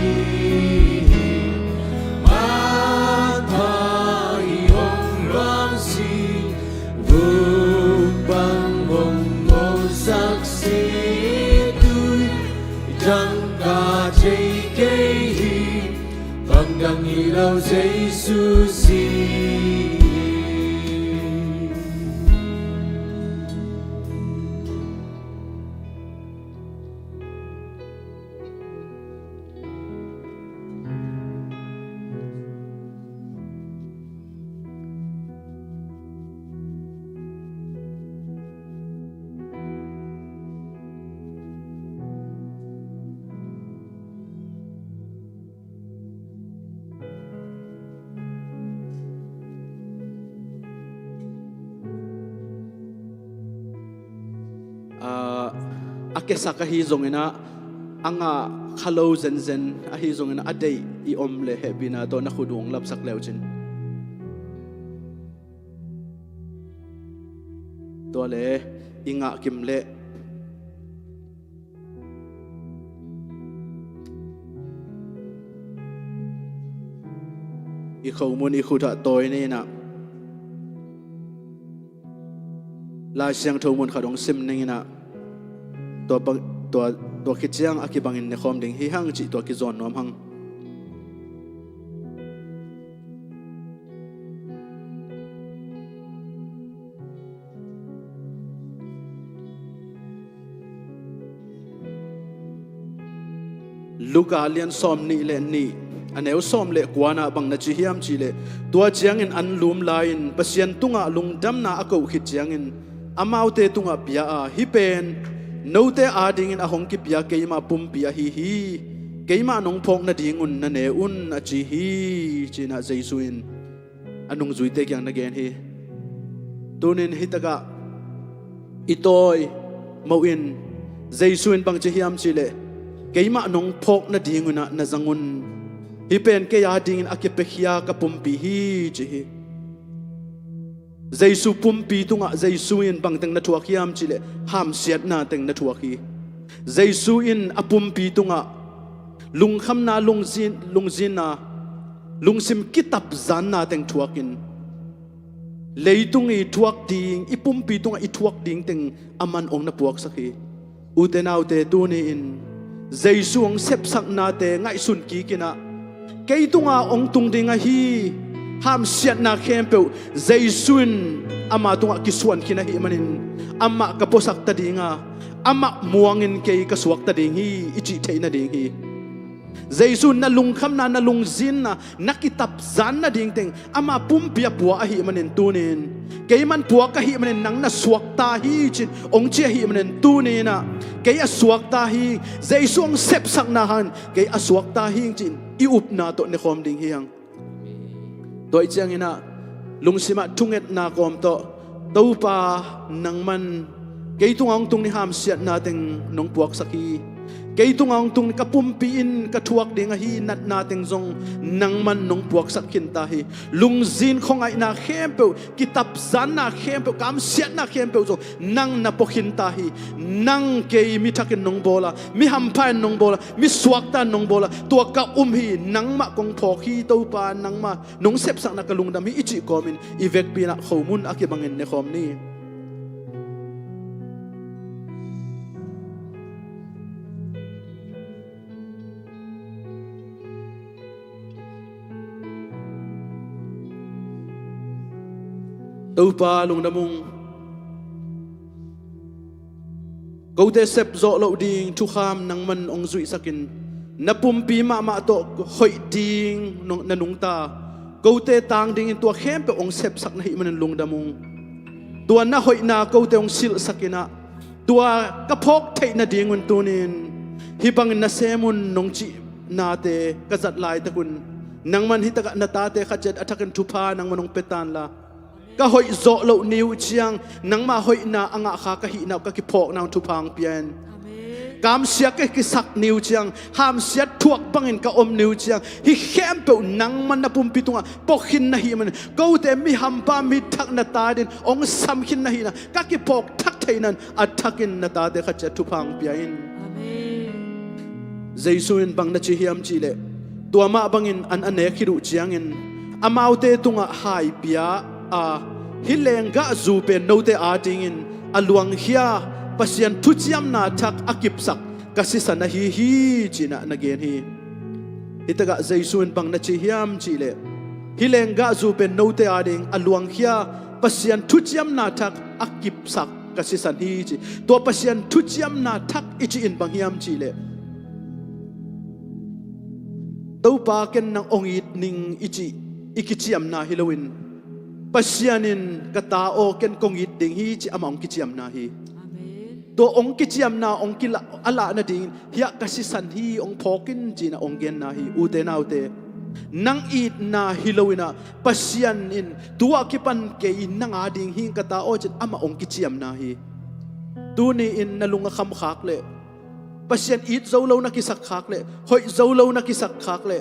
Bằng hồng màu sắc xinh akesaka hi zongena anga khalo zen zen a hi zongena adei I om le he bina to na khudung lap sak leuchin to le inga kim le I khawmun I khuda toy ni na la siang thawmun khadong sim ni na to kichiang akibangin ne khom ding hi hang chi to ki zon nom hang Luka lian som ni le ni aneu som le kwana bang na chi hiam chi le tua chiang in an lum lain pasien tunga lungdam na ako khit chiang in amaute tunga pia a hi pen note ading in ahong ki pia keima pum pia hi keima nong phok na ding un na ne un a chi hi china jaisuin anung zuite kyang na gen hi tunin hitaga itoi moin jaisuin bang chi hiam chi le keima nong phok na ding una na zangun hi pen ke ya ding akipekhia ka pumpi hi chi hi Jaisu pumpi tunga Jaisu in bang teng na thuak hiam chile ham siat na teng na thuak hi Jaisu in apumpi tunga lungkham na lungjin na lungsim kitap zan na teng thuakin leitung I thuak ding ipumpi tunga I thuak ding teng aman ong na puak sakhi utenaw te tuni in Jaisu ong sep sak na te ngai sun ki kina keitunga ong tung dinga hi ham siat na kempeu Jaisuin ama tunga kisuan kina hi manin ama kaposak ta dinga ama muangin ke kasuak ta ding hi ichi theina ding hi Jaisun na lungkham na lungzin na nakitap zan na ding teng ama pumpia puwa hi manin tunin keiman puwa ka hi manin nang na suak ta hi chin ong che hi manin tunin na kei asuak ta hi Jaisung sep sak na han kei asuak ta hi chin I up na to ne khom ding hiang doi chiang ina lungsima thunget na kom to topa nangman keitungang tung ni ham siat na teng nong puak saki keitungang tung ni kapumpi in kathuak ding hi nat na teng zong nangman nong puak sakin ta hi lungzin khongai na khempe kitap zan na khempe kam siat na khempe zo nang na pokhin ta hi nang ke mi thakin nong bola mi hampan nong bola mi suak ta nong bola tua ka hi nang ma kong phok hi topa nang ma nong sep sak na kalungdam hi ichi komin ivek pina khawmun akibangin ne khom ni Topa lungdamung Gote sep zo lo ding tukham nang man ong zui sakin napumpi ma to hoi ding na nungta gote tang ding in tua khempe ong sep sak na hi man lungdamung tua na hoi na gote ong sil sakina tua kaphok thei na ding un tunin hibang na semun nong chi na te kazat lai takun nang man hitaka na tate khajet athakan thupa nang manong petan la ka hoi zo lo niu chiang nang ma hoi na anga kha ka hi na ka ki phok na thupang pian kam sia ke ki sak niu chiang ham sia thuak bangin ka om niu chiang hi khempe nang man na pumpi tunga pokhin na hi man ko te mi hampa mi thak na ta din ong sam khin na hi na ka ki phok thak theinan athakin na ta de kha cha thupang pian amen Jaisuin bang na chi hiam chi le tuama bangin an ane khiru chiang in amaute tunga hai pia a hilenga zupe note atingin aluang hia pasian thuchiam na thak akipsak kasisa na hi china nagen hi itaga Jaisuin bang na chi hiam chi le hilenga zupe note ading aluang hia pasian thuchiam na thak akipsak kasisa hi chi to pasian thuchiam na thak ichi in bang hiam chi le to pa ken nang ongit ning ichi ikichiam na hilowin pasianin katao ken kongit ding hi chi among kichiam na hi amen to ong kichiam na ong kila ala na ding hiya kasi san hi ong phokin chi na ong gen na hi ute naute nang it na hilowina pasian in tua kipan ke nang ading hi katao chi ama ong kichiam na hi tu ni in na lunga kham khak le pasien eat zo lo na kisak khak le hoi zo lo na kisak khak le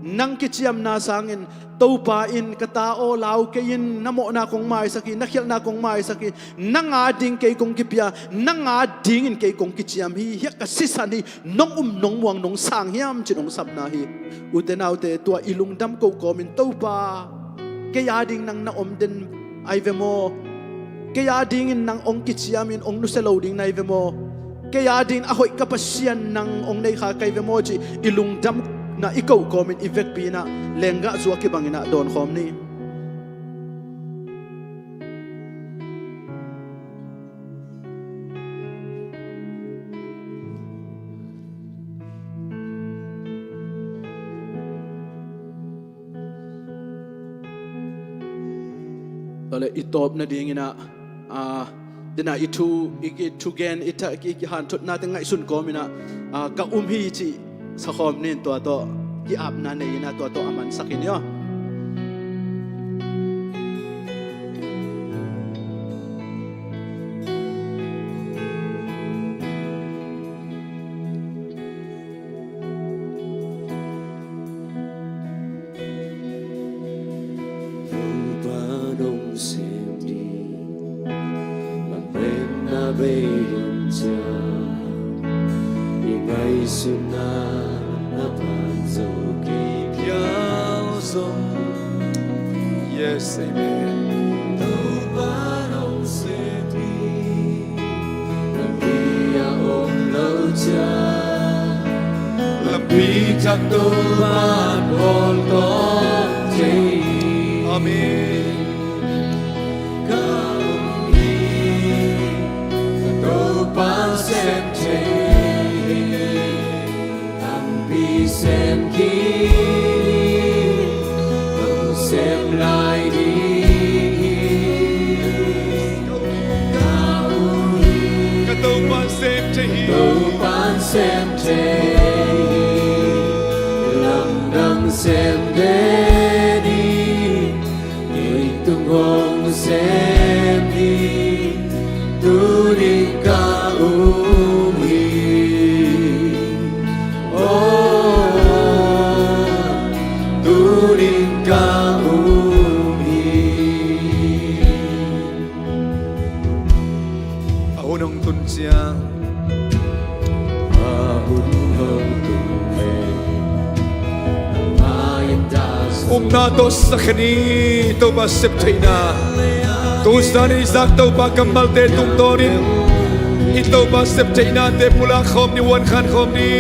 nang kichiam na sangin topa in kata o lau ke in namo na kong mai saki nakhil na kong mai saki nanga ding ke kong kipia nanga ding in ke kong kichiam hi hi ka sisani nong muang nong sang hiam chinong sabna hi utenaute tua ilung dam ko komin topa ke ya ding nang na om den ai vemo ke ya ding in nang ong kichiam in ong nu se loading na vemo ke ya ding ahoy kapasian nang ong nei kha kai vemo chi ilung dam na ikaw comment evek pina lenga zuwa ki bangina don khom ni tole itop na dingina dina itu gen ita ki han tot na tengai sun komina ka hi chi sa khom nin to ki ap na nei na to aman sakin yo Yes, amen. Lebih jatuh ban amin. Kami ketupan sen tapi sen kiri sen lai di ketupan sen lamdang sen dedi itungong sen di tuning ka nato sa kani to ba septaina to stani zak to ba kamal te tum tonin ito ba septaina te pula khom ni wan khan khom ni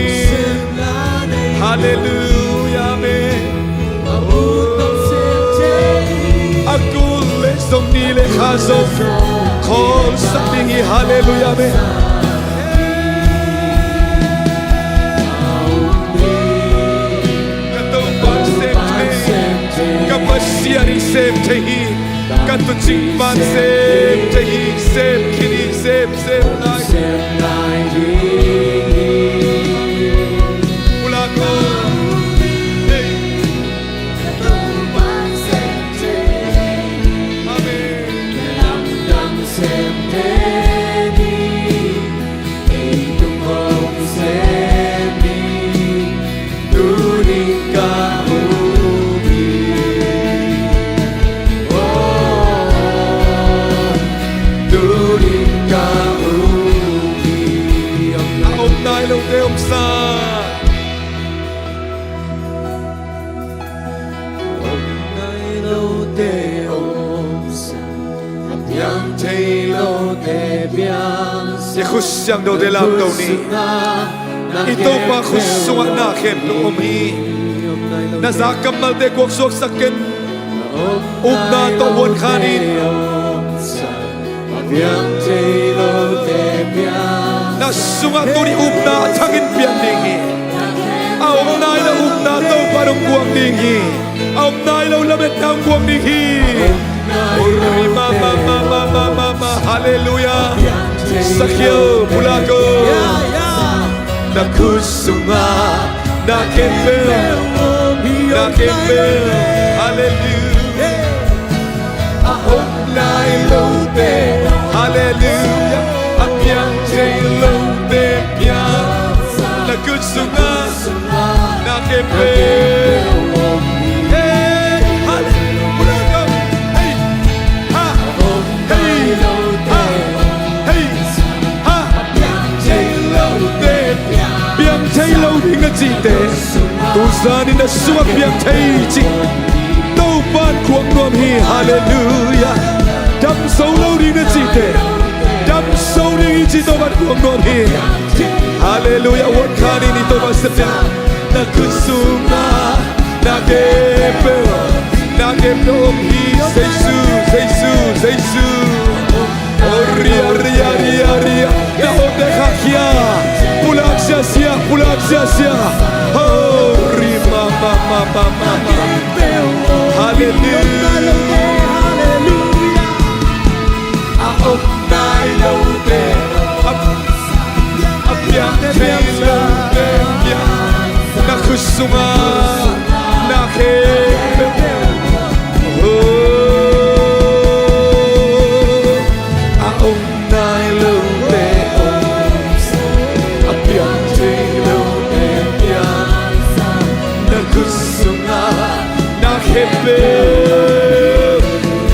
hallelujah amen akul le Zomi le khazo khol sakni hallelujah amen Kapasiari sem tehi, katucing ban sem tehi, sem kini sem lai ulako hey amen lamdam sem tehi itungong sem ni tunika ông sa ông nay lâu tê ông sa yang thấy lâu tê biang ya khusyang do de lam do ni ito pa khuswa na khem to om hi na za kamal te kok sok saken na to won khanin yang thấy lâu tê biang na sunga turi na thangin pian dingi aom nai la na to parong kuang dingi aom nai la la bet tang kuang dingi oi mama hallelujah sakhyo pulako na kusunga na kembe hallelujah aom nai lo te hallelujah apyang zani na sunga piang thei chi tau pan khuang nuam hi hallelujah dam so lo ri na chi te dam so ri chi to ban khuang nuam hi hallelujah wat khani ni to ba sepya na kusuma na kepe na kepe hi Jesus ria na ode khakia pulak sia oh rima mama hallelujah aop nai lo te apiang lo te na kusuma na kepe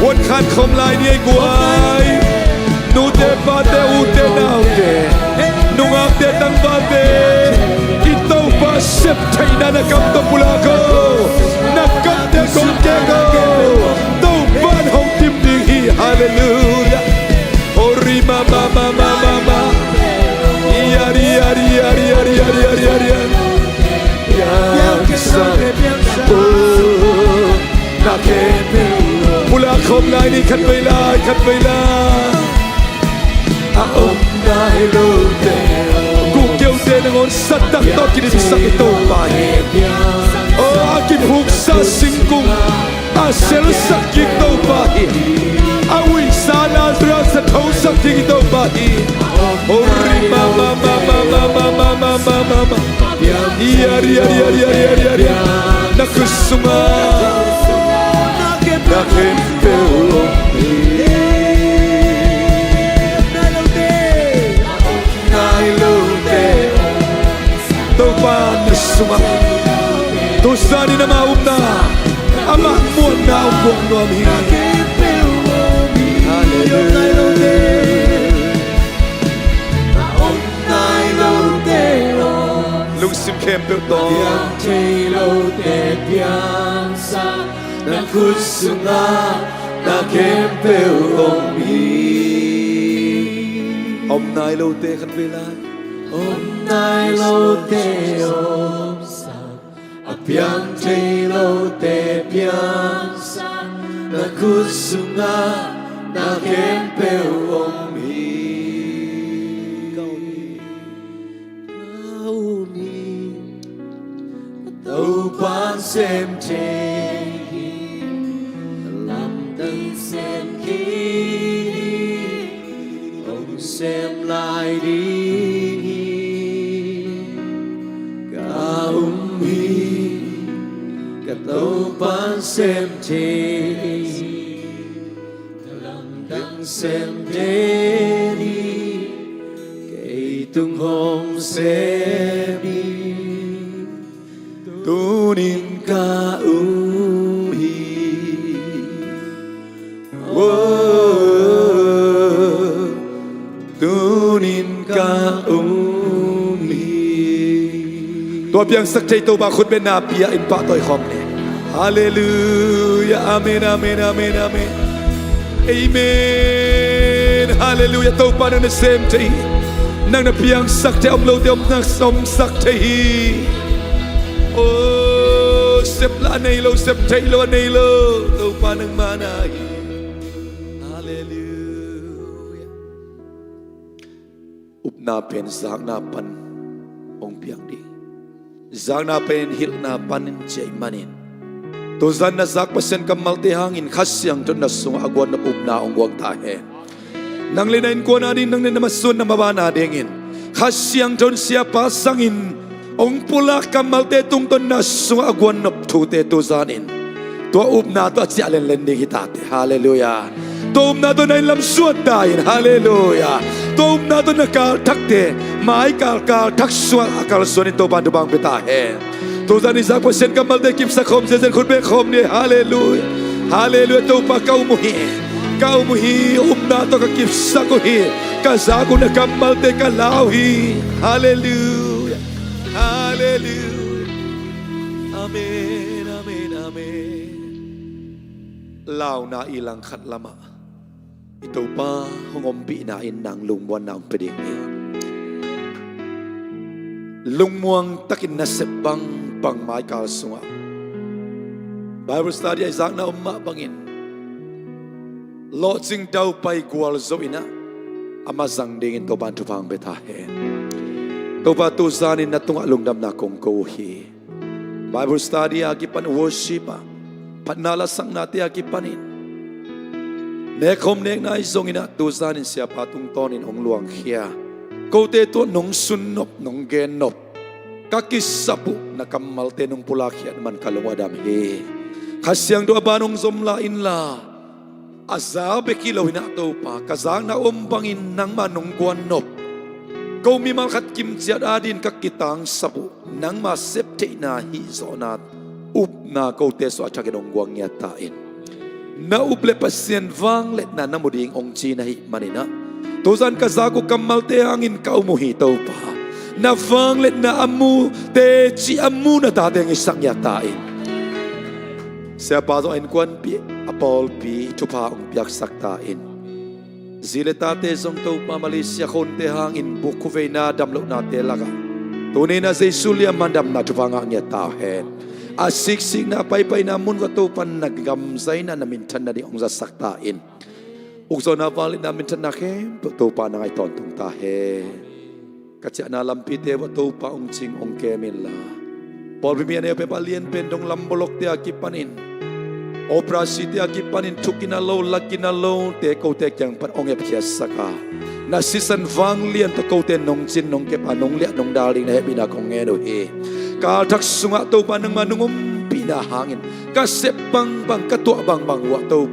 วันขันคมลายนี่กวยนูเตปาเตอูเตนาวเตนูงามเตตังปาเตอิโตปาเซปไทยนานักำตปุลาโกนักำเตกงเจโกโตบ้านห้องทิมดิงฮีฮาเลลูยาโอริมายาริยังสักนักเก็บปุลาคมลายนี่ขัดเวลาอาอมได้รู้เดียวกูเกี่ยวเส้นงอนสัตตักต่อกินสักตัวไปโอ้อากินหุกซาสิงกุงอาเซลสักกินตัวไปอาวิสานาตราสะท้องสักกินตัวไปโอ้ริมายารินักสุมานักเห็นเปลวนายลูเตตัวปานนักสุมาตัวสานีนามาอุปนาอามาหมวนนาอุปนวมฮีฮาเลลูยาลุงซิมเข้มเปิลโตยังเทโลเตเปียงซานักคุสุงานักเข้มเปิลองมีอมนายโลเตขันเวลาอมนายโลเตอมซาอเปียงเทโลเตเปียงซานักคุสุงานักเข้มเปิลองมีTâu ban xem chê làm tân xem khi ông xem lại đi cả hi cả tâu ban xem chê làm tân xem chê đi cây tung hồng xem đi tunin ka hi tunin ka hi ตัวเพียงสักใจตัวบางคนเป็นนาเปียอินปะต่อยคอมเนี่ยฮาเลลูยาอาเมนอาเมนอาเมนอาเมนเอเมนฮาเลลูยาตัวปานในเซมใจนั่งนาเพียงสักใจอมโลเดียมนักสมสักใจโอ้เซปลาในโลเซปใจโลในโลตัวปานังมานาฮาเลลูยาอุปนาเป็นสักนาปันองเพียงดีzang na pen hil na panin chei manin to zan na zak pasen kamal te hangin khasyang ton na sung agwan na upna ongwang ta he nang linain ko na din nang namasun na mabana dengin khasyang ton sia pasangin ong pula kamal te tung ton na sung agwan na thu te to zanin to upna to chalen len ni hitate hallelujah to upna to nai lam suat dain hallelujah to upna to na kal thakte mai kal thak suang akal sonin to ban bang beta he to zani zak pasen kamal te kim sakhom zen khut be khom ni hallelujah hallelujah to pa kau muhi upna to ka kim sakho hi ka zaku na kamal te ka lau hi hallelujah hallelujah amen, amen, amen. Lao na ilang khat lama. Ito pa hungompi na inang lungwan na ang peding niya. Lungmuang takin na sepang pang Makai sunga. Bible study ay zak na bangin. Lord sing daw pa'y guwal zo ina. Amazang dingin to bantu pang betahin. To ba tuzanin na tunga lungdam na kong kuhi. Bible study agipan worship Panalasang natin agipanin. Nekhom nek na izong ina tuzanin siya patung tonin ong luang hiya. Kau teto nong sunop nong genop. Kakisapu na kamalte nong pulakyan man kalungadam he. Kasyang doa banong zomlain la. Azabe kilaw hinato pa. Kazang na umbangin ng manong guanop. Kau mimalkat kimziat adin kakitang sapu. Nang masepte na hizonat. Up na kau teso acakin ong guang nyatain. Na uble pasien vang let na namuding ong chinahi manina. Tuzan kazago kamalte angin kau muhitaw pa. Na vang let na amu te chi amu na tateng isang nyatain. Siya pato en kuan pi Pawlpi tupa ong biak saktain. Zile tate zong tau pa Malaysia konte hangin bukuve na damlo na telaga. Tunay na zay sulia mandam na tupa nga nyatahen. Asik-sik na pay-pay namun watupan naggamzay na namintan na di ong zasaktain. Ukso na valit namintan na kem, watupan na ngay tontong tahe. Katsi na lampite watupa ong ching ong kemila. Pawlpi miyan ya pepalien pendong lambolok ti akipanin. Operasi ti akipanin tukinalo, lakinalo, te kau te kyang pan ong epiyasa ka. Nasisan vang lian to kau te nong chin nong kepa nong liat nong daling na hebi na kong ngeno he. Katak sunga tau pa nang manungom pinahangin. Kasepang bang katua bang bang wa tau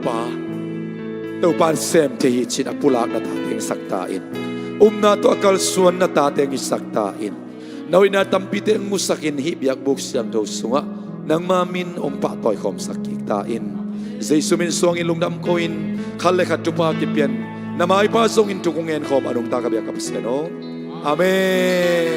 pa sem te hichin apulak na tateng saktain. Na to akal suan na tateng isaktain. Nawin na tampite ang musakin hibiyak buksiyang tau sunga. Nang mamin om patoy kom sakiktain. Zay sumin suang ilungdam koin. Kalekat tupa kipian. Na maipasong intukungen kom anong tagabiyak kapasyan. Amen.